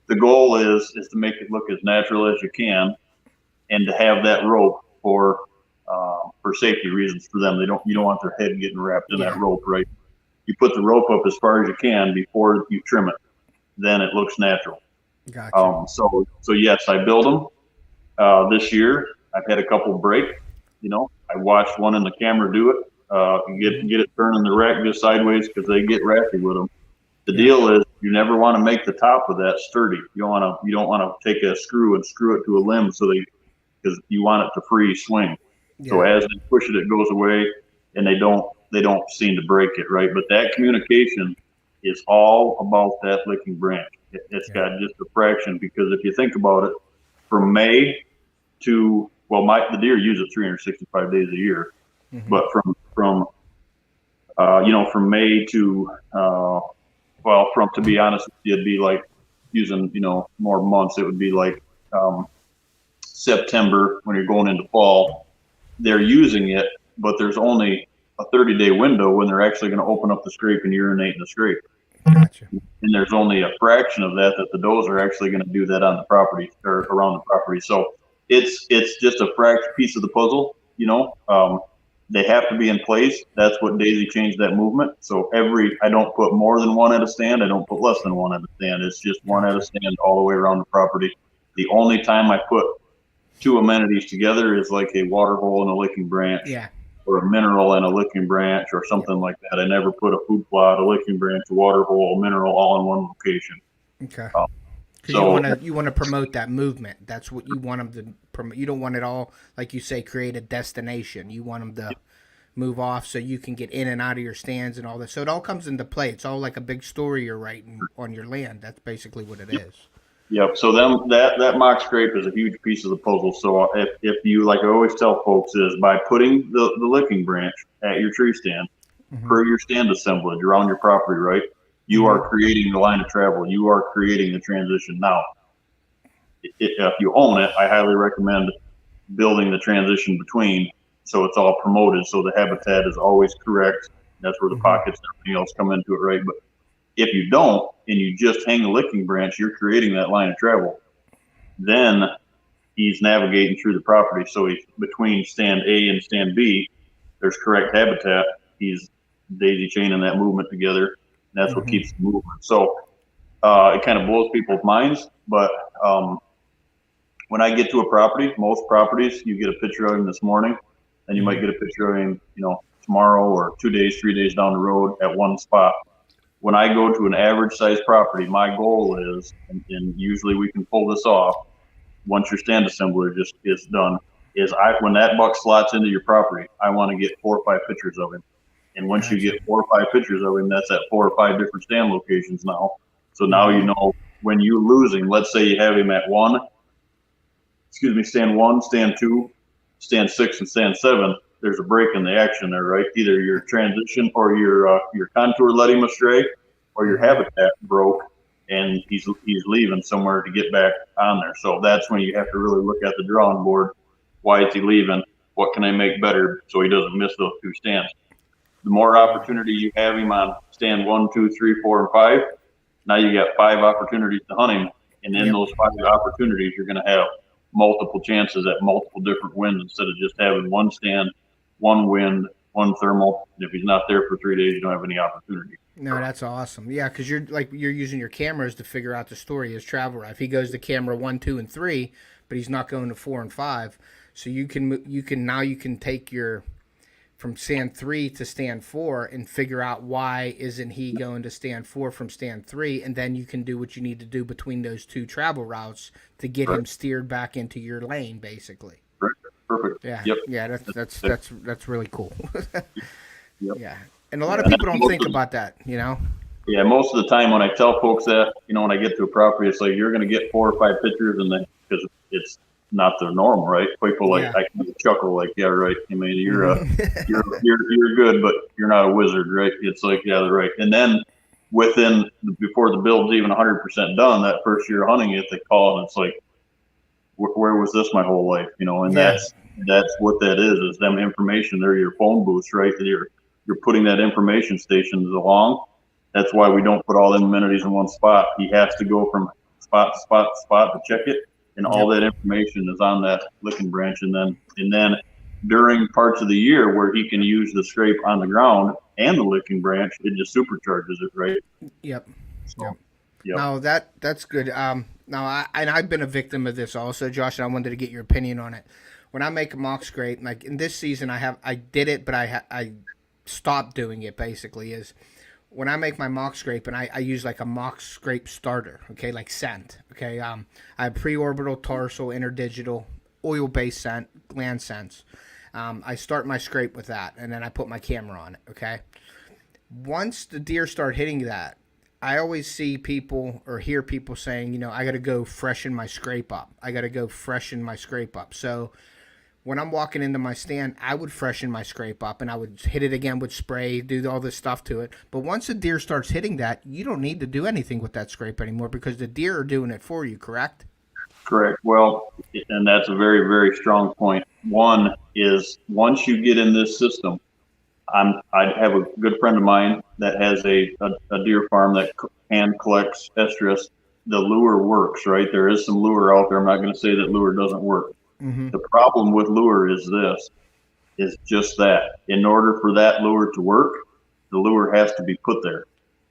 The goal is to make it look as natural as you can, and to have that rope for safety reasons for them. You don't want their head getting wrapped in that rope, right? You put the rope up as far as you can before you trim it. Then it looks natural. Gotcha. So yes, I build them. This year I've had a couple break. I watched one in the camera do it. Get it turning the rack just sideways because they get ratty with them. The deal is you never want to make the top of that sturdy. You don't want to take a screw and screw it to a limb because you want it to free swing. Yeah. So as they push it, it goes away, and they don't seem to break it, right? But that communication is all about that licking branch. It's got just a fraction, because if you think about it, from May to the deer use it 365 days a year, but from May to to be honest with you, it'd be like using more months. It would be like September when you're going into fall. They're using it, but there's only a 30-day window when they're actually going to open up the scrape and urinate in the scrape. Gotcha. And there's only a fraction of that the does are actually going to do that on the property or around the property. So it's just a fraction piece of the puzzle. They have to be in place. That's what daisy changed that movement. So I don't put more than one at a stand. I don't put less than one at a stand. It's just one at a stand all the way around the property. The only time I put 2 amenities together is like a water hole and a licking branch. Yeah. Or a mineral and a licking branch or something like that. I never put a food plot, a licking branch, a water hole, a mineral all in one location. Okay. So you want to promote that movement. That's what you want them to promote. You don't want it all, like you say, create a destination. You want them to move off so you can get in and out of your stands and all this. So it all comes into play. It's all like a big story you're writing on your land. That's basically what it is. Yep. So that mock scrape is a huge piece of the puzzle. So if you, like I always tell folks, is by putting the licking branch at your tree stand, per your stand assemblage around your property, right? You are creating the line of travel. You are creating the transition. Now, if you own it, I highly recommend building the transition between, so it's all promoted, so the habitat is always correct. That's where the pockets and everything else come into it, right? But if you don't, and you just hang the licking branch, you're creating that line of travel. Then he's navigating through the property. So he's between stand A and stand B, there's correct habitat. He's daisy chaining that movement together. That's what keeps the movement. So it kind of blows people's minds. But when I get to a property, most properties, you get a picture of him this morning, and you might get a picture of him, tomorrow or 2 days, 3 days down the road at one spot. When I go to an average size property, my goal is, and usually we can pull this off once your stand assembler just is done, is when that buck slots into your property, I want to get 4 or 5 pictures of him. And once you get 4 or 5 pictures of him, that's at 4 or 5 different stand locations now. So now you know when you lose him, let's say you have him at stand 1, stand 2, stand 6 and stand 7, there's a break in the action there, right? Either your transition or your contour led him astray, or your habitat broke and he's leaving somewhere to get back on there. So that's when you have to really look at the drawing board. Why is he leaving? What can I make better so he doesn't miss those 2 stands? The more opportunity you have him on stand 1, 2, 3, 4, and 5, now you got 5 opportunities to hunt him. And in those 5 opportunities, you're going to have multiple chances at multiple different winds instead of just having 1 stand, 1 wind, 1 thermal. And if he's not there for 3 days, you don't have any opportunity. No, that's awesome. Yeah, because you're using your cameras to figure out the story as travel ride. If he goes to camera 1, 2, and 3, but he's not going to 4 and 5, so you can take your from stand 3 to stand 4 and figure out why isn't he going to stand 4 from stand 3, and then you can do what you need to do between those 2 travel routes to get him steered back into your lane, basically. Perfect. Yeah. Yep. Yeah. That's really cool. Yep. Yeah. And a lot of people don't think about that, you know? Yeah, most of the time when I tell folks that, when I get to a property, it's like you're going to get 4 or 5 pictures, and then because it's not the norm, right? People I kind of chuckle like, yeah, right. I mean, you're good, but you're not a wizard, right? It's like, yeah, they're right. And then before the build's even 100% done, that first year hunting it, they call and it's like, where was this my whole life? And that's what that is them information. They're your phone booths, right? You're putting that information stations along. That's why we don't put all the amenities in one spot. He has to go from spot to spot to spot to check it, and all that information is on that licking branch. And then during parts of the year where he can use the scrape on the ground and the licking branch, it just supercharges it, right? Yep. So, yep. No, that's good. Now I've been a victim of this also, Josh, and I wanted to get your opinion on it. When I make a mock scrape, like in this season, I did it, but I stopped doing it. Basically, is when I make my mock scrape, and I use like a mock scrape starter, okay, like scent, okay. I have preorbital, tarsal, interdigital, oil-based scent, gland scents. I start my scrape with that, and then I put my camera on it, okay. Once the deer start hitting that, I always see people or hear people saying, I got to go freshen my scrape up. So when I'm walking into my stand, I would freshen my scrape up, and I would hit it again with spray, do all this stuff to it. But once the deer starts hitting that, you don't need to do anything with that scrape anymore because the deer are doing it for you, correct? Correct. Well, and that's a very, very strong point. One is once you get in this system, I have a good friend of mine that has a deer farm that hand collects estrus. The lure works, right? There is some lure out there. I'm not going to say that lure doesn't work. Mm-hmm. The problem with lure is just that. In order for that lure to work, the lure has to be put there.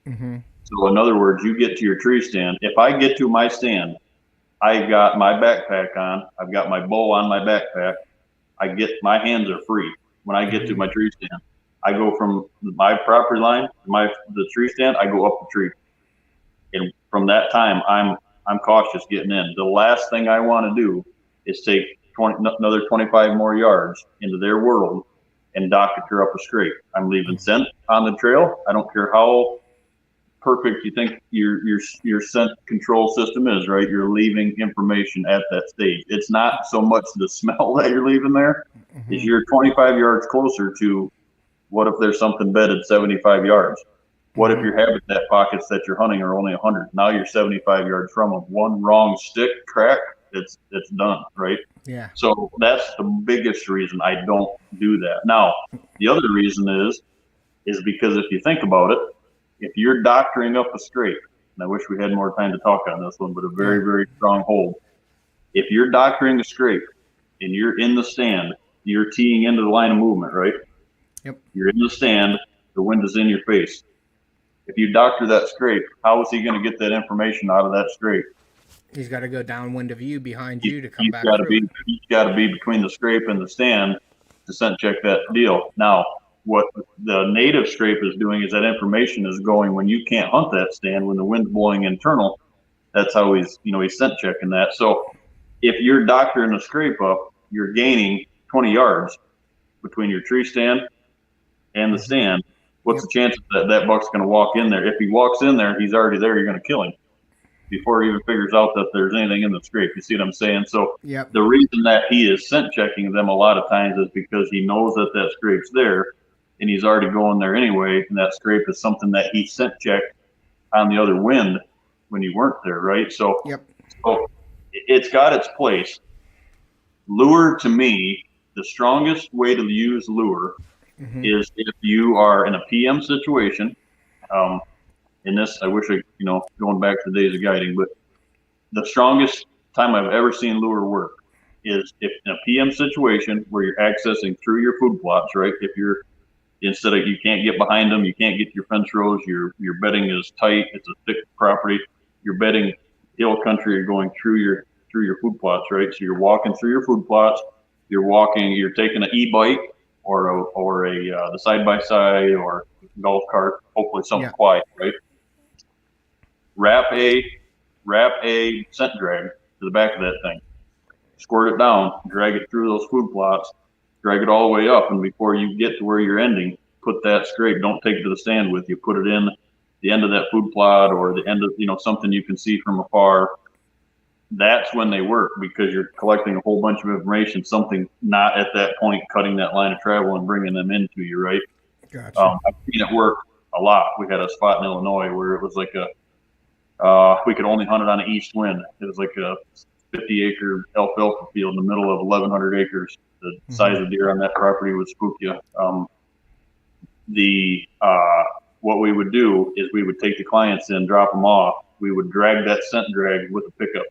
Mm-hmm. So in other words, you get to your tree stand. If I get to my stand, I got my backpack on. I've got my bow on my backpack. My hands are free. When I get to my tree stand, I go from my property line to the tree stand. I go up the tree, and from that time, I'm cautious getting in. The last thing I want to do is take another 25 more yards into their world and doctor up a scrape. I'm leaving scent on the trail. I don't care how perfect you think your scent control system is, right? You're leaving information at that stage. It's not so much the smell that you're leaving there, is you're 25 yards closer to what if there's something bedded 75 yards? What if your habitat pockets that you're hunting are only 100? Now you're 75 yards from them. One wrong stick crack, it's done, right? Yeah. So that's the biggest reason I don't do that. Now, the other reason is because if you think about it, if you're doctoring up a scrape, and I wish we had more time to talk on this one, but a very, very strong hold. If you're doctoring a scrape and you're in the stand, you're teeing into the line of movement, right? Yep. You're in the stand, the wind is in your face. If you doctor that scrape, how is he going to get that information out of that scrape? He's got to go downwind of you, behind you, to come back through. He's got to be between the scrape and the stand to scent check that deal. Now, what the native scrape is doing is that information is going when you can't hunt that stand, when the wind's blowing internal. That's how he's scent checking that. So if you're doctoring a scrape up, you're gaining 20 yards between your tree stand and the stand. What's the chance that buck's going to walk in there? If he walks in there, he's already there. You're going to kill him. before he even figures out that there's anything in the scrape. You see what I'm saying? So Yep. the reason that he is scent checking them a lot of times is because he knows that that scrape's there, and he's already going there anyway. And that scrape is something that he scent checked on the other wind when you weren't there, right? So, Yep. so it's got its place. Lure, to me, the strongest way to use lure is if you are in a PM situation. In this, I wish going back to the days of guiding, but the strongest time I've ever seen lure work is if in a PM situation where you're accessing through your food plots, right? If you're instead of you can't get behind them, you can't get your fence rows, your bedding is tight, it's a thick property, you're bedding hill country, you're going through your food plots, right? So you're walking through your food plots, you're taking an e-bike or a the side by side or golf cart, hopefully something quiet, right? Wrap a scent drag to the back of that thing, squirt it down, drag it through those food plots, drag it all the way up, and before you get to where you're ending, put that scrape. Don't take it to the stand with you. Put it in the end of that food plot or the end of something you can see from afar. That's when they work because you're collecting a whole bunch of information. Something not at that point cutting that line of travel and bringing them into you, right? Gotcha. I've seen it work a lot. We had a spot in Illinois where it was like we could only hunt it on an east wind. It was like a 50-acre alfalfa field in the middle of 1,100 acres. The size of deer on that property would spook you. What we would do is we would take the clients in, drop them off. We would drag that scent drag with a pickup.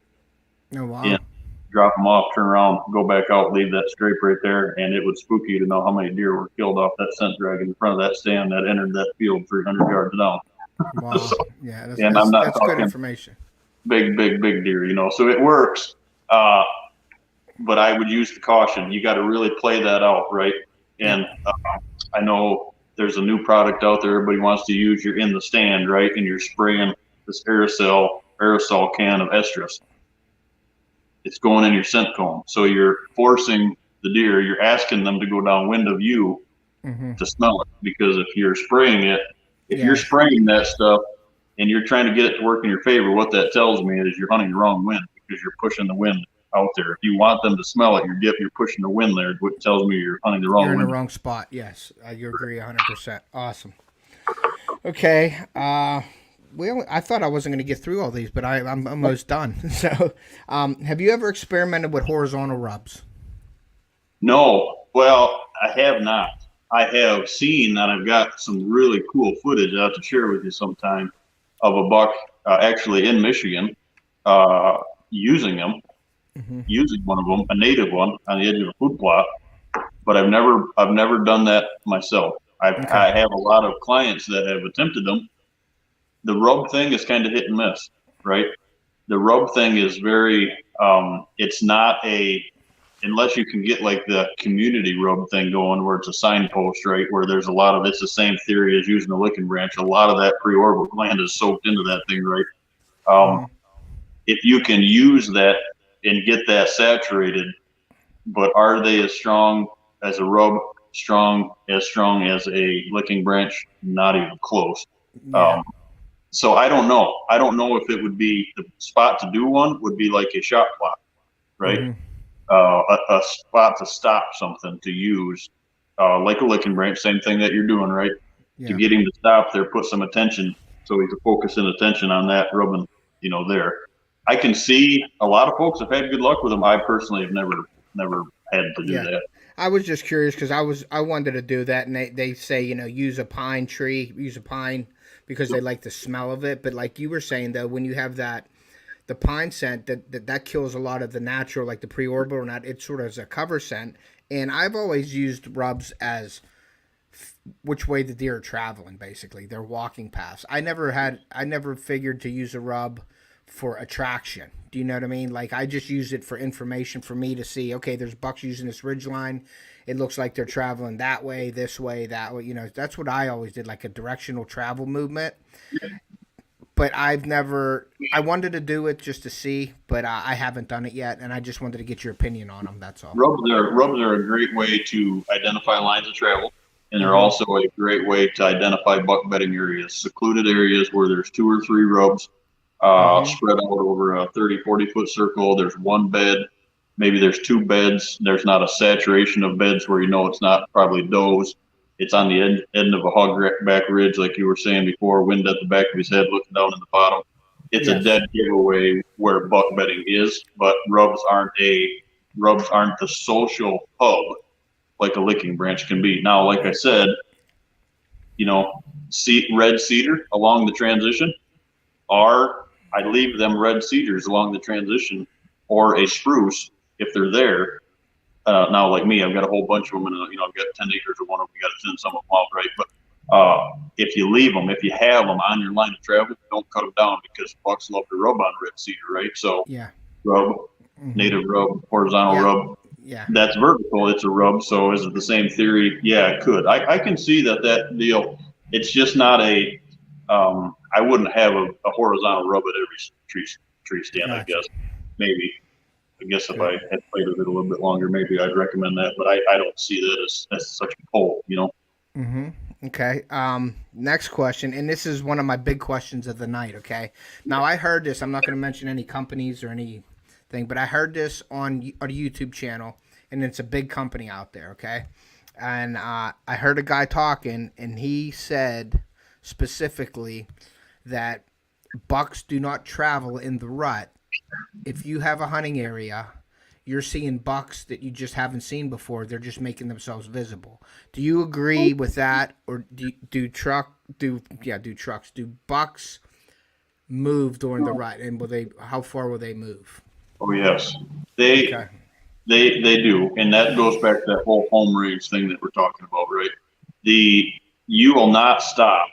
Oh, wow. And drop them off, turn around, go back out, leave that scrape right there, and it would spook you to know how many deer were killed off that scent drag in front of that stand that entered that field 300 yards down. Wow. So, yeah, that's good information. Big deer, so it works. But I would use the caution. You got to really play that out, right? And I know there's a new product out there everybody wants to use. You're in the stand, right? And you're spraying this aerosol can of estrus. It's going in your scent cone. So you're forcing the deer, you're asking them to go downwind of you to smell it. Because if you're spraying it, you're spraying that stuff and you're trying to get it to work in your favor, what that tells me is you're hunting the wrong wind because you're pushing the wind out there. If you want them to smell it, you're pushing the wind there, which tells me you're hunting the wrong wind. You're in the wrong spot. Yes, you agree 100%. Awesome. Okay. I thought I wasn't going to get through all these, but I'm almost done. So, have you ever experimented with horizontal rubs? No. Well, I have not. I have seen that. I've got some really cool footage I'll have to share with you sometime of a buck actually in Michigan using them. Using one of them, a native one, on the edge of a food plot, but I've never done that myself. I have a lot of clients that have attempted them. The rub thing is kind of hit and miss, right? The rub thing is very, it's not unless you can get like the community rub thing going where it's a signpost, right? Where there's it's the same theory as using a licking branch. A lot of that preorbital gland is soaked into that thing, right? If you can use that and get that saturated, but are they as strong as a rub, as strong as a licking branch? Not even close. Yeah. So I don't know. I don't know if it would be the spot to do one would be like a shot plot, right? A spot to stop something to use, like a licking branch, same thing that you're doing, right? To get him to stop there, put some attention, so he's focusing attention on that rubbing, there. I can see a lot of folks have had good luck with them. I personally have never had to do that. I was just curious because I wanted to do that, and they say use a pine because they like the smell of it. But like you were saying though, when you have the pine scent, that kills a lot of the natural, like the preorbital, not it's sort of as a cover scent. And I've always used rubs as which way the deer are traveling. Basically, they're walking paths. I never figured to use a rub for attraction. Do you know what I mean? Like I just use it for information for me to see, okay, there's bucks using this ridge line. It looks like they're traveling that way, this way, that way. That's what I always did, like a directional travel movement. But I wanted to do it just to see, but I haven't done it yet. And I just wanted to get your opinion on them. That's all. Rubs are a great way to identify lines of travel. And they're also a great way to identify buck bedding areas, secluded areas where there's 2 or 3 rubs. spread out over a 30, 40-foot circle. There's one bed. Maybe there's two beds. There's not a saturation of beds where it's not probably does. It's on the end of a hogback ridge, like you were saying before, wind at the back of his head, looking down in the bottom. It's a dead giveaway where buck bedding is, but rubs aren't the social hub like a licking branch can be. Now, like I said, red cedar along the transition, or I leave them red cedars along the transition, or a spruce if they're there. Now, like me, I've got a whole bunch of them, and I've got 10 acres of one of them. We got to send some of them out, right? But if you leave them, if you have them on your line of travel, don't cut them down because bucks love to rub on red cedar, right? So rub, native rub, horizontal rub. Yeah. That's vertical. It's a rub. So is it the same theory? Yeah, it could. I can see that deal. It's just not a. I wouldn't have a horizontal rub at every tree stand. Gotcha. I guess maybe. I guess if I had played with it a little bit longer, maybe I'd recommend that. But I don't see that as such a pull. Okay. Next question, and this is one of my big questions of the night. Okay. Now I heard this. I'm not going to mention any companies or anything, but I heard this on a YouTube channel, and it's a big company out there. Okay. And I heard a guy talking, and he said specifically that bucks do not travel in the rut. If you have a hunting area, you're seeing bucks that you just haven't seen before. They're just making themselves visible. Do you agree with that, or do bucks move during the rut, and how far will they move? Oh yes, they do, and that goes back to that whole home range thing that we're talking about, right? You will not stop.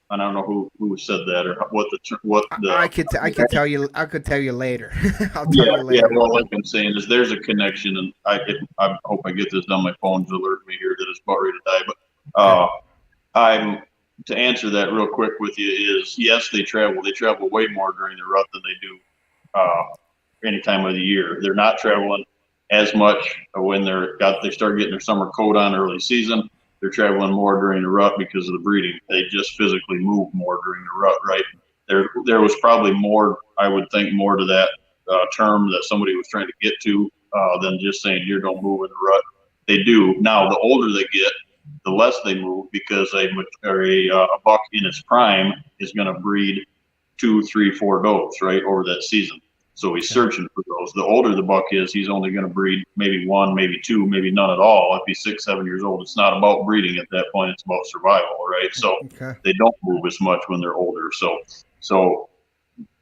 I don't know who said that or what the. I could tell you. I could tell you later. I'll tell you later. Yeah. Well, like I'm saying is there's a connection, and I hope I get this on my phone to alert me here that it's about ready to die. But to answer that real quick with you is yes, they travel. They travel way more during the rut than they do any time of the year. They're not traveling as much when they start getting their summer coat on early season. They're traveling more during the rut because of the breeding. They just physically move more during the rut, right? There was probably more, I would think, more to that term that somebody was trying to get to than just saying deer don't move in the rut. They do. Now, the older they get, the less they move because a buck in its prime is going to breed 2, 3, 4 does, right, over that season. So he's searching for those. The older the buck is, he's only going to breed maybe 1, maybe 2, maybe none at all. If he's 6, 7 years old, it's not about breeding at that point. It's about survival, right? So they don't move as much when they're older. So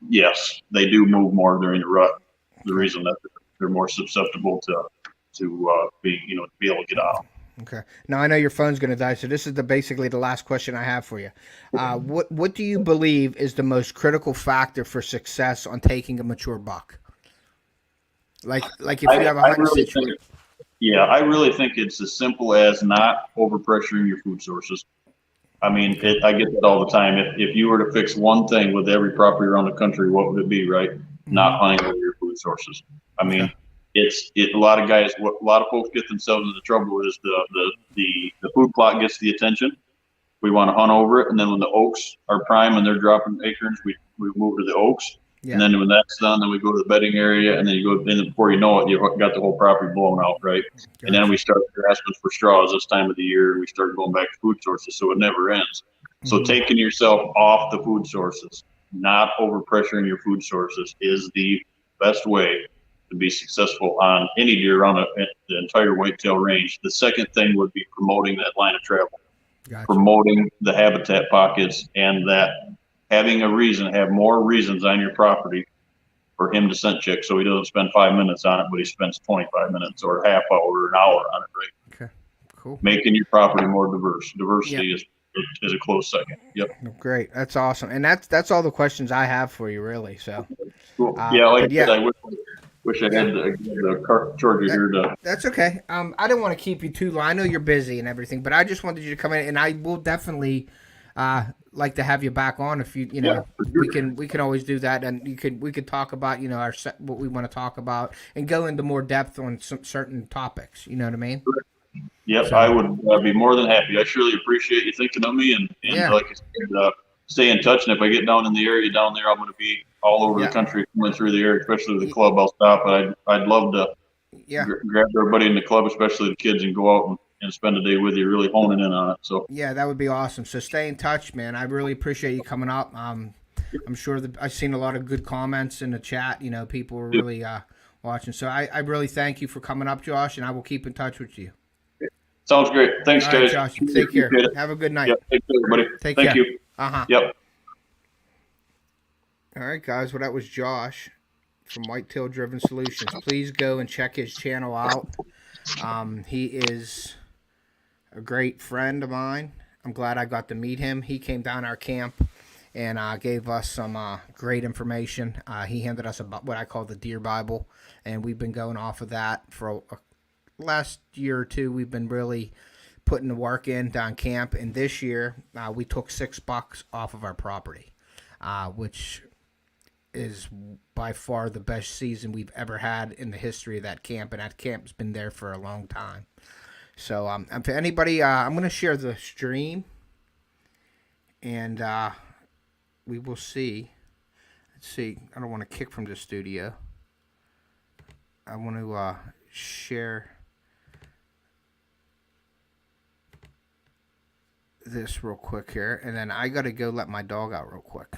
yes, they do move more during the rut. The reason that they're more susceptible to be able to get out. Okay. Now I know your phone's going to die, so this is basically the last question I have for you. What do you believe is the most critical factor for success on taking a mature buck? Like if you have a hunting situation. I really think it's as simple as not overpressuring your food sources. I mean, I get that all the time. If you were to fix one thing with every property around the country, what would it be, right? Not hunting over your food sources. I mean, a lot of guys, what a lot of folks get themselves into trouble is the food plot gets the attention. We want to hunt over it, and then when the oaks are prime and they're dropping acorns, we move to the oaks. Yeah. And then when that's done, then we go to the bedding area, and then you go in before you know it, you've got the whole property blown out, right? Gotcha. And then we start grasping for straws this time of the year, and we start going back to food sources, so it never ends. So taking yourself off the food sources, not overpressuring your food sources, is the best way to be successful on any deer around the entire whitetail range. The second thing would be promoting that line of travel, promoting the habitat pockets, and that having a reason, have more reasons on your property for him to scent check, so he doesn't spend 5 minutes on it, but he spends 25 minutes or a half hour or an hour on it, right? Okay, cool. Making your property more diverse. Diversity is a close second. Yep. Great. That's awesome. And that's all the questions I have for you, really. So cool. I said, I wish I had the Georgia here. That's okay. I didn't want to keep you too long. I know you're busy and everything, but I just wanted you to come in, and I will definitely like to have you back on if you know sure. we can always do that, and we could talk about what we want to talk about and go into more depth on some certain topics. You know what I mean? Sure. Yep, so, I would be more than happy. I surely appreciate you thinking of me, and like I said, stay in touch. And if I get down in the area down there, I'm going to be all over the country coming through the area, especially the club. I'll stop, but I'd love to grab everybody in the club, especially the kids, and go out and spend a day with you, really honing in on it. So yeah, that would be awesome. So stay in touch, man. I really appreciate you coming up. I'm sure that I've seen a lot of good comments in the chat. You know, people were really watching. So I really thank you for coming up, Josh, and I will keep in touch with you. Sounds great. Thanks, All right, guys. Josh. Take care. Have a good night. Yep. Take care, everybody. Thank Thank you. Yep. All right, guys. Well, that was Josh from Whitetail Driven Solutions. Please go and check his channel out. He is a great friend of mine. I'm glad I got to meet him. He came down our camp and gave us some great information. He handed us what I call the Deer Bible, and we've been going off of that for last year or two. We've been really putting the work in down camp, and this year we took 6 bucks off of our property, which is by far the best season we've ever had in the history of that camp, and that camp's been there for a long time. So for anybody, I'm going to share the stream, and we will see. Let's see. I don't want to kick from the studio. I want to share this real quick here, and then I got to go let my dog out real quick.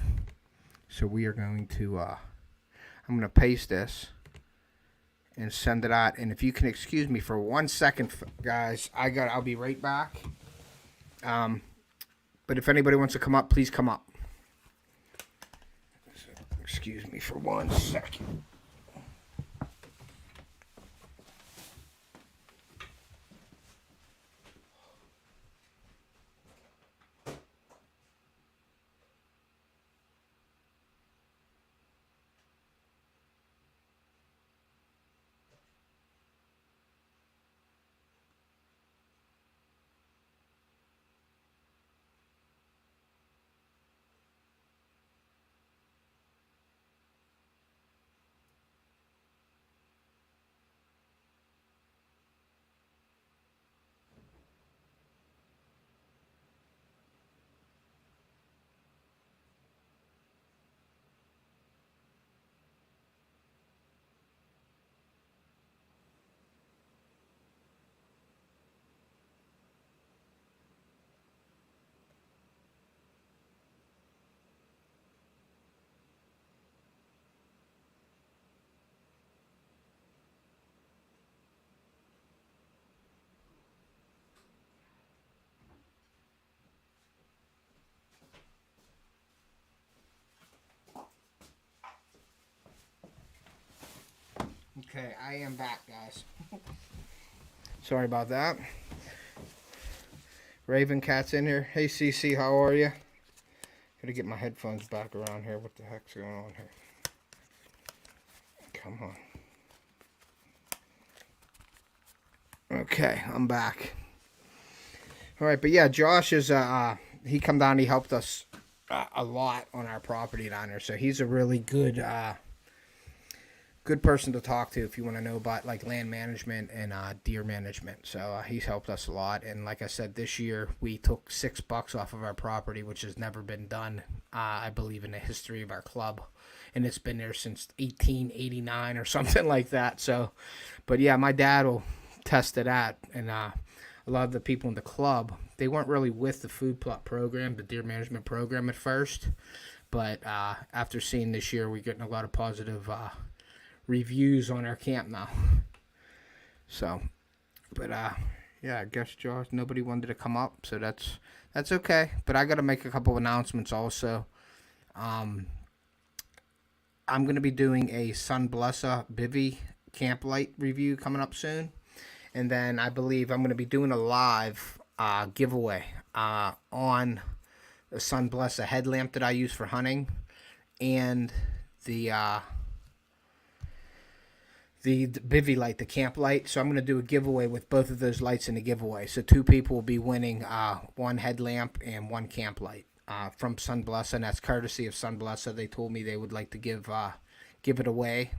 So we are going to, I'm going to paste this and send it out. And if you can excuse me for 1 second, guys, I'll be right back. But if anybody wants to come up, please come up. So, excuse me for 1 second. Okay, I am back, guys. Sorry about that. Raven Cat's in here. Hey, CC, how are you? Gotta get my headphones back around here. What the heck's going on here? Come on. Okay, I'm back. All right, but yeah, Josh is, he come down, he helped us a lot on our property down there. So he's a really good, good person to talk to if you want to know about like land management and deer management. So he's helped us a lot. And like I said, this year we took 6 bucks off of our property, which has never been done, I believe, in the history of our club. And it's been there since 1889 or something like that. So, but yeah, my dad will test to that. And a lot of the people in the club, they weren't really with the food plot program, the deer management program at first. But after seeing this year, we're getting a lot of positive reviews on our camp now. So, but yeah, I guess Josh, nobody wanted to come up, so that's okay. But I got to make a couple of announcements also. I'm going to be doing a Sunblessa Bivy camp light review coming up soon, and then I believe I'm going to be doing a live giveaway on the Sunblessa headlamp that I use for hunting, and the bivy light, the camp light. So I'm going to do a giveaway with both of those lights in the giveaway. So 2 people will be winning one headlamp and one camp light from Sunblessa, and that's courtesy of Sunblessa. They told me they would like to give it away.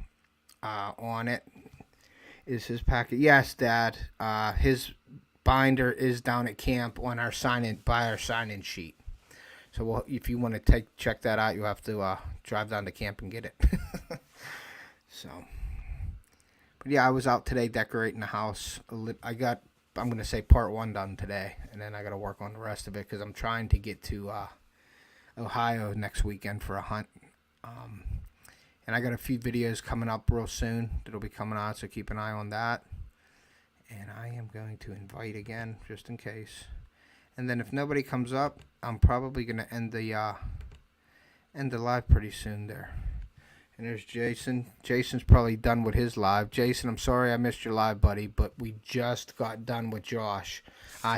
On it is his packet. Yes, Dad. His binder is down at camp on our sign-in sheet. So if you want to check that out, you have to drive down to camp and get it. So, but yeah, I was out today decorating the house. I'm going to say part 1 done today, and then I got to work on the rest of it because I'm trying to get to Ohio next weekend for a hunt. And I got a few videos coming up real soon that'll be coming out, so keep an eye on that. And I am going to invite again, just in case. And then if nobody comes up, I'm probably going to end the live pretty soon there. And there's Jason. Jason's probably done with his live. Jason, I'm sorry I missed your live, buddy, but we just got done with Josh.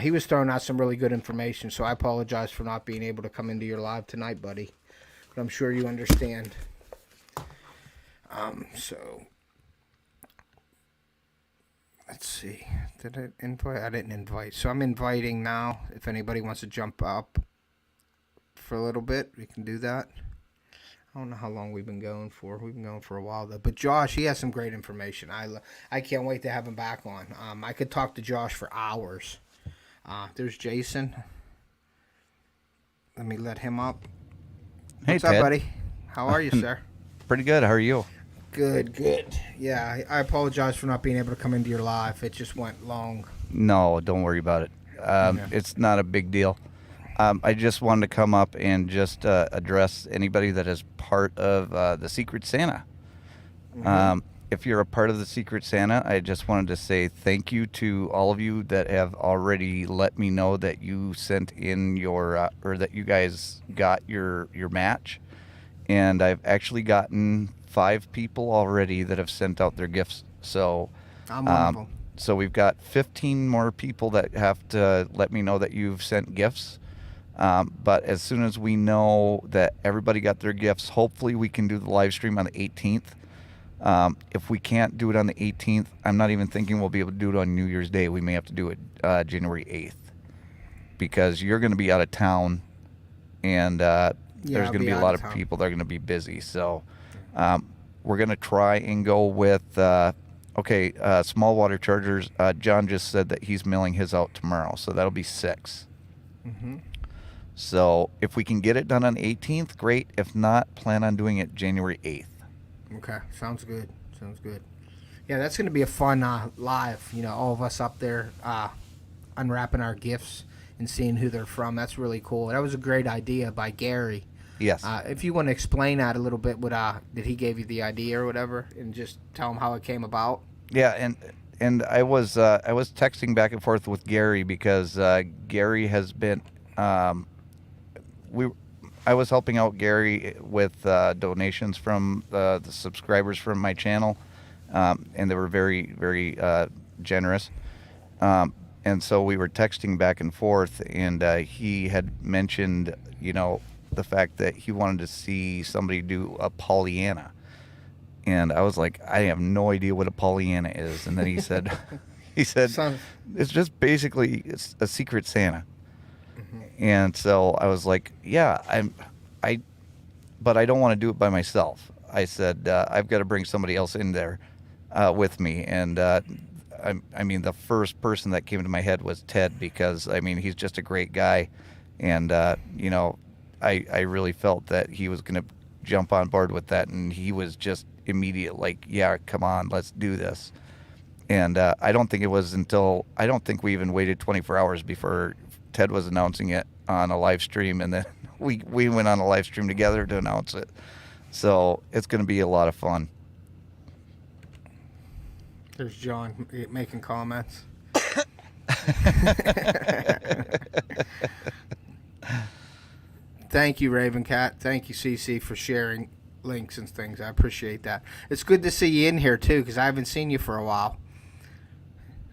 He was throwing out some really good information, so I apologize for not being able to come into your live tonight, buddy. But I'm sure you understand. So let's see. Did I invite? I didn't invite. So I'm inviting now. If anybody wants to jump up for a little bit, we can do that. I don't know how long we've been going for. We've been going for a while, though. But Josh, he has some great information. I can't wait to have him back on. I could talk to Josh for hours. There's Jason. Let me let him up. Hey, What's Ted. up, buddy? How are you, sir? Pretty good. How are you? Good. Yeah, I apologize for not being able to come into your live. It just went long. No, don't worry about it. It's not a big deal. I just wanted to come up and just address anybody that is part of the Secret Santa. Mm-hmm. If you're a part of the Secret Santa, I just wanted to say thank you to all of you that have already let me know that you sent in your or that you guys got your match. And I've actually gotten 5 people already that have sent out their gifts. So I'm one of them. So we've got 15 more people that have to let me know that you've sent gifts. But as soon as we know that everybody got their gifts, hopefully we can do the live stream on the 18th. If we can't do it on the 18th, I'm not even thinking we'll be able to do it on New Year's Day. We may have to do it January 8th because you're going to be out of town, and there's going to be a lot of people that are going to be busy. So we're going to try and go with small water chargers. John just said that he's mailing his out tomorrow, so that'll be 6. Mm-hmm. So if we can get it done on 18th, great. If not, plan on doing it January 8th. Okay, sounds good. Yeah, that's going to be a fun live. All of us up there unwrapping our gifts and seeing who they're from. That's really cool. That was a great idea by Gary. Yes. If you want to explain that a little bit, did he give you the idea or whatever, and just tell him how it came about? Yeah, and I was texting back and forth with Gary because Gary has been I was helping out Gary with donations from the subscribers from my channel, and they were very, very generous. And so we were texting back and forth, and he had mentioned, the fact that he wanted to see somebody do a Pollyanna. And I was like, I have no idea what a Pollyanna is. And then he said, it's just basically a Secret Santa. Mm-hmm. And so I was like, yeah, but I don't want to do it by myself. I said, I've got to bring somebody else in there with me. And I mean, the first person that came to my head was Ted, because he's just a great guy. And, I really felt that he was going to jump on board with that. And he was just immediate, like, yeah, come on, let's do this. And I don't think we even waited 24 hours before Ted was announcing it on a live stream. And then we went on a live stream together to announce it. So it's going to be a lot of fun. There's John making comments. Thank you, Raven Cat. Thank you, CC, for sharing links and things. I appreciate that. It's good to see you in here, too, because I haven't seen you for a while.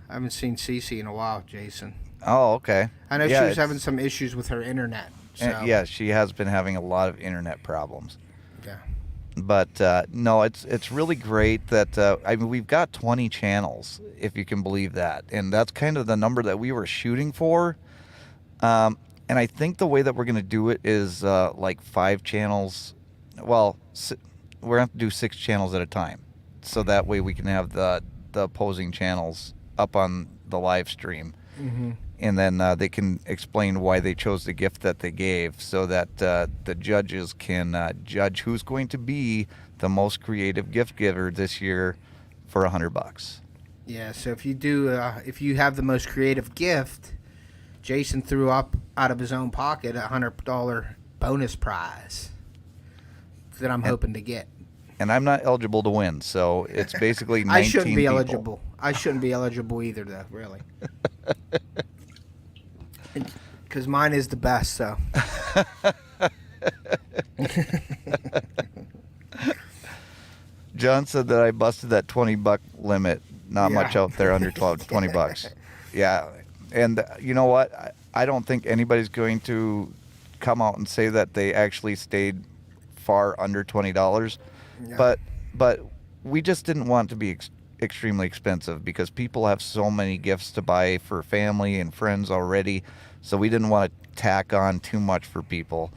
I haven't seen CC in a while, Jason. Oh, okay. I know she was having some issues with her internet. So. Yeah, she has been having a lot of internet problems. Yeah. But no, it's really great that we've got 20 channels, if you can believe that, and that's kind of the number that we were shooting for. And I think the way that we're going to do it is like 5 channels. Well, we're going to have to do 6 channels at a time, so that way we can have the opposing channels up on the live stream. Mm-hmm. and then they can explain why they chose the gift that they gave, so that the judges can judge who's going to be the most creative gift giver this year for $100. Yeah, so if you have the most creative gift, Jason threw up out of his own pocket $100 bonus prize that I'm hoping to get. And I'm not eligible to win, so it's basically 19 I shouldn't be people. eligible. I shouldn't be eligible either, though, really. Because mine is the best, so. John said that I busted that $20 limit. Not much out there under $20. Yeah, and you know what? I don't think anybody's going to come out and say that they actually stayed far under $20. Yeah. But we just didn't want to be extremely expensive, because people have so many gifts to buy for family and friends already. So we didn't want to tack on too much for people.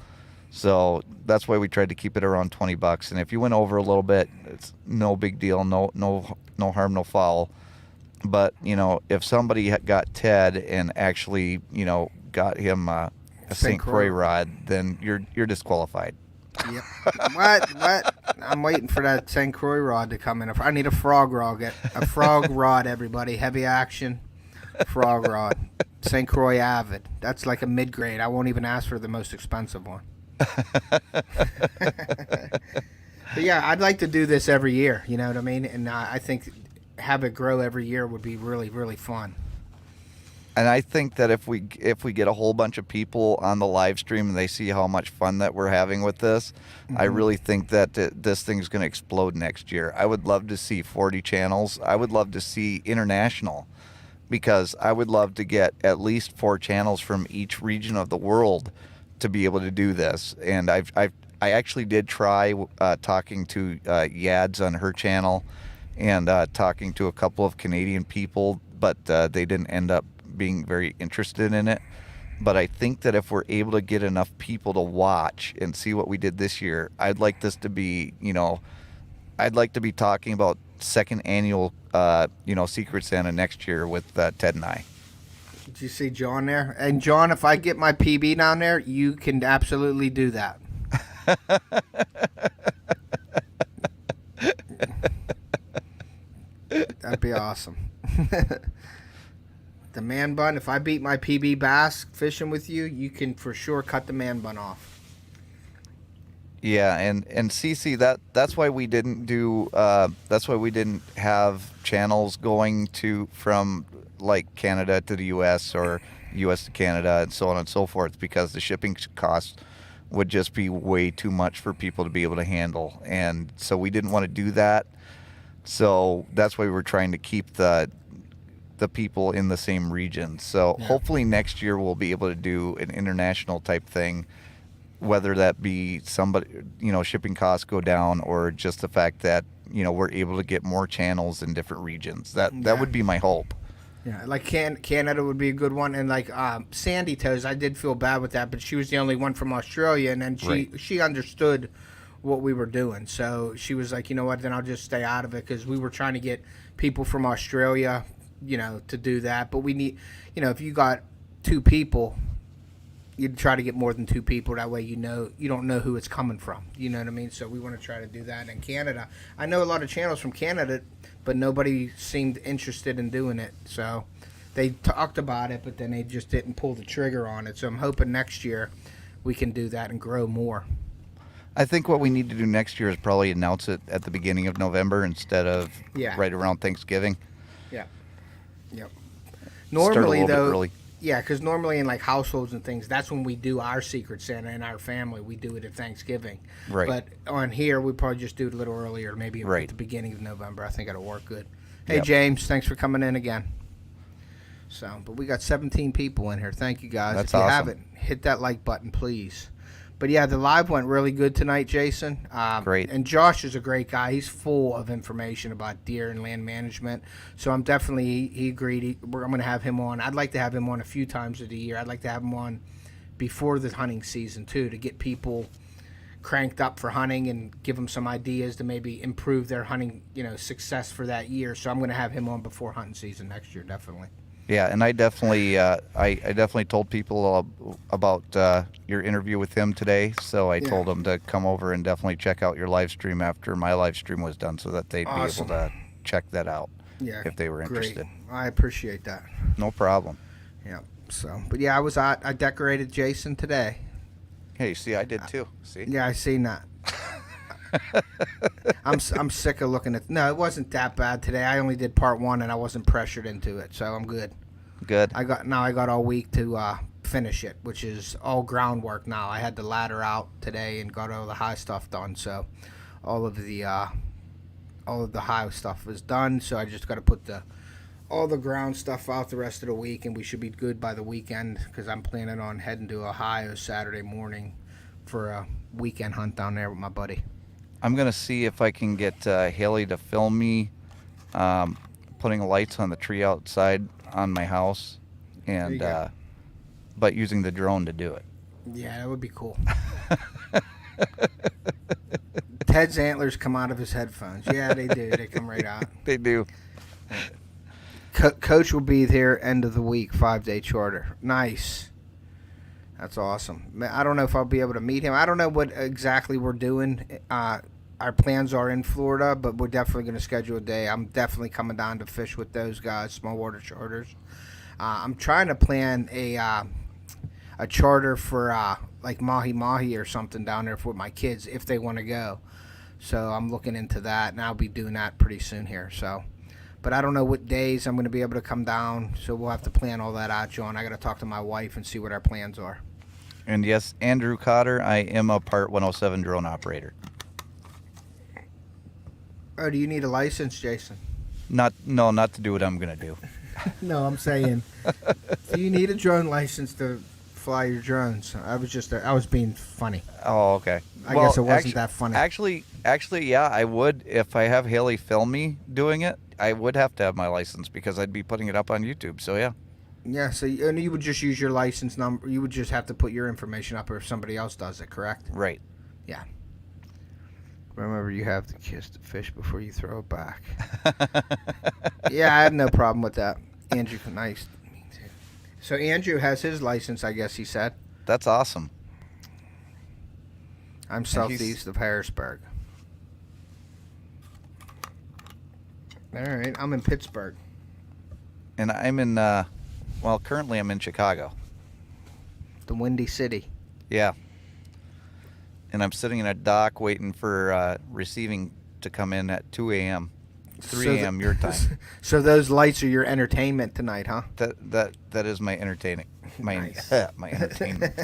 So that's why we tried to keep it around $20. And if you went over a little bit, it's no big deal. No harm, no foul. But, if somebody got Ted and actually, got him a St. Croix rod, then you're disqualified. Yep. What? I'm waiting for that St. Croix rod to come in. I need a frog rod. A frog rod, everybody. Heavy action frog rod. St. Croix Avid. That's like a mid-grade. I won't even ask for the most expensive one. But yeah, I'd like to do this every year. You know what I mean? And I think have it grow every year would be really, really fun. And I think that if we get a whole bunch of people on the live stream and they see how much fun that we're having with this, I really think that this thing's going to explode next year. I would love to see 40 channels. I would love to see international, because I would love to get at least 4 channels from each region of the world to be able to do this. And I actually did try talking to Yads on her channel, and talking to a couple of Canadian people, but they didn't end up being very interested in it. But I think that if we're able to get enough people to watch and see what we did this year, I'd like this to be, I'd like to be talking about second annual, Secret Santa next year with Ted and I. Did you see John there? And John, if I get my PB down there, you can absolutely do that. That'd be awesome. The man bun, if I beat my PB bass fishing with you, you can for sure cut the man bun off. Yeah, and CC, that's why we didn't do that's why we didn't have channels going from like Canada to the US or US to Canada and so on and so forth, because the shipping costs would just be way too much for people to be able to handle. And so we didn't want to do that. So that's why we're trying to keep the people in the same region. So hopefully next year we'll be able to do an international type thing, whether that be somebody, shipping costs go down, or just the fact that, we're able to get more channels in different regions. That would be my hope. Yeah, like Canada would be a good one. And like Sandy Toes, I did feel bad with that, but she was the only one from Australia, and then she understood what we were doing. So she was like, you know what, then I'll just stay out of it, because we were trying to get people from Australia, to do that. But we need, if you got 2 people, you'd try to get more than 2 people. That way, you don't know who it's coming from. You know what I mean? So we want to try to do that. In Canada, I know a lot of channels from Canada, but nobody seemed interested in doing it. So they talked about it, but then they just didn't pull the trigger on it. So I'm hoping next year we can do that and grow more. I think what we need to do next year is probably announce it at the beginning of November instead of right around Thanksgiving. Yeah. Yep. Normally, though, early. Yeah, because normally in like households and things, that's when we do our Secret Santa in our family. We do it at Thanksgiving. Right. But on here, we probably just do it a little earlier, maybe at the beginning of November. I think it'll work good. Hey, James, thanks for coming in again. So, but we got 17 people in here. Thank you, guys. That's if you awesome. haven't, hit that like button, please. But yeah, the live went really good tonight, Jason. Great. And Josh is a great guy. He's full of information about deer and land management. So I'm definitely, he agreed. I'm going to have him on. I'd like to have him on a few times of the year. I'd like to have him on before the hunting season too, to get people cranked up for hunting and give them some ideas to maybe improve their hunting, success for that year. So I'm going to have him on before hunting season next year, definitely. Yeah, and I definitely, I definitely told people about your interview with him today. So I told them to come over and definitely check out your live stream after my live stream was done, so that they'd Awesome. be able to check that out if they were Great. interested. I appreciate that. No problem. Yeah. So, but yeah, I decorated Jason today. Hey, see, I did too. See? Yeah, I seen that. I'm sick of looking at. No, it wasn't that bad today. I only did part one, and I wasn't pressured into it, so I'm good. Good. I got all week to finish it, which is all groundwork now. I had the ladder out today and got all the high stuff done. So all of the high stuff is done. So I just got to put all the ground stuff out the rest of the week, and we should be good by the weekend because I'm planning on heading to Ohio Saturday morning for a weekend hunt down there with my buddy. I'm going to see if I can get Haley to film me putting lights on the tree outside on my house, and but using the drone to do it. Yeah, that would be cool. Ted's antlers come out of his headphones. Yeah, they do. They come right out. They do. Coach will be there end of the week, 5-day charter. Nice. That's awesome. I don't know if I'll be able to meet him. I don't know what exactly we're doing. Our plans are in Florida, but we're definitely going to schedule a day. I'm definitely coming down to fish with those guys, small water charters. I'm trying to plan a charter for like mahi mahi or something down there for my kids if they want to go. So I'm looking into that, and I'll be doing that pretty soon here. So, but I don't know what days I'm going to be able to come down. So we'll have to plan all that out, John. I got to talk to my wife and see what our plans are. And yes, Andrew Cotter, I am a Part 107 drone operator. Oh, do you need a license, Jason? Not to do what I'm going to do. No, I'm saying, do you need a drone license to fly your drones? I was being funny. Oh, okay. I guess it wasn't that funny. Actually, yeah, I would. If I have Haley film me doing it, I would have to have my license because I'd be putting it up on YouTube. So, yeah. Yeah, so and you would just use your license number. You would just have to put your information up, or if somebody else does it, correct? Right. Yeah. Remember, you have to kiss the fish before you throw it back. Yeah, I have no problem with that. Andrew, nice. So Andrew has his license, I guess he said. That's awesome. I'm southeast of Harrisburg. All right, I'm in Pittsburgh. And I'm in, currently I'm in Chicago. The Windy City. Yeah. And I'm sitting in a dock waiting for receiving to come in at 2 a.m., 3 a.m. your time. So those lights are your entertainment tonight, huh? That is my entertaining. Nice. My entertainment.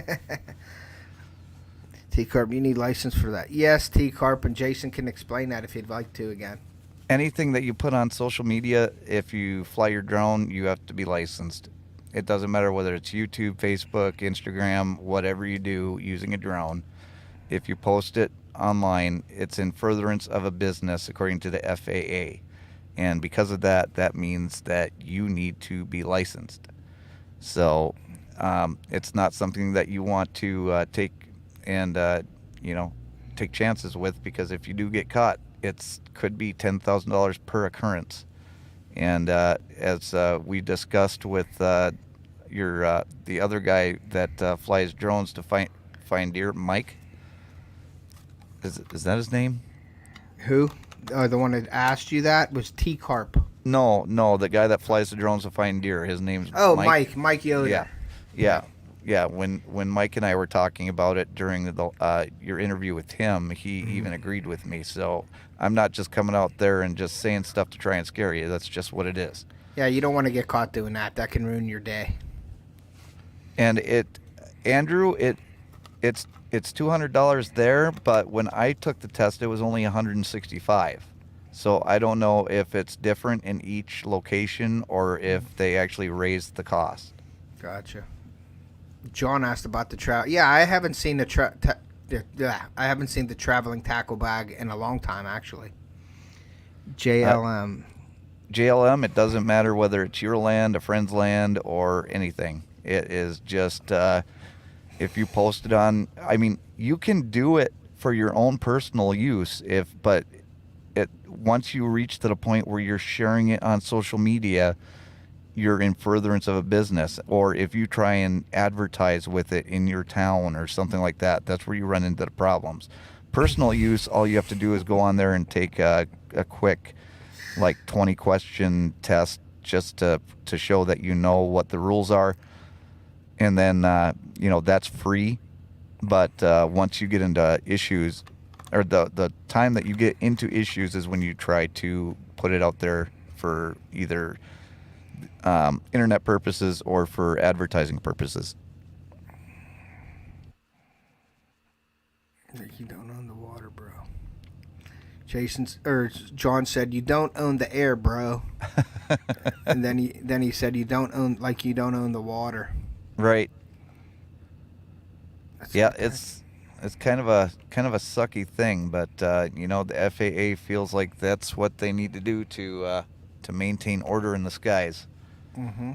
T-Carp, you need license for that. Yes, T-Carp, and Jason can explain that if you'd like to again. Anything that you put on social media, if you fly your drone, you have to be licensed. It doesn't matter whether it's YouTube, Facebook, Instagram, whatever you do using a drone. If you post it online, it's in furtherance of a business according to the FAA. And because of that, that means that you need to be licensed. So it's not something that you want to take chances with, because if you do get caught, it could be $10,000 per occurrence. And as we discussed with the other guy that flies drones to find deer, Mike. Is that his name? Who? The one that asked you that was T-Carp. No, the guy that flies the drones to find deer. His name's Mike. Mike Yoder. Yeah. When Mike and I were talking about it during your interview with him, he even agreed with me. So I'm not just coming out there and just saying stuff to try and scare you. That's just what it is. Yeah, you don't want to get caught doing that. That can ruin your day. And Andrew, it's $200 there, but when I took the test, it was only $165. So I don't know if it's different in each location or if they actually raised the cost. Gotcha. John asked about the travel. Yeah, I haven't seen I haven't seen the traveling tackle bag in a long time, actually. JLM. JLM. It doesn't matter whether it's your land, a friend's land, or anything. It is just. If you post it on, you can do it for your own personal use, but once you reach to the point where you're sharing it on social media, you're in furtherance of a business, or if you try and advertise with it in your town or something like that, that's where you run into the problems. Personal use, all you have to do is go on there and take a quick, like 20 question test just to show that you know what the rules are. And then, that's free. But once you get into issues, or the time that you get into issues is when you try to put it out there for either internet purposes or for advertising purposes. You don't own the water, bro. John said, "You don't own the air, bro." And then he said, "You don't own the water." Right. That's Yeah, okay. it's kind of a sucky thing, but the FAA feels like that's what they need to do to maintain order in the skies. Mm-hmm.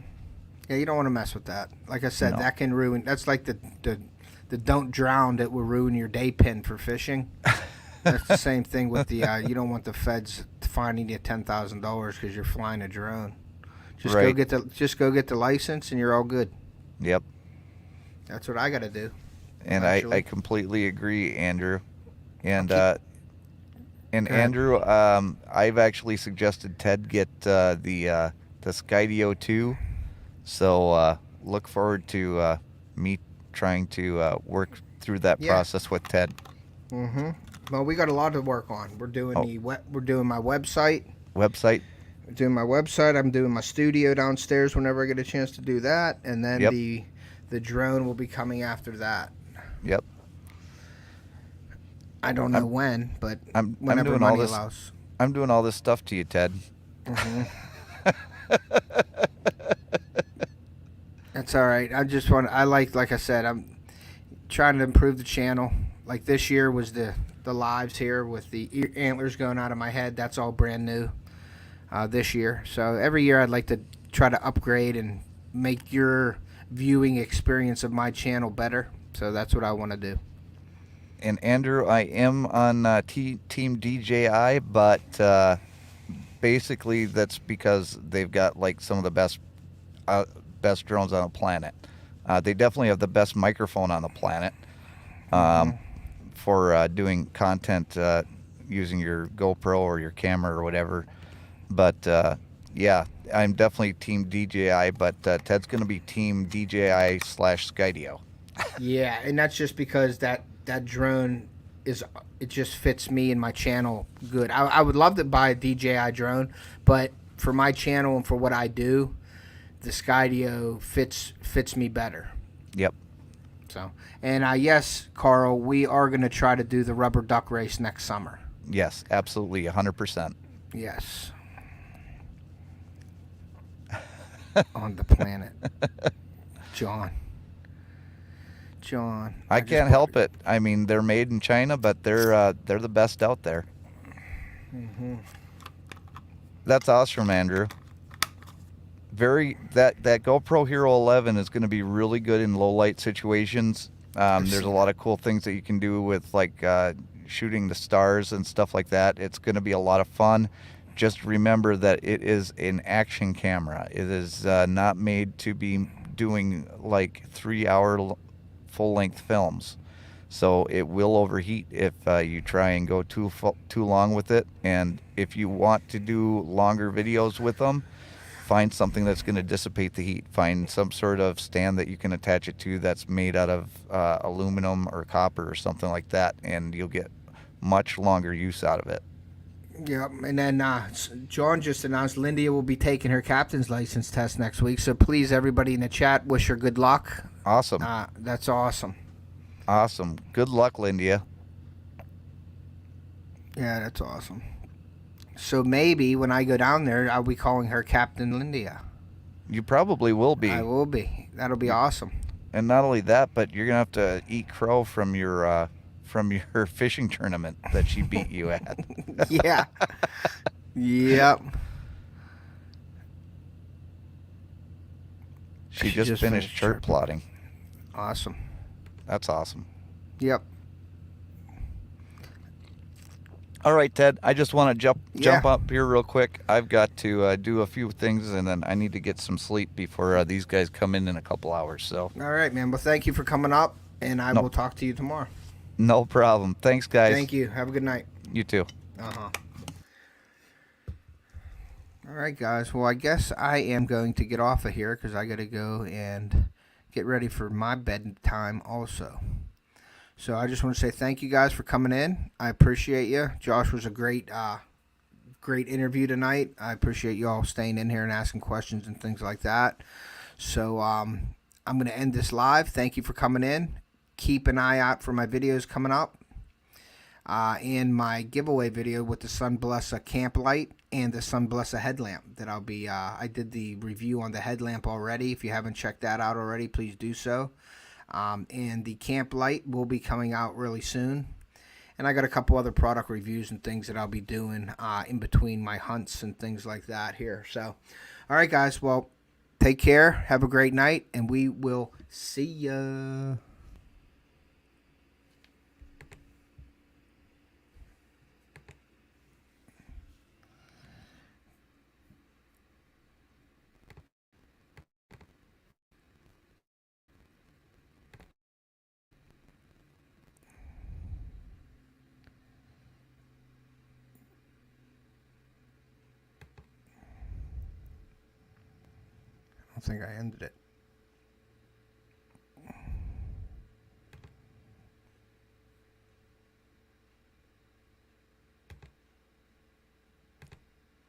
Yeah, you don't want to mess with that. Like I said, No. that can ruin. That's like the don't drown that will ruin your day pin for fishing. That's the same thing with the. You don't want the feds finding you $10,000 because you're flying a drone. Just Right. go get the license and you're all good. Yep. That's what I got to do. And Actually. I completely agree, Andrew. And Okay. and Go ahead. Andrew, I've actually suggested Ted get the Skydio 2. So look forward to me trying to work through that Yeah. process with Ted. Mm-hmm. Well, we got a lot to work on. We're doing Oh. we're doing my website. Website? Doing my website. I'm doing my studio downstairs whenever I get a chance to do that, and then Yep. the drone will be coming after that. Yep. I don't know when, but I'm whenever doing all money this. allows. I'm doing all this stuff to you, Ted. Mm-hmm. That's all right. Like I said, I'm trying to improve the channel. Like this year was the lives here with the antlers going out of my head. That's all brand new this year. So every year I'd like to try to upgrade and make your viewing experience of my channel better. So that's what I want to do. And Andrew, I am on Team DJI, but basically that's because they've got like some of the best drones on the planet. They definitely have the best microphone on the planet for doing content using your GoPro or your camera or whatever. But yeah, I'm definitely Team DJI, but Ted's going to be Team DJI / Skydio. Yeah, and that's just because that drone it just fits me and my channel good. I would love to buy a DJI drone, but for my channel and for what I do, the Skydio fits me better. Yep. So, and yes, Carl, we are going to try to do the rubber duck race next summer. Yes, absolutely, 100%. Yes. On the planet. John. I can't help it. I mean, they're made in China, but they're the best out there. Mm-hmm. That's awesome, Andrew. That GoPro Hero 11 is going to be really good in low light situations. There's a lot of cool things that you can do with like shooting the stars and stuff like that. It's going to be a lot of fun. Just remember that it is an action camera. It is not made to be doing like 3-hour full-length films, so it will overheat if you try and go too long with it. And if you want to do longer videos with them, find something that's going to dissipate the heat. Find some sort of stand that you can attach it to that's made out of aluminum or copper or something like that, and you'll get much longer use out of it. Yep, and then John just announced Lindia will be taking her captain's license test next week. So please, everybody in the chat, wish her good luck. Awesome. That's awesome. Awesome. Good luck, Lindia. Yeah, that's awesome. So maybe when I go down there, I'll be calling her Captain Lindia. You probably will be. I will be. That'll be awesome. And not only that, but you're gonna have to eat crow from your fishing tournament that she beat you at. Yeah. Yep. She just finished chirp plotting. Awesome. That's awesome. Yep. All right, Ted. I just want to jump Yeah. up here real quick. I've got to do a few things, and then I need to get some sleep before these guys come in a couple hours. So, All right, man. Well, thank you for coming up, and I no, will talk to you tomorrow. no problem. Thanks, guys. Thank you. Have a good night. You too. Uh-huh. All right, guys. Well, I guess I am going to get off of here because I got to go and get ready for my bedtime also. So I just want to say thank you guys for coming in. I appreciate you. Josh was a great interview tonight. I appreciate you all staying in here and asking questions and things like that. So I'm going to end this live. Thank you for coming in. Keep an eye out for my videos coming up. And my giveaway video with the Sunblessa camp light and the Sunblessa headlamp that I'll be, I did the review on the headlamp already. If you haven't checked that out already, please do so. And the camp light will be coming out really soon. And I got a couple other product reviews and things that I'll be doing in between my hunts and things like that here. So, all right, guys. Well, take care. Have a great night, and we will see ya. I don't think I ended it.